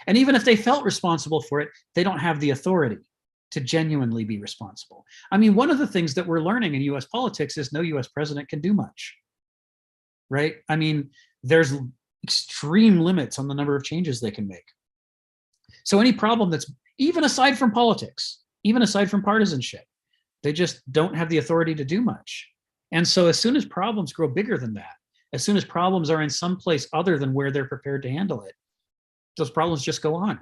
And even if they felt responsible for it, they don't have the authority to genuinely be responsible. I mean, one of the things that we're learning in US politics is no US president can do much, right? I mean, there's extreme limits on the number of changes they can make. So any problem that's, even aside from politics, even aside from partisanship, they just don't have the authority to do much. And so as soon as problems grow bigger than that, as soon as problems are in some place other than where they're prepared to handle it, those problems just go on.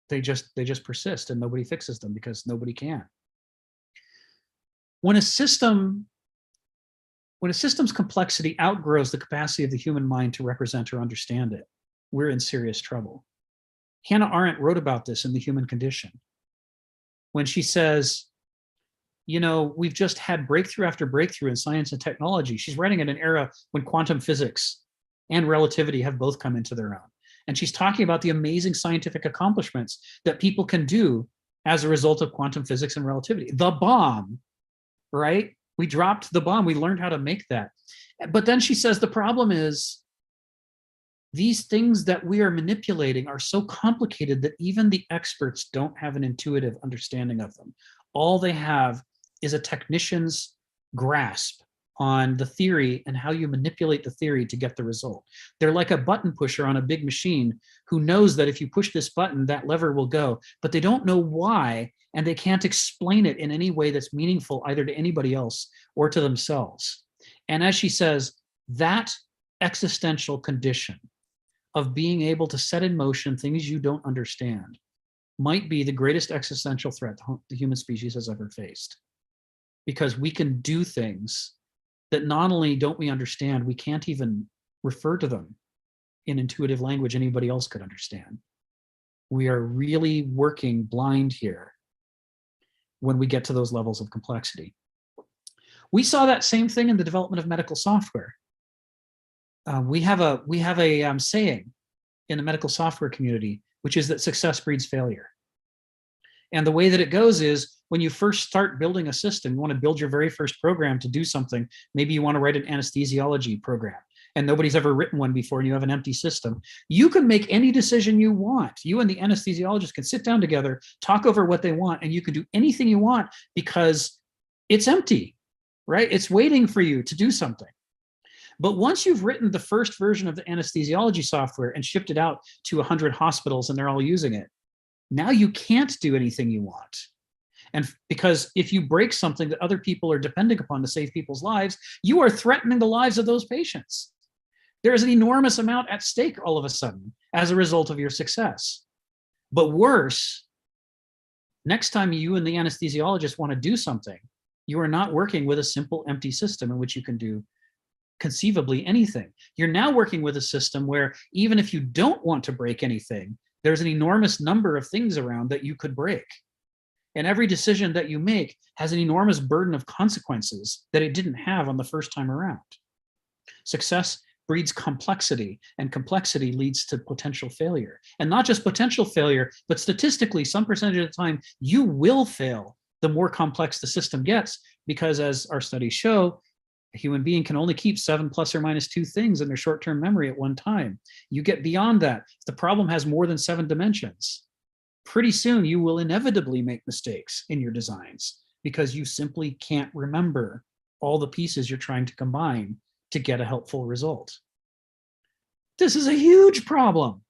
They just persist and nobody fixes them because nobody can. When a system's complexity outgrows the capacity of the human mind to represent or understand it, we're in serious trouble. Hannah Arendt wrote about this in The Human Condition when she says, you know, we've just had breakthrough after breakthrough in science and technology. She's writing in an era when quantum physics and relativity have both come into their own. And she's talking about the amazing scientific accomplishments that people can do as a result of quantum physics and relativity. The bomb, right? We dropped the bomb. We learned how to make that. But then she says the problem is these things that we are manipulating are so complicated that even the experts don't have an intuitive understanding of them. All they have is a technician's grasp on the theory and how you manipulate the theory to get the result. They're like a button pusher on a big machine who knows that if you push this button, that lever will go, but they don't know why, and they can't explain it in any way that's meaningful either to anybody else or to themselves. And as she says, that existential condition of being able to set in motion things you don't understand might be the greatest existential threat the human species has ever faced. Because we can do things that not only don't we understand, we can't even refer to them in intuitive language anybody else could understand. We are really working blind here when we get to those levels of complexity. We saw that same thing in the development of medical software. We have a saying in the medical software community, which is that success breeds failure. And the way that it goes is when you first start building a system, you want to build your very first program to do something. Maybe you want to write an anesthesiology program and nobody's ever written one before and you have an empty system. You can make any decision you want. You and the anesthesiologist can sit down together, talk over what they want, and you can do anything you want because it's empty, right? It's waiting for you to do something. But once you've written the first version of the anesthesiology software and shipped it out to 100 hospitals and they're all using it, now you can't do anything you want. And because if you break something that other people are depending upon to save people's lives, you are threatening the lives of those patients. There is an enormous amount at stake all of a sudden as a result of your success. But worse, next time you and the anesthesiologist want to do something, you are not working with a simple empty system in which you can do conceivably anything. You're now working with a system where even if you don't want to break anything, there's an enormous number of things around that you could break. And every decision that you make has an enormous burden of consequences that it didn't have on the first time around. Success breeds complexity, and complexity leads to potential failure. And not just potential failure, but statistically, some percentage of the time, you will fail the more complex the system gets, because as our studies show, a human being can only keep 7 plus or minus 2 things in their short-term memory at one time. You get beyond that. If the problem has more than 7 dimensions, pretty soon you will inevitably make mistakes in your designs because you simply can't remember all the pieces you're trying to combine to get a helpful result. This is a huge problem.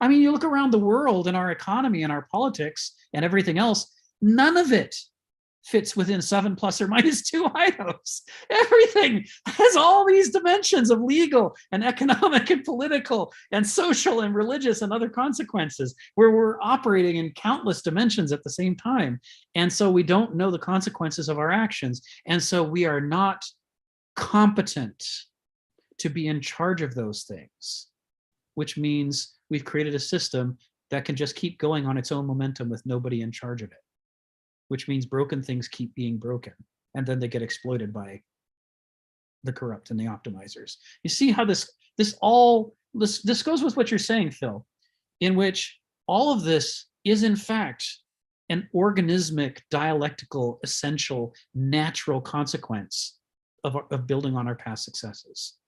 I mean, you look around the world and our economy and our politics and everything else, none of it fits within 7 plus or minus 2 items. Everything has all these dimensions of legal and economic and political and social and religious and other consequences where we're operating in countless dimensions at the same time. And so we don't know the consequences of our actions. And so we are not competent to be in charge of those things, which means we've created a system that can just keep going on its own momentum with nobody in charge of it, which means broken things keep being broken, and then they get exploited by the corrupt and the optimizers. You see how this goes with what you're saying, Phil, in which all of this is in fact an organismic, dialectical, essential, natural consequence of building on our past successes.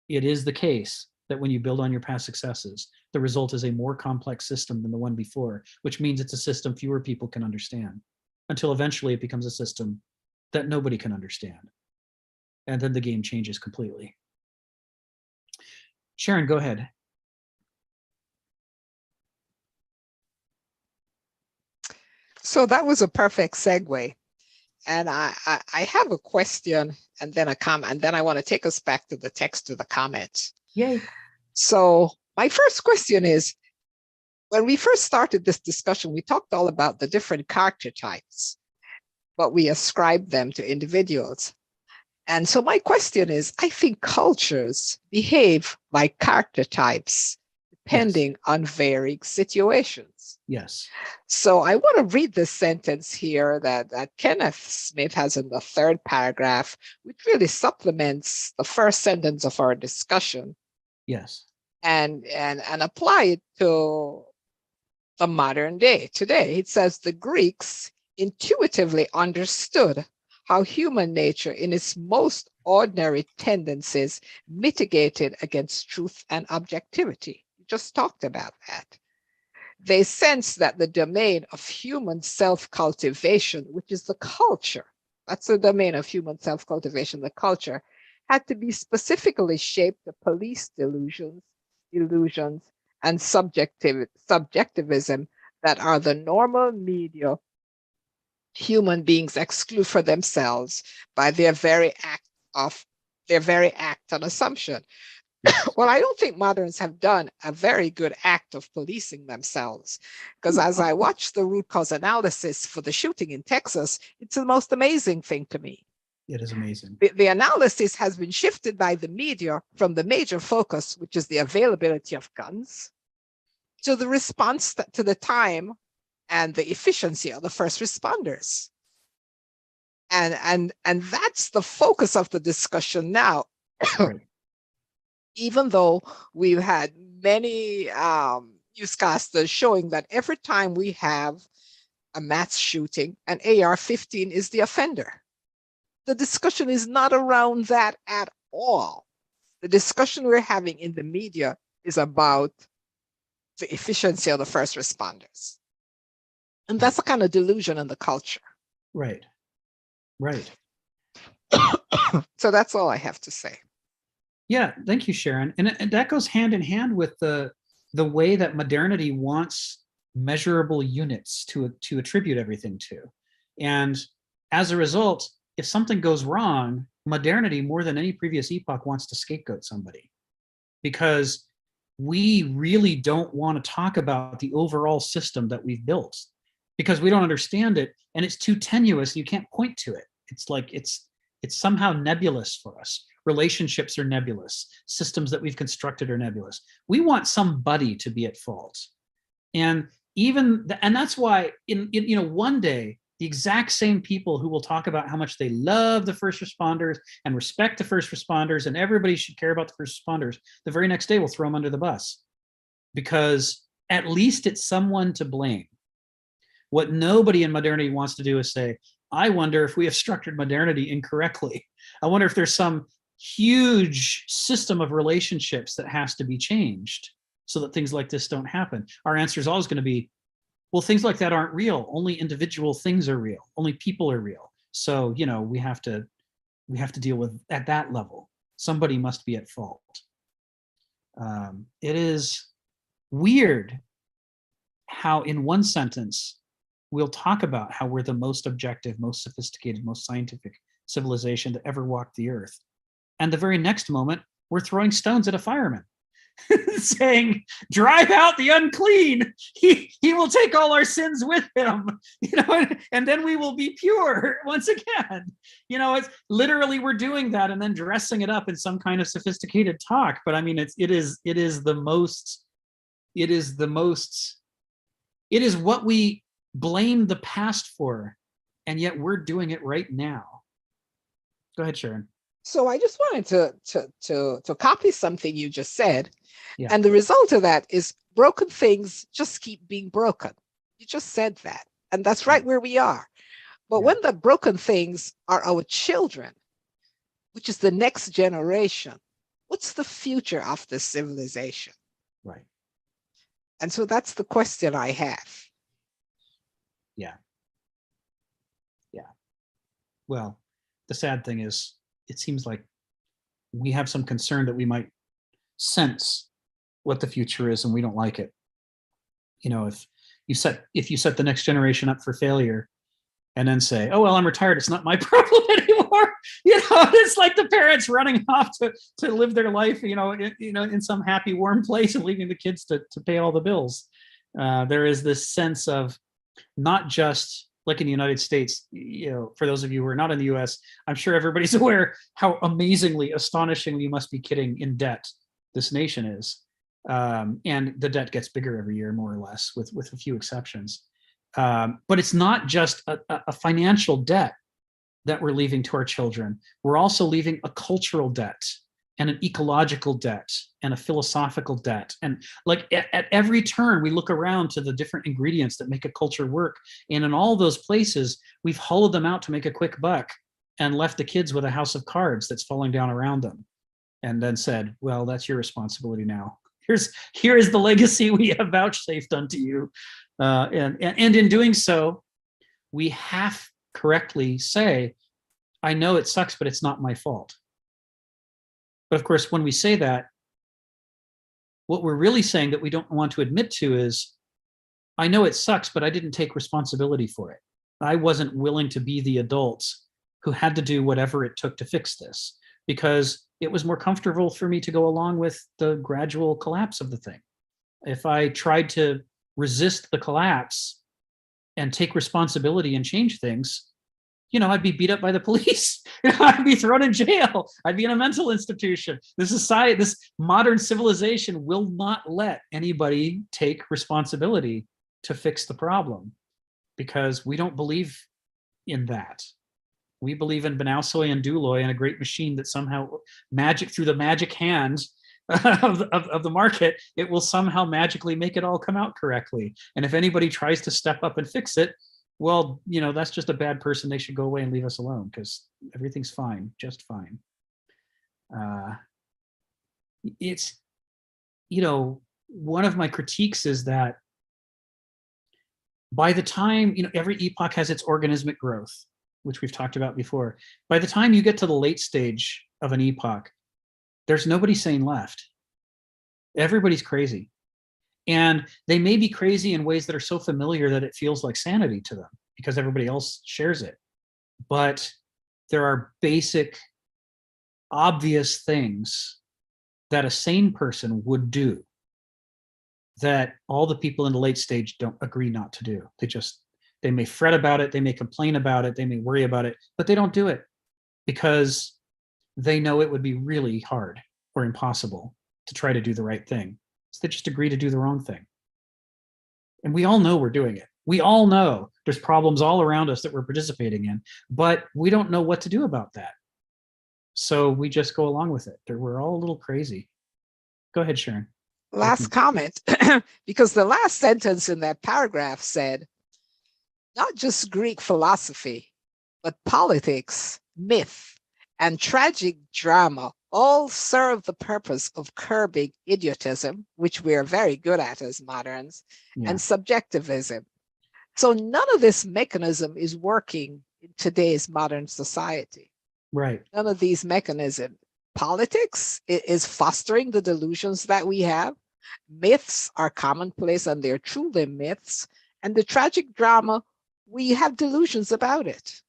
It is the case that when you build on your past successes, the result is a more complex system than the one before, which means it's a system fewer people can understand, until eventually it becomes a system that nobody can understand. And then the game changes completely. Sharon, go ahead. So that was a perfect segue. And I have a question and then a comment, and then I want to take us back to the text to the comment. Yay. So my first question is, when we first started this discussion, we talked all about the different character types, but we ascribed them to individuals. And so my question is, I think cultures behave like character types depending on varying situations. Yes. So I want to read this sentence here that Kenneth Smith has in the 3rd paragraph, which really supplements the first sentence of our discussion. Yes. And apply it to the modern day. Today, it says the Greeks intuitively understood how human nature in its most ordinary tendencies mitigated against truth and objectivity. We just talked about that. They sensed that the domain of human self-cultivation, which is the culture, that's the domain of human self-cultivation, the culture, had to be specifically shaped to police illusions, and subjectivism that are the normal media human beings exclude for themselves by their very act and assumption. Well, I don't think moderns have done a very good act of policing themselves, because as I watch the root cause analysis for the shooting in Texas, it's the most amazing thing to me. It is amazing. The analysis has been shifted by the media from the major focus, which is the availability of guns, to the response to the time and the efficiency of the first responders. And that's the focus of the discussion now. Right. Even though we've had many newscasters showing that every time we have a mass shooting, an AR-15 is the offender. The discussion is not around that at all. The discussion we're having in the media is about the efficiency of the first responders. And that's a kind of delusion in the culture. Right. Right. So that's all I have to say. Yeah, thank you, Sharon. And that goes hand in hand with the way that modernity wants measurable units to attribute everything to. And as a result, if something goes wrong, modernity, more than any previous epoch, wants to scapegoat somebody, because we really don't want to talk about the overall system that we've built, because we don't understand it, and it's too tenuous. You can't point to it. It's like it's somehow nebulous for us. Relationships are nebulous. Systems that we've constructed are nebulous. We want somebody to be at fault, and that's why in one day, the exact same people who will talk about how much they love the first responders and respect the first responders and everybody should care about the first responders, the very next day will throw them under the bus, because at least it's someone to blame. What nobody in modernity wants to do is say, I wonder if we have structured modernity incorrectly. I wonder if there's some huge system of relationships that has to be changed so that things like this don't happen. Our answer is always going to be, well, things like that aren't real. Only individual things are real. Only people are real. So, we have to deal with at that level. Somebody must be at fault. It is weird how in one sentence we'll talk about how we're the most objective, most sophisticated, most scientific civilization to ever walk the earth. And the very next moment, we're throwing stones at a fireman, saying, drive out the unclean. He will take all our sins with him, and then we will be pure once again. It's literally, we're doing that and then dressing it up in some kind of sophisticated talk. But I mean, it is what we blame the past for, and yet we're doing it right now. Go ahead, Sharon. So I just wanted to copy something you just said. Yeah. And the result of that is broken things just keep being broken. You just said that. And that's right where we are. But when the broken things are our children, which is the next generation, what's the future of this civilization? Right. And so that's the question I have. Yeah. Well, the sad thing is, it seems like we have some concern that we might sense what the future is and we don't like it. If you set the next generation up for failure and then say, oh, well, I'm retired, it's not my problem anymore. It's like the parents running off to live their life, in some happy, warm place and leaving the kids to pay all the bills. There is this sense of, not just like in the United States, for those of you who are not in the US, I'm sure everybody's aware how amazingly, astonishingly, you must be kidding, in debt this nation is. And the debt gets bigger every year, more or less, with a few exceptions. But it's not just a financial debt that we're leaving to our children. We're also leaving a cultural debt and an ecological debt and a philosophical debt. And like at every turn, we look around to the different ingredients that make a culture work. And in all those places, we've hollowed them out to make a quick buck and left the kids with a house of cards that's falling down around them. And then said, well, that's your responsibility now. Here is the legacy we have vouchsafed unto you. And in doing so, we half correctly say, I know it sucks, but it's not my fault. But of course, when we say that, what we're really saying that we don't want to admit to is, I know it sucks, but I didn't take responsibility for it. I wasn't willing to be the adults who had to do whatever it took to fix this, because it was more comfortable for me to go along with the gradual collapse of the thing. If I tried to resist the collapse and take responsibility and change things, I'd be beat up by the police. I'd be thrown in jail. I'd be in a mental institution. This society, this modern civilization will not let anybody take responsibility to fix the problem because we don't believe in that. We believe in Benoussoy and Duloi and a great machine that somehow through the magic hands of the market, it will somehow magically make it all come out correctly. And if anybody tries to step up and fix it, well, that's just a bad person. They should go away and leave us alone because everything's fine, just fine. It's, one of my critiques is that by the time, every epoch has its organismic growth, which we've talked about before. By the time you get to the late stage of an epoch, there's nobody sane left. Everybody's crazy. And they may be crazy in ways that are so familiar that it feels like sanity to them because everybody else shares it. But there are basic, obvious things that a sane person would do that all the people in the late stage don't agree not to do. They may fret about it, they may complain about it, they may worry about it, but they don't do it because they know it would be really hard or impossible to try to do the right thing. So they just agree to do the wrong thing. And we all know we're doing it. We all know there's problems all around us that we're participating in, but we don't know what to do about that. So we just go along with it. We're all a little crazy. Go ahead, Sharon. Last comment, because the last sentence in that paragraph said, not just Greek philosophy, but politics, myth, and tragic drama all serve the purpose of curbing idiotism, which we are very good at as moderns, and subjectivism. So none of this mechanism is working in today's modern society. Right. None of these mechanisms. Politics is fostering the delusions that we have. Myths are commonplace and they're truly myths. And the tragic drama, we have delusions about it.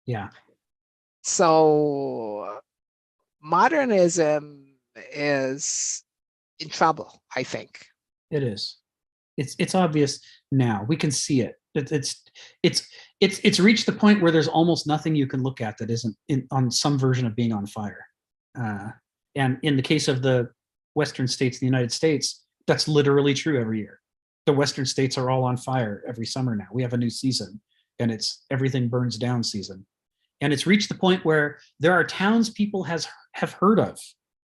Yeah. So modernism is in trouble, I think. It is. It's obvious now. We can see it. It's reached the point where there's almost nothing you can look at that isn't on some version of being on fire. And in the case of the Western states, the United States, that's literally true every year. The Western states are all on fire every summer now. We have a new season, and it's everything burns down season. And it's reached the point where there are towns people have heard of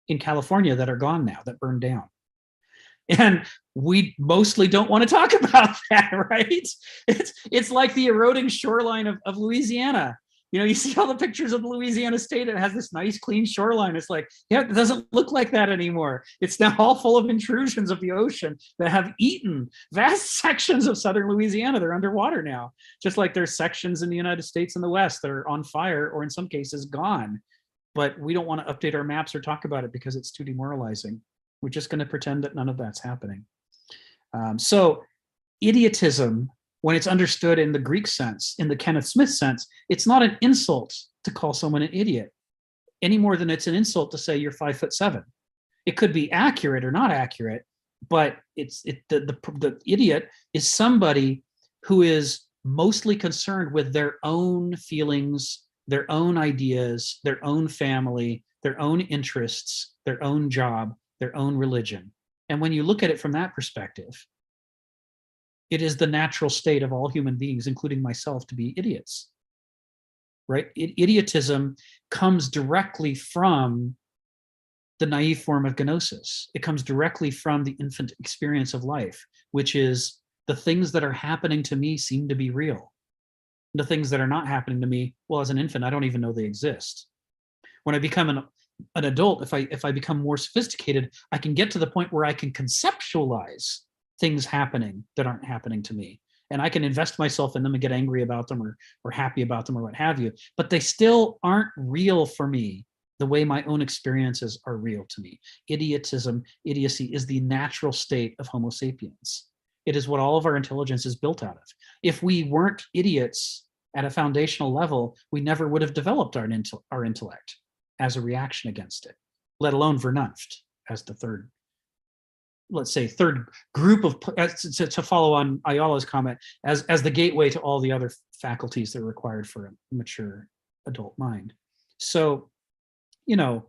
in California that are gone now, that burned down. And we mostly don't want to talk about that, right? It's like the eroding shoreline of Louisiana. You see all the pictures of the Louisiana state. It has this nice, clean shoreline. It's like, it doesn't look like that anymore. It's now all full of intrusions of the ocean that have eaten vast sections of southern Louisiana. They're underwater now, just like there's sections in the United States and the West that are on fire or in some cases gone. But we don't want to update our maps or talk about it because it's too demoralizing. We're just going to pretend that none of that's happening. So idiotism, when it's understood in the Greek sense, in the Kenneth Smith sense, it's not an insult to call someone an idiot any more than it's an insult to say you're 5'7". It could be accurate or not accurate, but the idiot is somebody who is mostly concerned with their own feelings, their own ideas, their own family, their own interests, their own job, their own religion. And when you look at it from that perspective, it is the natural state of all human beings, including myself, to be idiots, right? Idiotism comes directly from the naive form of gnosis. It comes directly from the infant experience of life, which is the things that are happening to me seem to be real. The things that are not happening to me, well, as an infant, I don't even know they exist. When I become an adult, if I become more sophisticated, I can get to the point where I can conceptualize things happening that aren't happening to me. And I can invest myself in them and get angry about them or happy about them or what have you. But they still aren't real for me the way my own experiences are real to me. Idiocy is the natural state of Homo sapiens. It is what all of our intelligence is built out of. If we weren't idiots at a foundational level, we never would have developed our intellect as a reaction against it, let alone vernunft as the third let's say, third group of, to follow on Ayala's comment, as the gateway to all the other faculties that are required for a mature adult mind. So, you know,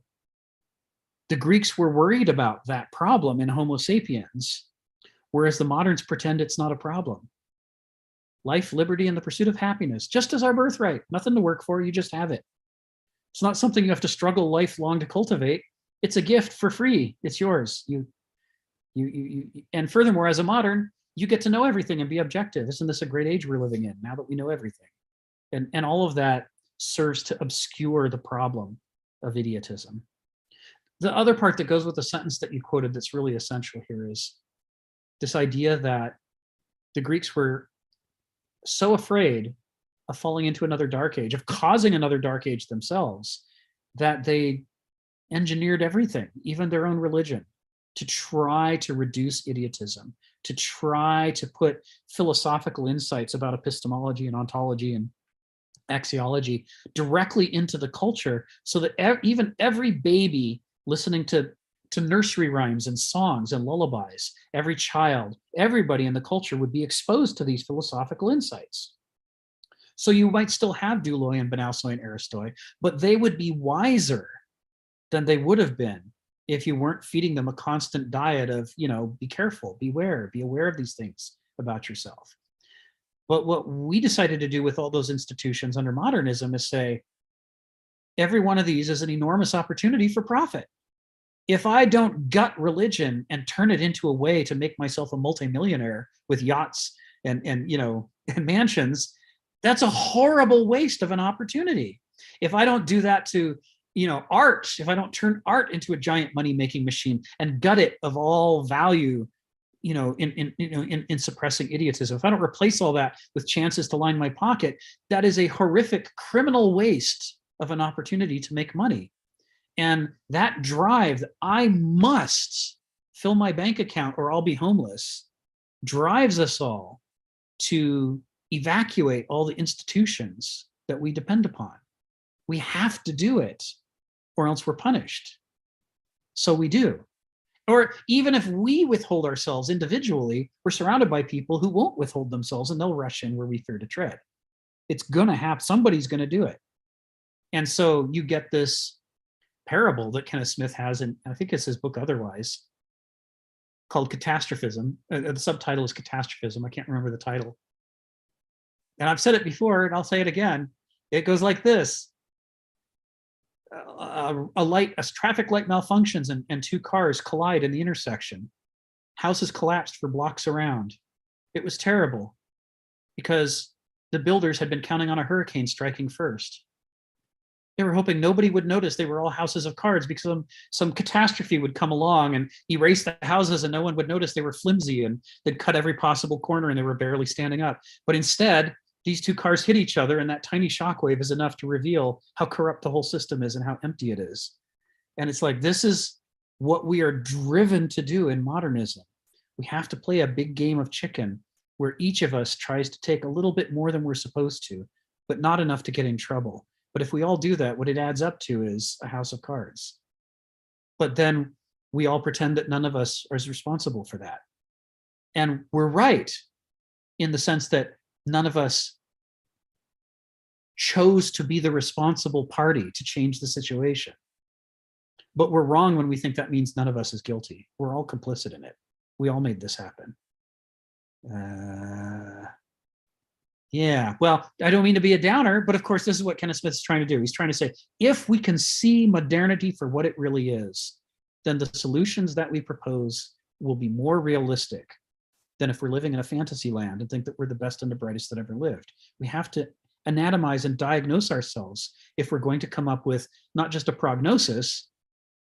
the Greeks were worried about that problem in Homo sapiens, whereas the moderns pretend it's not a problem. Life, liberty, and the pursuit of happiness, just as our birthright, nothing to work for, you just have it. It's not something you have to struggle lifelong to cultivate. It's a gift for free. It's yours. And furthermore, as a modern, you get to know everything and be objective. Isn't this a great age we're living in now that we know everything? And all of that serves to obscure the problem of idiotism. The other part that goes with the sentence that you quoted that's really essential here is this idea that the Greeks were so afraid of falling into another dark age, of causing another dark age themselves, that they engineered everything, even their own religion, to try to reduce idiotism, to try to put philosophical insights about epistemology and ontology and axiology directly into the culture, so that even every baby listening to nursery rhymes and songs and lullabies, every child, everybody in the culture would be exposed to these philosophical insights. So you might still have Douloi and Benousoi and Aristoi, but they would be wiser than they would have been if you weren't feeding them a constant diet of, you know, be careful, beware, be aware of these things about yourself. But what we decided to do with all those institutions under modernism is say, every one of these is an enormous opportunity for profit. If I don't gut religion and turn it into a way to make myself a multimillionaire with yachts and you know, and mansions, that's a horrible waste of an opportunity. If I don't do that to, you know, art, if I don't turn art into a giant money-making machine and gut it of all value, you know, in suppressing idiotism, if I don't replace all that with chances to line my pocket, that is a horrific criminal waste of an opportunity to make money. And that drive that I must fill my bank account or I'll be homeless drives us all to evacuate all the institutions that we depend upon. We have to do it or else we're punished. So we do. Or even if we withhold ourselves individually, we're surrounded by people who won't withhold themselves and they'll rush in where we fear to tread. It's gonna happen, somebody's gonna do it. And so you get this parable that Kenneth Smith has, and I think it's his book otherwise, called Catastrophism. The subtitle is Catastrophism. I can't remember the title. And I've said it before, and I'll say it again. It goes like this. A traffic light malfunctions and two cars collide in the intersection. Houses collapsed for blocks around. It was terrible because the builders had been counting on a hurricane striking first. They were hoping nobody would notice they were all houses of cards because some catastrophe would come along and erase the houses and no one would notice they were flimsy and they'd cut every possible corner and they were barely standing up. But instead, these two cars hit each other and that tiny shockwave is enough to reveal how corrupt the whole system is and how empty it is. And it's like, this is what we are driven to do in modernism. We have to play a big game of chicken where each of us tries to take a little bit more than we're supposed to, but not enough to get in trouble. But if we all do that, what it adds up to is a house of cards. But then we all pretend that none of us is responsible for that. And we're right in the sense that none of us chose to be the responsible party to change the situation. But we're wrong when we think that means none of us is guilty. We're all complicit in it. We all made this happen. Yeah, well, I don't mean to be a downer, but of course, this is what Kenneth Smith is trying to do. He's trying to say, if we can see modernity for what it really is, then the solutions that we propose will be more realistic than if we're living in a fantasy land and think that we're the best and the brightest that ever lived. We have to anatomize and diagnose ourselves if we're going to come up with not just a prognosis.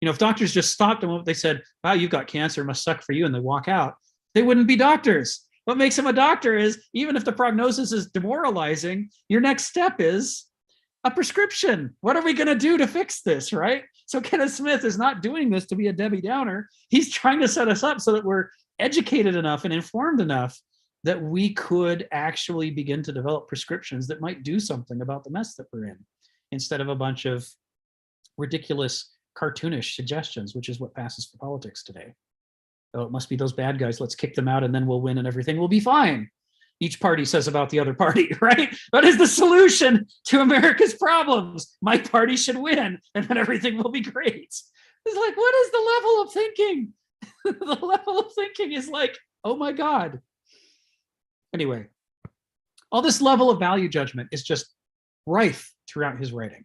You know, if doctors just stopped and they said, wow, you've got cancer, must suck for you, and they walk out, they wouldn't be doctors. What makes them a doctor is, even if the prognosis is demoralizing, your next step is a prescription. What are we going to do to fix this, right? So Kenneth Smith is not doing this to be a Debbie Downer. He's trying to set us up so that we're educated enough and informed enough that we could actually begin to develop prescriptions that might do something about the mess that we're in, instead of a bunch of ridiculous cartoonish suggestions, which is what passes for politics today. Oh, it must be those bad guys. Let's kick them out and then we'll win and everything will be fine. Each party says about the other party, right? That is the solution to America's problems. My party should win and then everything will be great. It's like, what is the level of thinking? The level of thinking is like, oh my God. Anyway, all this level of value judgment is just rife throughout his writing.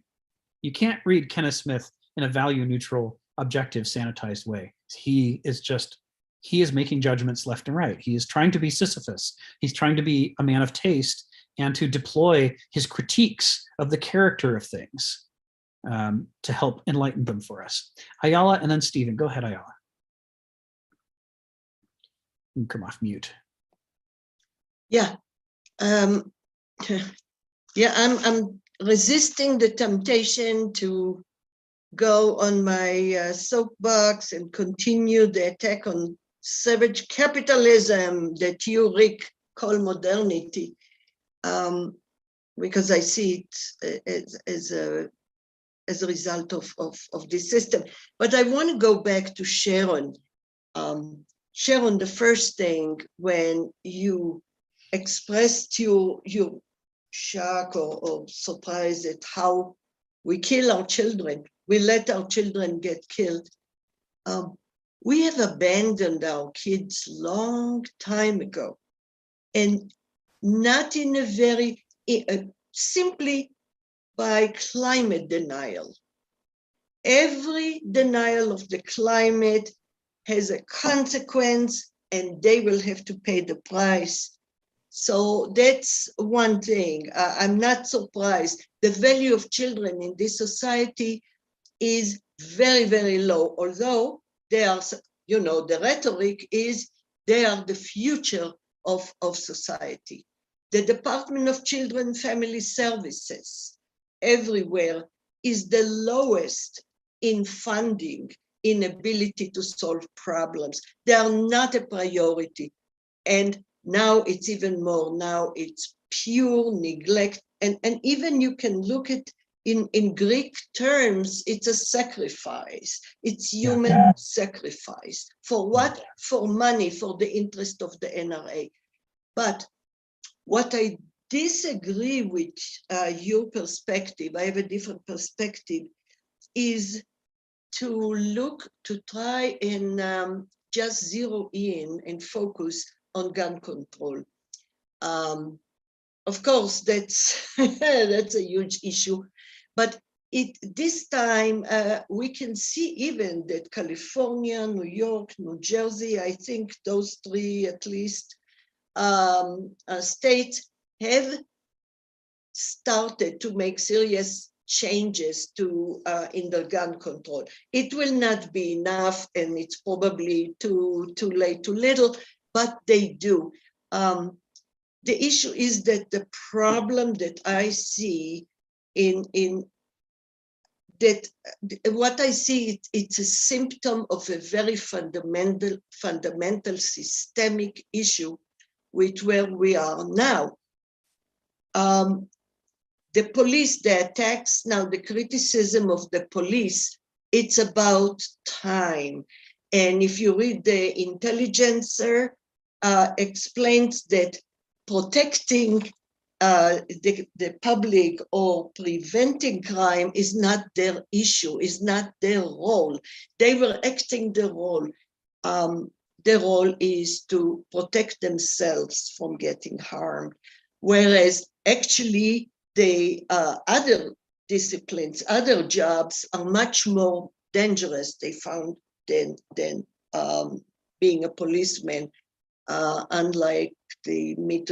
You can't read Kenneth Smith in a value neutral, objective, sanitized way. He is making judgments left and right. He is trying to be Sisyphus. He's trying to be a man of taste and to deploy his critiques of the character of things to help enlighten them for us. Ayala and then Stephen. Go ahead, Ayala. You can come off mute. Yeah. Yeah, I'm resisting the temptation to go on my soapbox and continue the attack on savage capitalism that you, Rick, call modernity, because I see it as a result of this system. But I want to go back to Sharon. Sharon, the first thing when you expressed your shock or surprise at how we kill our children, we let our children get killed. We have abandoned our kids long time ago, and not in a very, simply by climate denial. Every denial of the climate has a consequence, and they will have to pay the price. So that's one thing. I'm not surprised. The value of children in this society is very, very low, although they are, you know, the rhetoric is they are the future of society. The Department of Children and Family Services everywhere is the lowest in funding, in ability to solve problems. They are not a priority. And now it's even more. Now it's pure neglect. And even you can look at in Greek terms, it's a sacrifice. It's human sacrifice. For what? For money, for the interest of the NRA. But what I disagree with your perspective, I have a different perspective, is to try and just zero in and focus on gun control. Of course, that's a huge issue, but this time we can see even that California, New York, New Jersey, I think those three at least states have started to make serious changes to in the gun control. It will not be enough, and it's probably too late, too little, but they do. The issue is that the problem that I see in that, what I see, it's a symptom of a very fundamental systemic issue with where we are now. The police, the attacks, now the criticism of the police, it's about time. And if you read the Intelligencer, explains that protecting the public or preventing crime is not their issue, is not their role. They were acting the role. Their role is to protect themselves from getting harmed. Whereas actually the other disciplines, other jobs are much more dangerous, they found, than being a policeman, unlike the myth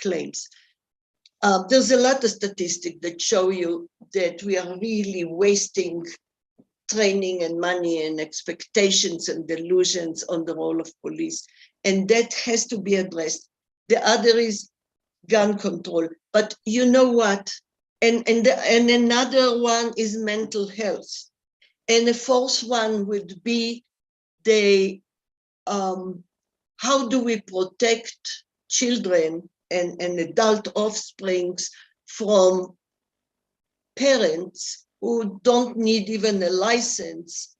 claims. There's a lot of statistics that show you that we are really wasting training and money and expectations and delusions on the role of police. And that has to be addressed. The other is gun control. But you know what? And another one is mental health. And the fourth one would be the how do we protect children and adult offsprings from parents who don't need even a license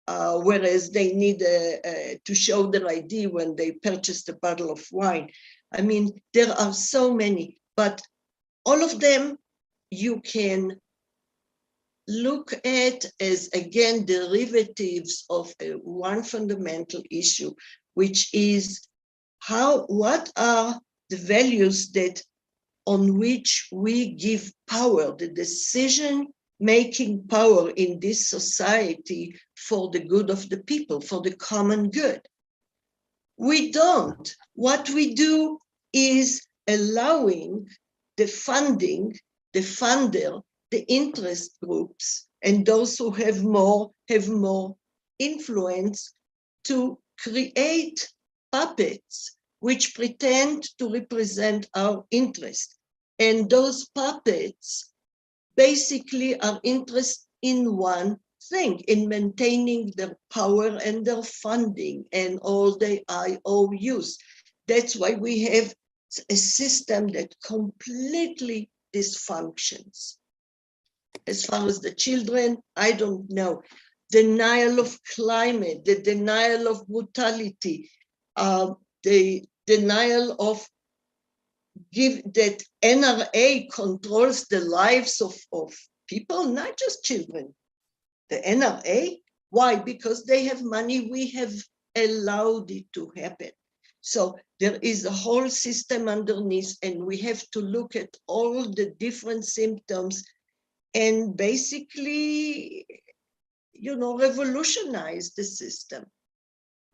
whereas they need to show their ID when they purchased a bottle of wine. I mean, there are so many, but all of them you can look at as, again, derivatives of one fundamental issue, which is what are the values that on which we give power, the decision-making power in this society for the good of the people, for the common good. We don't. What we do is allowing the funding, the funder, the interest groups, and those who have more influence to create puppets which pretend to represent our interest. And those puppets basically are interested in one thing, in maintaining their power and their funding and all the IOUs. That's why we have a system that completely dysfunctions. As far as the children, I don't know. Denial of climate, the denial of brutality, the denial of that NRA controls the lives of people, not just children. The NRA, why? Because they have money, we have allowed it to happen. So there is a whole system underneath, and we have to look at all the different symptoms and basically, revolutionize the system.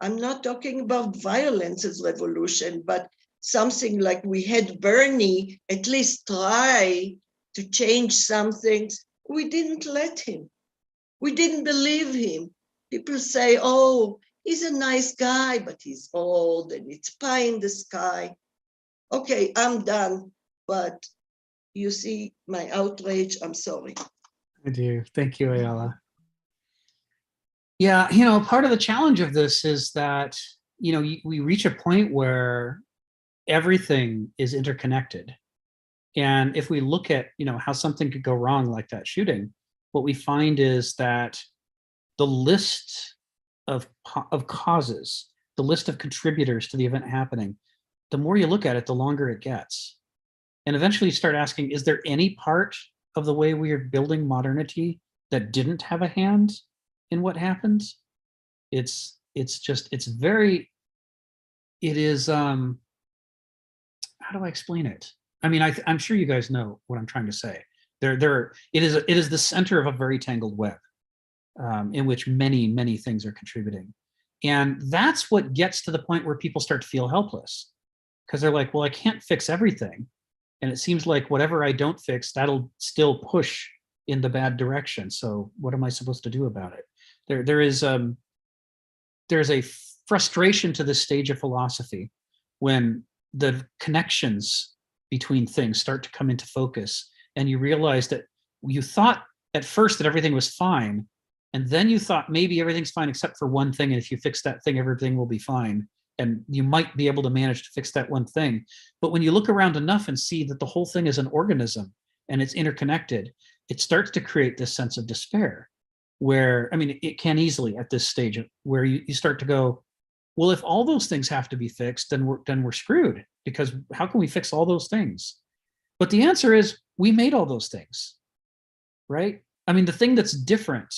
I'm not talking about violence as revolution, but something like we had Bernie at least try to change some things. We didn't let him. We didn't believe him. People say, oh, he's a nice guy, but he's old and it's pie in the sky. Okay, I'm done, but you see my outrage, I'm sorry. I do. Thank you, Ayala. Yeah, part of the challenge of this is that, we reach a point where everything is interconnected. And if we look at, how something could go wrong like that shooting, what we find is that the list of causes, the list of contributors to the event happening, the more you look at it, the longer it gets. And eventually you start asking, is there any part of the way we are building modernity that didn't have a hand in what happened? It is, how do I explain it? I mean, I'm sure you guys know what I'm trying to say. It is the center of a very tangled web in which many, many things are contributing. And that's what gets to the point where people start to feel helpless, because they're like, well, I can't fix everything. And it seems like whatever I don't fix, that'll still push in the bad direction. So what am I supposed to do about it? There's a frustration to this stage of philosophy when the connections between things start to come into focus, and you realize that you thought at first that everything was fine, and then you thought maybe everything's fine except for one thing, and if you fix that thing, everything will be fine. And you might be able to manage to fix that one thing. But when you look around enough and see that the whole thing is an organism and it's interconnected, it starts to create this sense of despair where, I mean, it can easily at this stage where you start to go, well, if all those things have to be fixed, then we're screwed, because how can we fix all those things? But the answer is we made all those things, right? I mean, the thing that's different,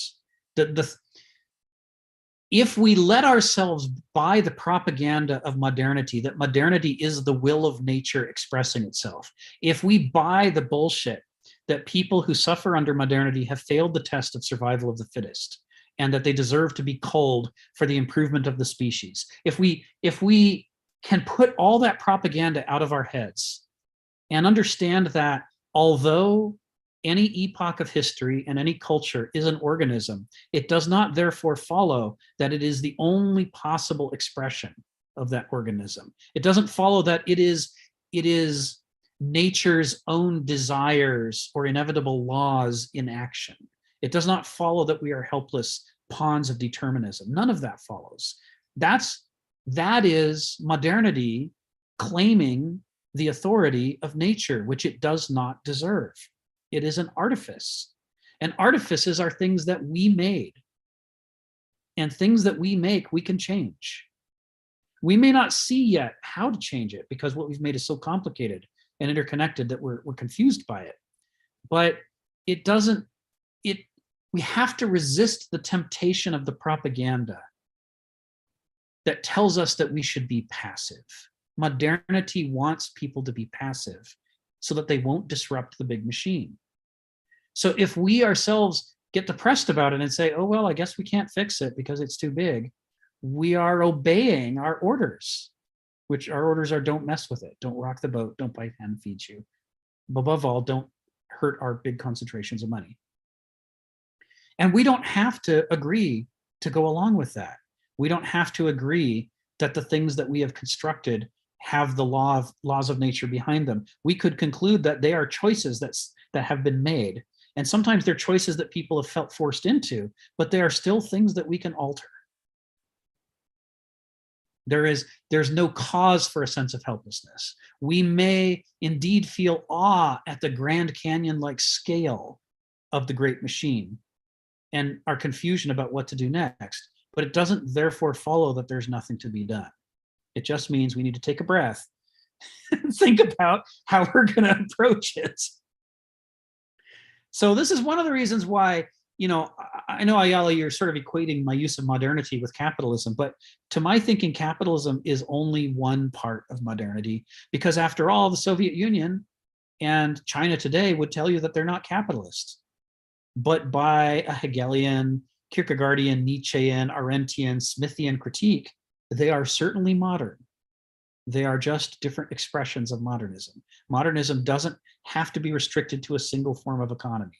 if we let ourselves buy the propaganda of modernity, that modernity is the will of nature expressing itself, if we buy the bullshit that people who suffer under modernity have failed the test of survival of the fittest, and that they deserve to be culled for the improvement of the species, if we can put all that propaganda out of our heads and understand that although any epoch of history and any culture is an organism, it does not therefore follow that it is the only possible expression of that organism. It doesn't follow that it is nature's own desires or inevitable laws in action. It does not follow that we are helpless pawns of determinism. None of that follows. That is modernity claiming the authority of nature, which it does not deserve. It is an artifice. And artifices are things that we made. And things that we make, we can change. We may not see yet how to change it because what we've made is so complicated and interconnected that we're confused by it. But it doesn't, we have to resist the temptation of the propaganda that tells us that we should be passive. Modernity wants people to be passive so that they won't disrupt the big machine. So if we ourselves get depressed about it and say, oh, well, I guess we can't fix it because it's too big, we are obeying our orders, which our orders are don't mess with it, don't rock the boat, don't bite hand feed you. Above all, don't hurt our big concentrations of money. And we don't have to agree to go along with that. We don't have to agree that the things that we have constructed have the laws of nature behind them. We could conclude that they are choices that have been made. And sometimes they're choices that people have felt forced into, but they are still things that we can alter. There's no cause for a sense of helplessness. We may indeed feel awe at the Grand Canyon-like scale of the great machine and our confusion about what to do next, but it doesn't therefore follow that there's nothing to be done. It just means we need to take a breath and think about how we're going to approach it. So this is one of the reasons why, you know, I know, Ayala, you're sort of equating my use of modernity with capitalism, but to my thinking, capitalism is only one part of modernity, because after all, the Soviet Union and China today would tell you that they're not capitalist. But by a Hegelian, Kierkegaardian, Nietzschean, Arendtian, Smithian critique, they are certainly modern. They are just different expressions of modernism. Modernism doesn't have to be restricted to a single form of economy.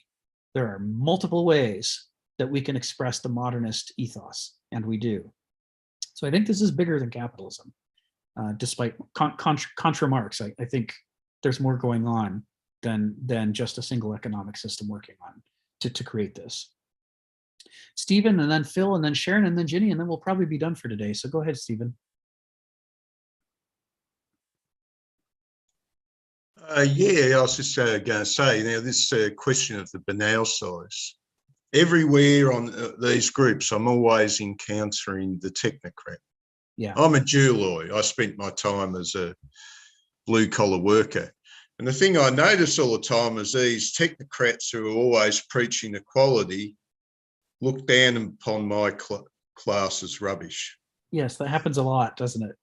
There are multiple ways that we can express the modernist ethos, and we do. So I think this is bigger than capitalism, despite contra Marx. I think there's more going on than just a single economic system working on to create this. Stephen, and then Phil, and then Sharon, and then Ginny, and then we'll probably be done for today. So go ahead, Stephen. Yeah, I was just going to say, now this question of the banal size. Everywhere on these groups, I'm always encountering the technocrat. Yeah, I'm a Juloy. I spent my time as a blue-collar worker. And the thing I notice all the time is these technocrats who are always preaching equality look down upon my class as rubbish. yes, that happens a lot, doesn't it?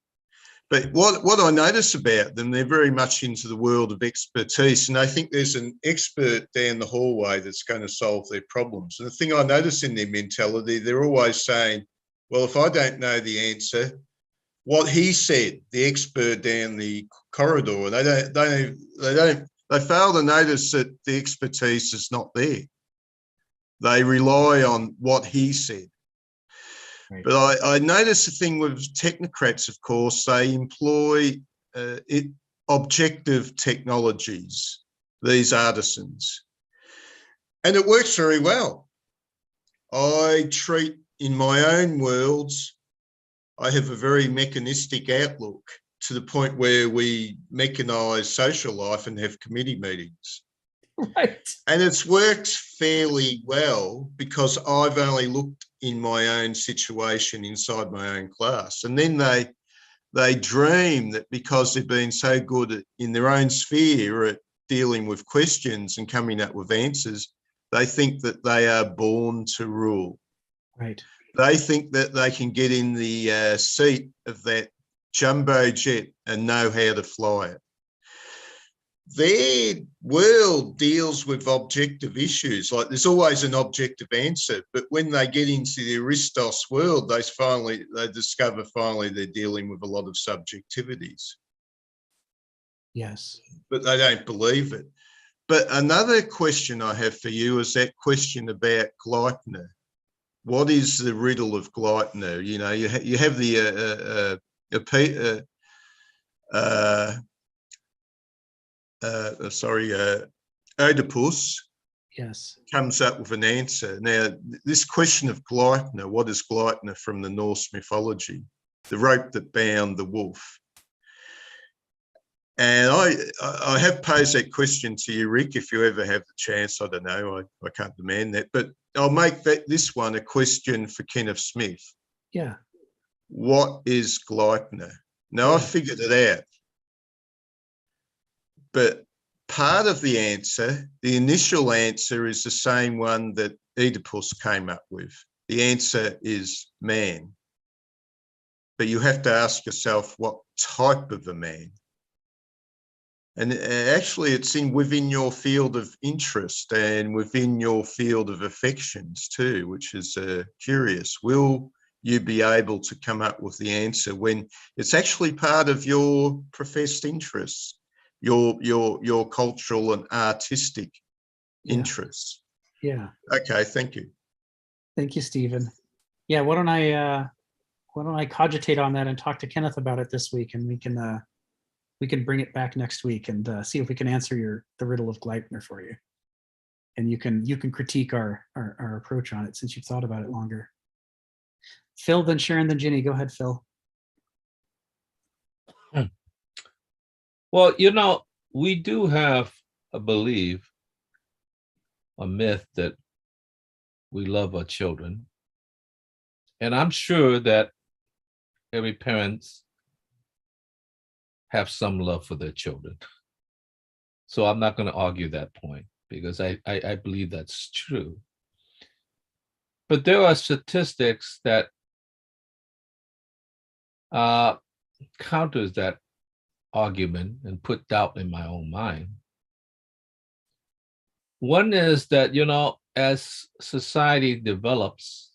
But what I notice about them, they're very much into the world of expertise, and they think there's an expert down the hallway that's going to solve their problems. And the thing I notice in their mentality, they're always saying, well, if I don't know the answer, what he said, the expert down the corridor, they fail to notice that the expertise is not there. They rely on what he said. Right. But I notice the thing with technocrats, of course, they employ objective technologies, these artisans, and it works very well. I treat, in my own worlds, I have a very mechanistic outlook to the point where we mechanise social life and have committee meetings. Right. And it's worked fairly well because I've only looked in my own situation inside my own class. And then they dream that because they've been so good in their own sphere at dealing with questions and coming up with answers, they think that they are born to rule. Right. They think that they can get in the seat of that jumbo jet and know how to fly it. Their world deals with objective issues. Like there's always an objective answer, but when they get into the Aristos world, they discover they're dealing with a lot of subjectivities. Yes. But they don't believe it. But another question I have for you is that question about Gleitner. What is the riddle of Gleitner? You know, you have the Oedipus, yes, comes up with an answer. Now, this question of Gleitner, what is Gleitner from the Norse mythology? The rope that bound the wolf. And I have posed that question to you, Rick, if you ever have the chance. I don't know, I can't demand that. But I'll make this one a question for Kenneth Smith. Yeah. What is Gleipnir? Now, I figured it out, but part of the answer, the initial answer, is the same one that Oedipus came up with. The answer is man. But you have to ask yourself, what type of a man? And actually, it's within your field of interest and within your field of affections too, which is curious. Will you be able to come up with the answer when it's actually part of your professed interests, your cultural and artistic interests? Yeah. Okay, thank you. Thank you, Stephen. Yeah, why don't I cogitate on that and talk to Kenneth about it this week, and we can bring it back next week and see if we can answer the riddle of Gleipnir for you. And you can critique our approach on it since you've thought about it longer. Phil, then Sharon, then Ginny. Go ahead, Phil. Well, we do have a belief, a myth that we love our children. And I'm sure that every parent have some love for their children. So I'm not going to argue that point because I believe that's true. But there are statistics that counters that argument and put doubt in my own mind. One is that, as society develops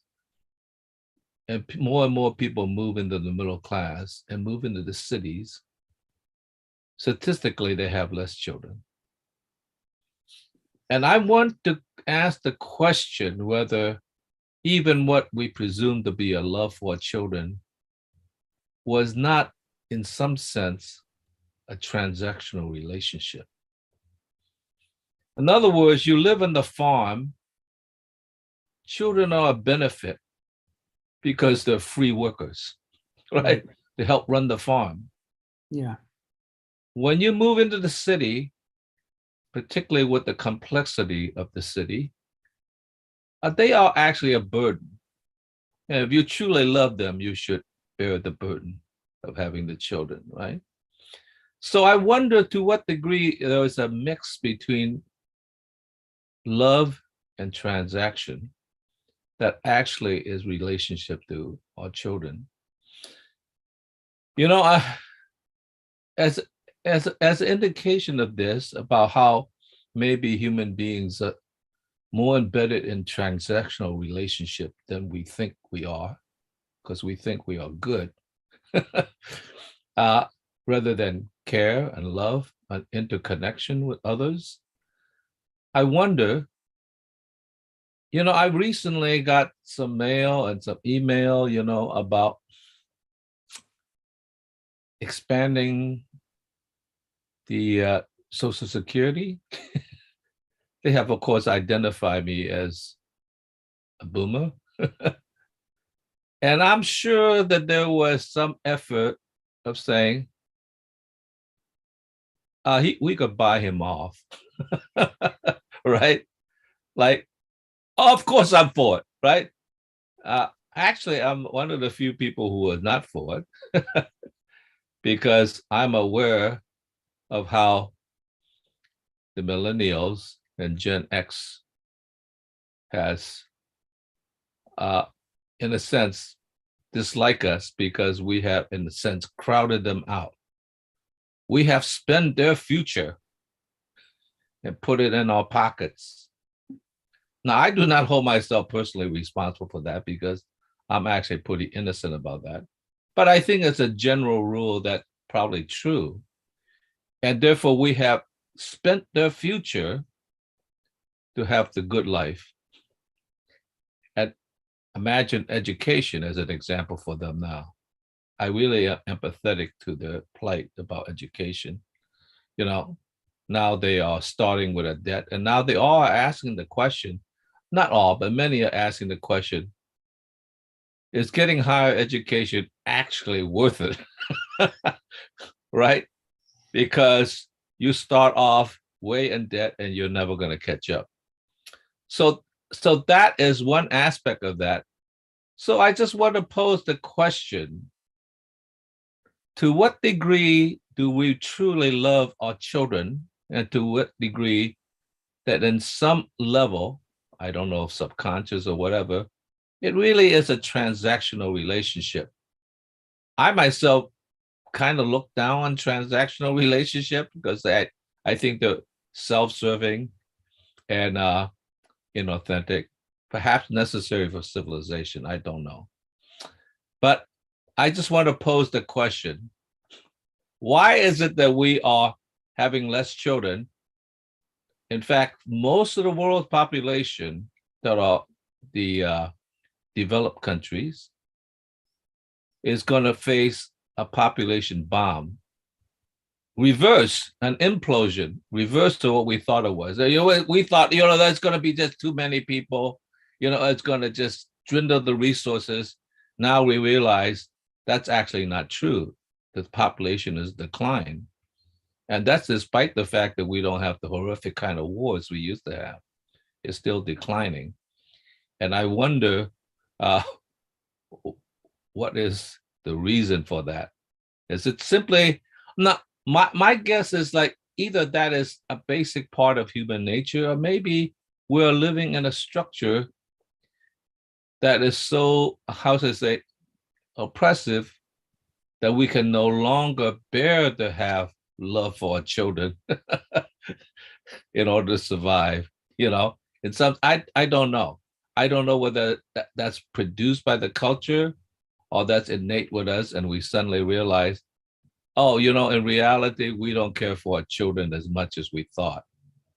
and more people move into the middle class and move into the cities, statistically, they have less children. And I want to ask the question whether even what we presume to be a love for children was not, in some sense, a transactional relationship. In other words, you live on the farm, children are a benefit because they're free workers, right? They help run the farm. Yeah. When you move into the city, particularly with the complexity of the city, they are actually a burden. And if you truly love them, you should bear the burden of having the children, right? So I wonder to what degree there is a mix between love and transaction that actually is relationship to our children. As an indication of this, about how maybe human beings are more embedded in transactional relationship than we think we are, because we think we are good, rather than care and love and interconnection with others. I wonder, I recently got some mail and some email, about expanding the Social Security. They have, of course, identified me as a boomer. And I'm sure that there was some effort of saying, we could buy him off, right? Like, of course I'm for it, right? Actually, I'm one of the few people who are not for it because I'm aware of how the millennials and Gen X has, in a sense, dislike us because we have, in a sense, crowded them out. We have spent their future and put it in our pockets. Now, I do not hold myself personally responsible for that because I'm actually pretty innocent about that. But I think it's a general rule that's probably true. And therefore, we have spent their future to have the good life. And imagine education as an example for them now. I really am empathetic to their plight about education. Now they are starting with a debt, and now they all are asking the question, not all, but many are asking the question, is getting higher education actually worth it? Right? Because you start off way in debt and you're never going to catch up. So so that is one aspect of that. So I just want to pose the question, to what degree do we truly love our children, and to what degree that in some level, I don't know if subconscious or whatever, it really is a transactional relationship. I myself kind of look down on transactional relationship because I think they're self-serving and inauthentic, perhaps necessary for civilization. I don't know. But I just want to pose the question, why is it that we are having less children? In fact, most of the world's population that are the developed countries is going to face a population bomb, reverse, an implosion, reverse to what we thought it was. We thought, there's going to be just too many people, it's going to just dwindle the resources. Now we realize that's actually not true. The population is declining. And that's despite the fact that we don't have the horrific kind of wars we used to have. It's still declining. And I wonder what is the reason for that? Is it simply not? My guess is like either that is a basic part of human nature, or maybe we're living in a structure that is so, how to say, oppressive that we can no longer bear to have love for our children in order to survive. In some, I don't know. I don't know whether that's produced by the culture or that's innate with us, and we suddenly realize, oh, in reality, we don't care for our children as much as we thought,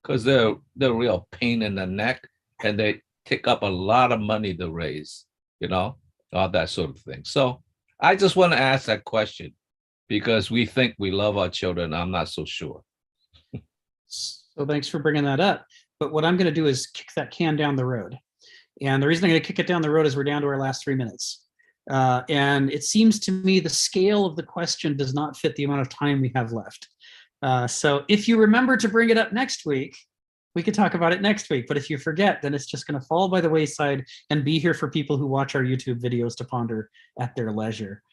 because they're real pain in the neck, and they take up a lot of money to raise, all that sort of thing. So I just want to ask that question, because we think we love our children. I'm not so sure. So thanks for bringing that up. But what I'm going to do is kick that can down the road. And the reason I'm going to kick it down the road is we're down to our last 3 minutes. And it seems to me the scale of the question does not fit the amount of time we have left. So if you remember to bring it up next week, we could talk about it next week. But if you forget, then it's just going to fall by the wayside and be here for people who watch our YouTube videos to ponder at their leisure.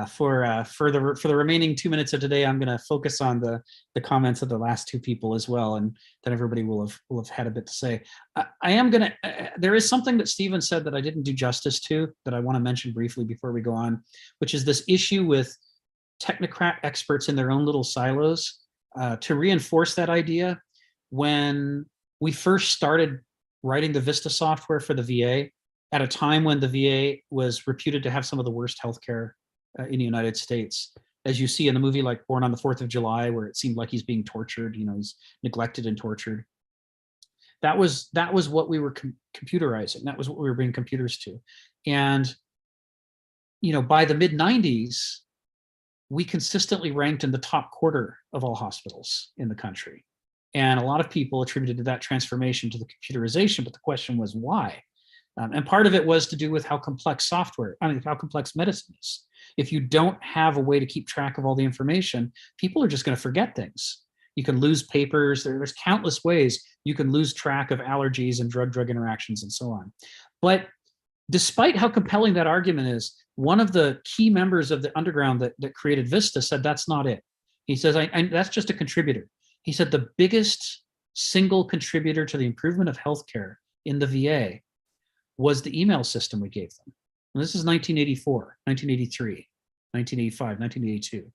For the remaining 2 minutes of today, I'm going to focus on the comments of the last two people as well, and then everybody will have had a bit to say. I am going to. There is something that Stephen said that I didn't do justice to that I want to mention briefly before we go on, which is this issue with technocrat experts in their own little silos. To reinforce that idea, when we first started writing the Vista software for the VA, at a time when the VA was reputed to have some of the worst healthcare in the United States, as you see in the movie like Born on the 4th of July, where it seemed like he's being tortured, he's neglected and tortured. That was what we were computerizing. That was what we were bringing computers to. And, by the mid-90s, we consistently ranked in the top quarter of all hospitals in the country. And a lot of people attributed that transformation to the computerization, but the question was why? And part of it was to do with how complex how complex medicine is. If you don't have a way to keep track of all the information, people are just going to forget things. You can lose papers. There's countless ways you can lose track of allergies and drug-drug interactions and so on. But despite how compelling that argument is, one of the key members of the underground that created Vista said that's not it. He says, that's just a contributor. He said the biggest single contributor to the improvement of healthcare in the VA was the email system we gave them. And this is 1984, 1983, 1985, 1982,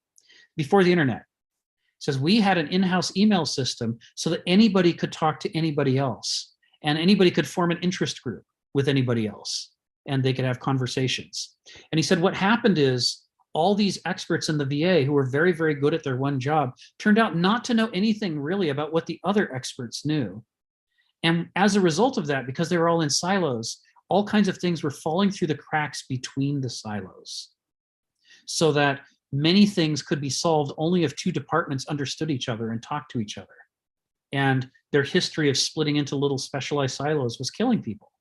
before the internet. It says we had an in-house email system so that anybody could talk to anybody else, and anybody could form an interest group with anybody else, and they could have conversations. And he said what happened is all these experts in the VA who were very, very good at their one job turned out not to know anything really about what the other experts knew. And as a result of that, because they were all in silos, all kinds of things were falling through the cracks between the silos, so that many things could be solved only if two departments understood each other and talked to each other. And their history of splitting into little specialized silos was killing people.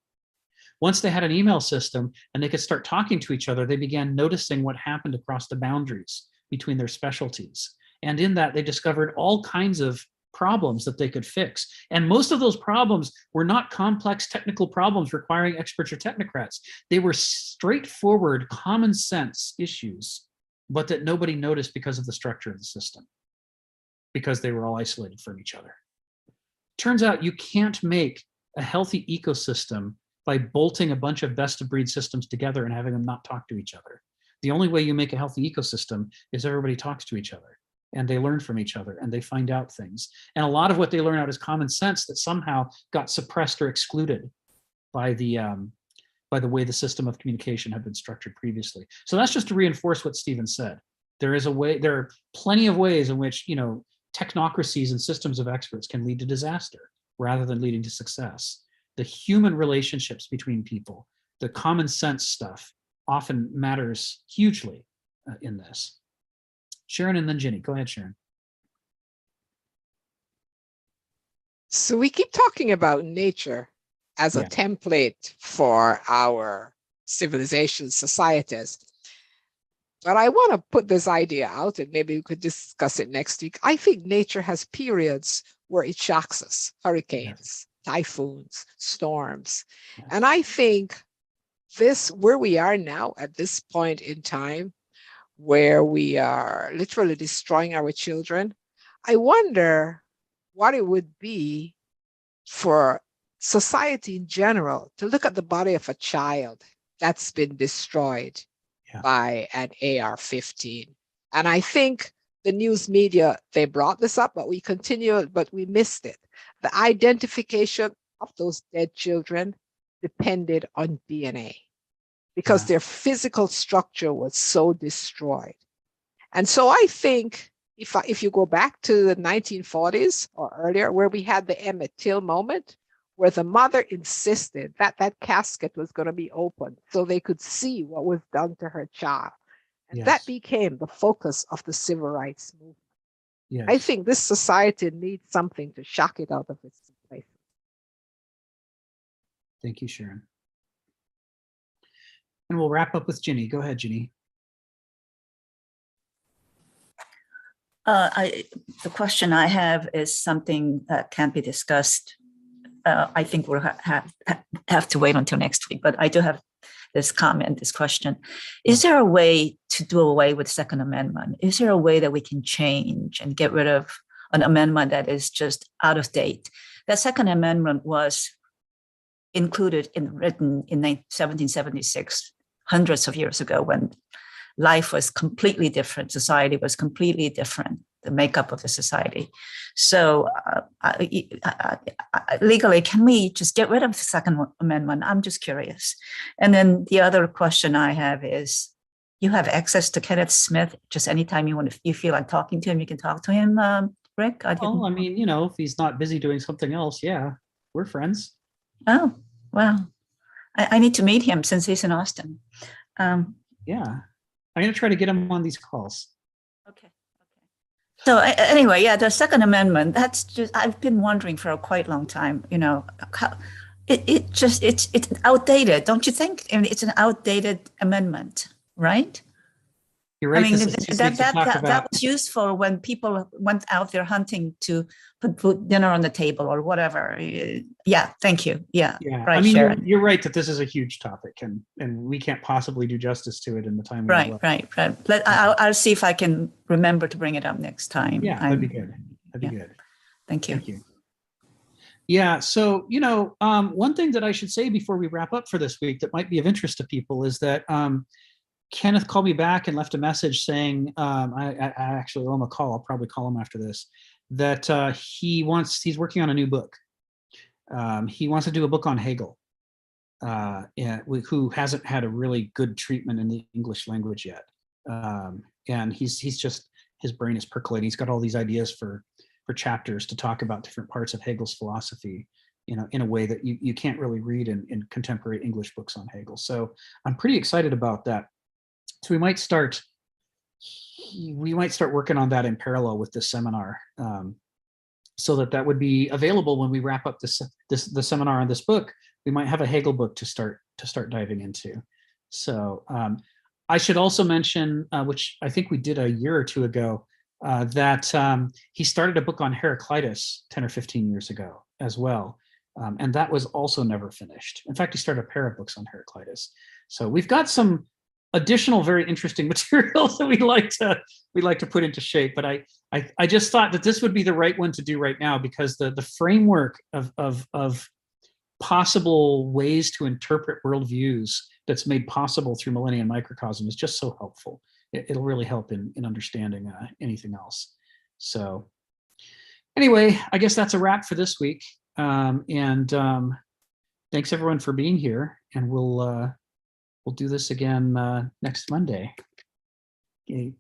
Once they had an email system and they could start talking to each other, they began noticing what happened across the boundaries between their specialties. And in that, they discovered all kinds of problems that they could fix. And most of those problems were not complex technical problems requiring experts or technocrats. They were straightforward, common sense issues, but that nobody noticed because of the structure of the system, because they were all isolated from each other. Turns out you can't make a healthy ecosystem by bolting a bunch of best of breed systems together and having them not talk to each other. The only way you make a healthy ecosystem is everybody talks to each other and they learn from each other and they find out things. And a lot of what they learn out is common sense that somehow got suppressed or excluded by the way the system of communication had been structured previously. So that's just to reinforce what Stephen said. There are plenty of ways in which, technocracies and systems of experts can lead to disaster rather than leading to success. The human relationships between people, the common sense stuff often matters hugely in this. Sharon and then Ginny. Go ahead, Sharon. So we keep talking about nature as a template for our civilization societies. But I want to put this idea out and maybe we could discuss it next week. I think nature has periods where it shocks us, hurricanes, typhoons, storms. And I think where we are now at this point in time, where we are literally destroying our children, I wonder what it would be for society in general to look at the body of a child that's been destroyed by an AR-15. And I think the news media, they brought this up, but we missed it. The identification of those dead children depended on DNA because their physical structure was so destroyed. And so I think if you go back to the 1940s or earlier, where we had the Emmett Till moment, where the mother insisted that that casket was going to be opened so they could see what was done to her child. And that became the focus of the civil rights movement. I think this society needs something to shock it out of its place. Thank you, Sharon. And we'll wrap up with Ginny. Go ahead, Ginny. The question I have is something that can't be discussed. I think we'll have to wait until next week, but I do have this question. Is there a way to do away with Second Amendment? Is there a way that we can change and get rid of an amendment that is just out of date? That Second Amendment was written in 1776, hundreds of years ago, when life was completely different, society was completely different, the makeup of the society. So legally, can we just get rid of the Second Amendment? I'm just curious. And then the other question I have is, you have access to Kenneth Smith, just anytime you feel like talking to him, you can talk to him, Rick? Well, I mean, if he's not busy doing something else, we're friends. Oh, well, I need to meet him since he's in Austin. I'm going to try to get him on these calls. Okay. So anyway, the Second Amendment, that's just, I've been wondering for a quite long time, how it's outdated, don't you think? I mean, it's an outdated amendment, right? You're right. I mean, that was useful when people went out there hunting to put dinner on the table or whatever. Yeah, thank you. Yeah. Right, I mean, you're right that this is a huge topic, and we can't possibly do justice to it in the time. Right. I'll see if I can remember to bring it up next time. Yeah, that'd be good. That'd be good. Thank you. Thank you. Yeah. So, one thing that I should say before we wrap up for this week that might be of interest to people is that Kenneth called me back and left a message saying, I actually owe him a call. I'll probably call him after this, that he's working on a new book. He wants to do a book on Hegel, who hasn't had a really good treatment in the English language yet. And he's just, his brain is percolating. He's got all these ideas for chapters to talk about different parts of Hegel's philosophy, in a way that you can't really read in contemporary English books on Hegel. So I'm pretty excited about that. So we might start working on that in parallel with this seminar, so that would be available when we wrap up the seminar on this book. We might have a Hegel book to start diving into. So I should also mention, which I think we did a year or two ago, that he started a book on Heraclitus 10 or 15 years ago as well. And that was also never finished. In fact, he started a pair of books on Heraclitus. So we've got some additional very interesting materials that we'd like to put into shape. But I just thought that this would be the right one to do right now, because the framework of possible ways to interpret worldviews that's made possible through Millennia and Microcosm is just so helpful. It'll really help in understanding anything else. So anyway, I guess that's a wrap for this week. Thanks everyone for being here, and we'll do this again next Monday. Okay.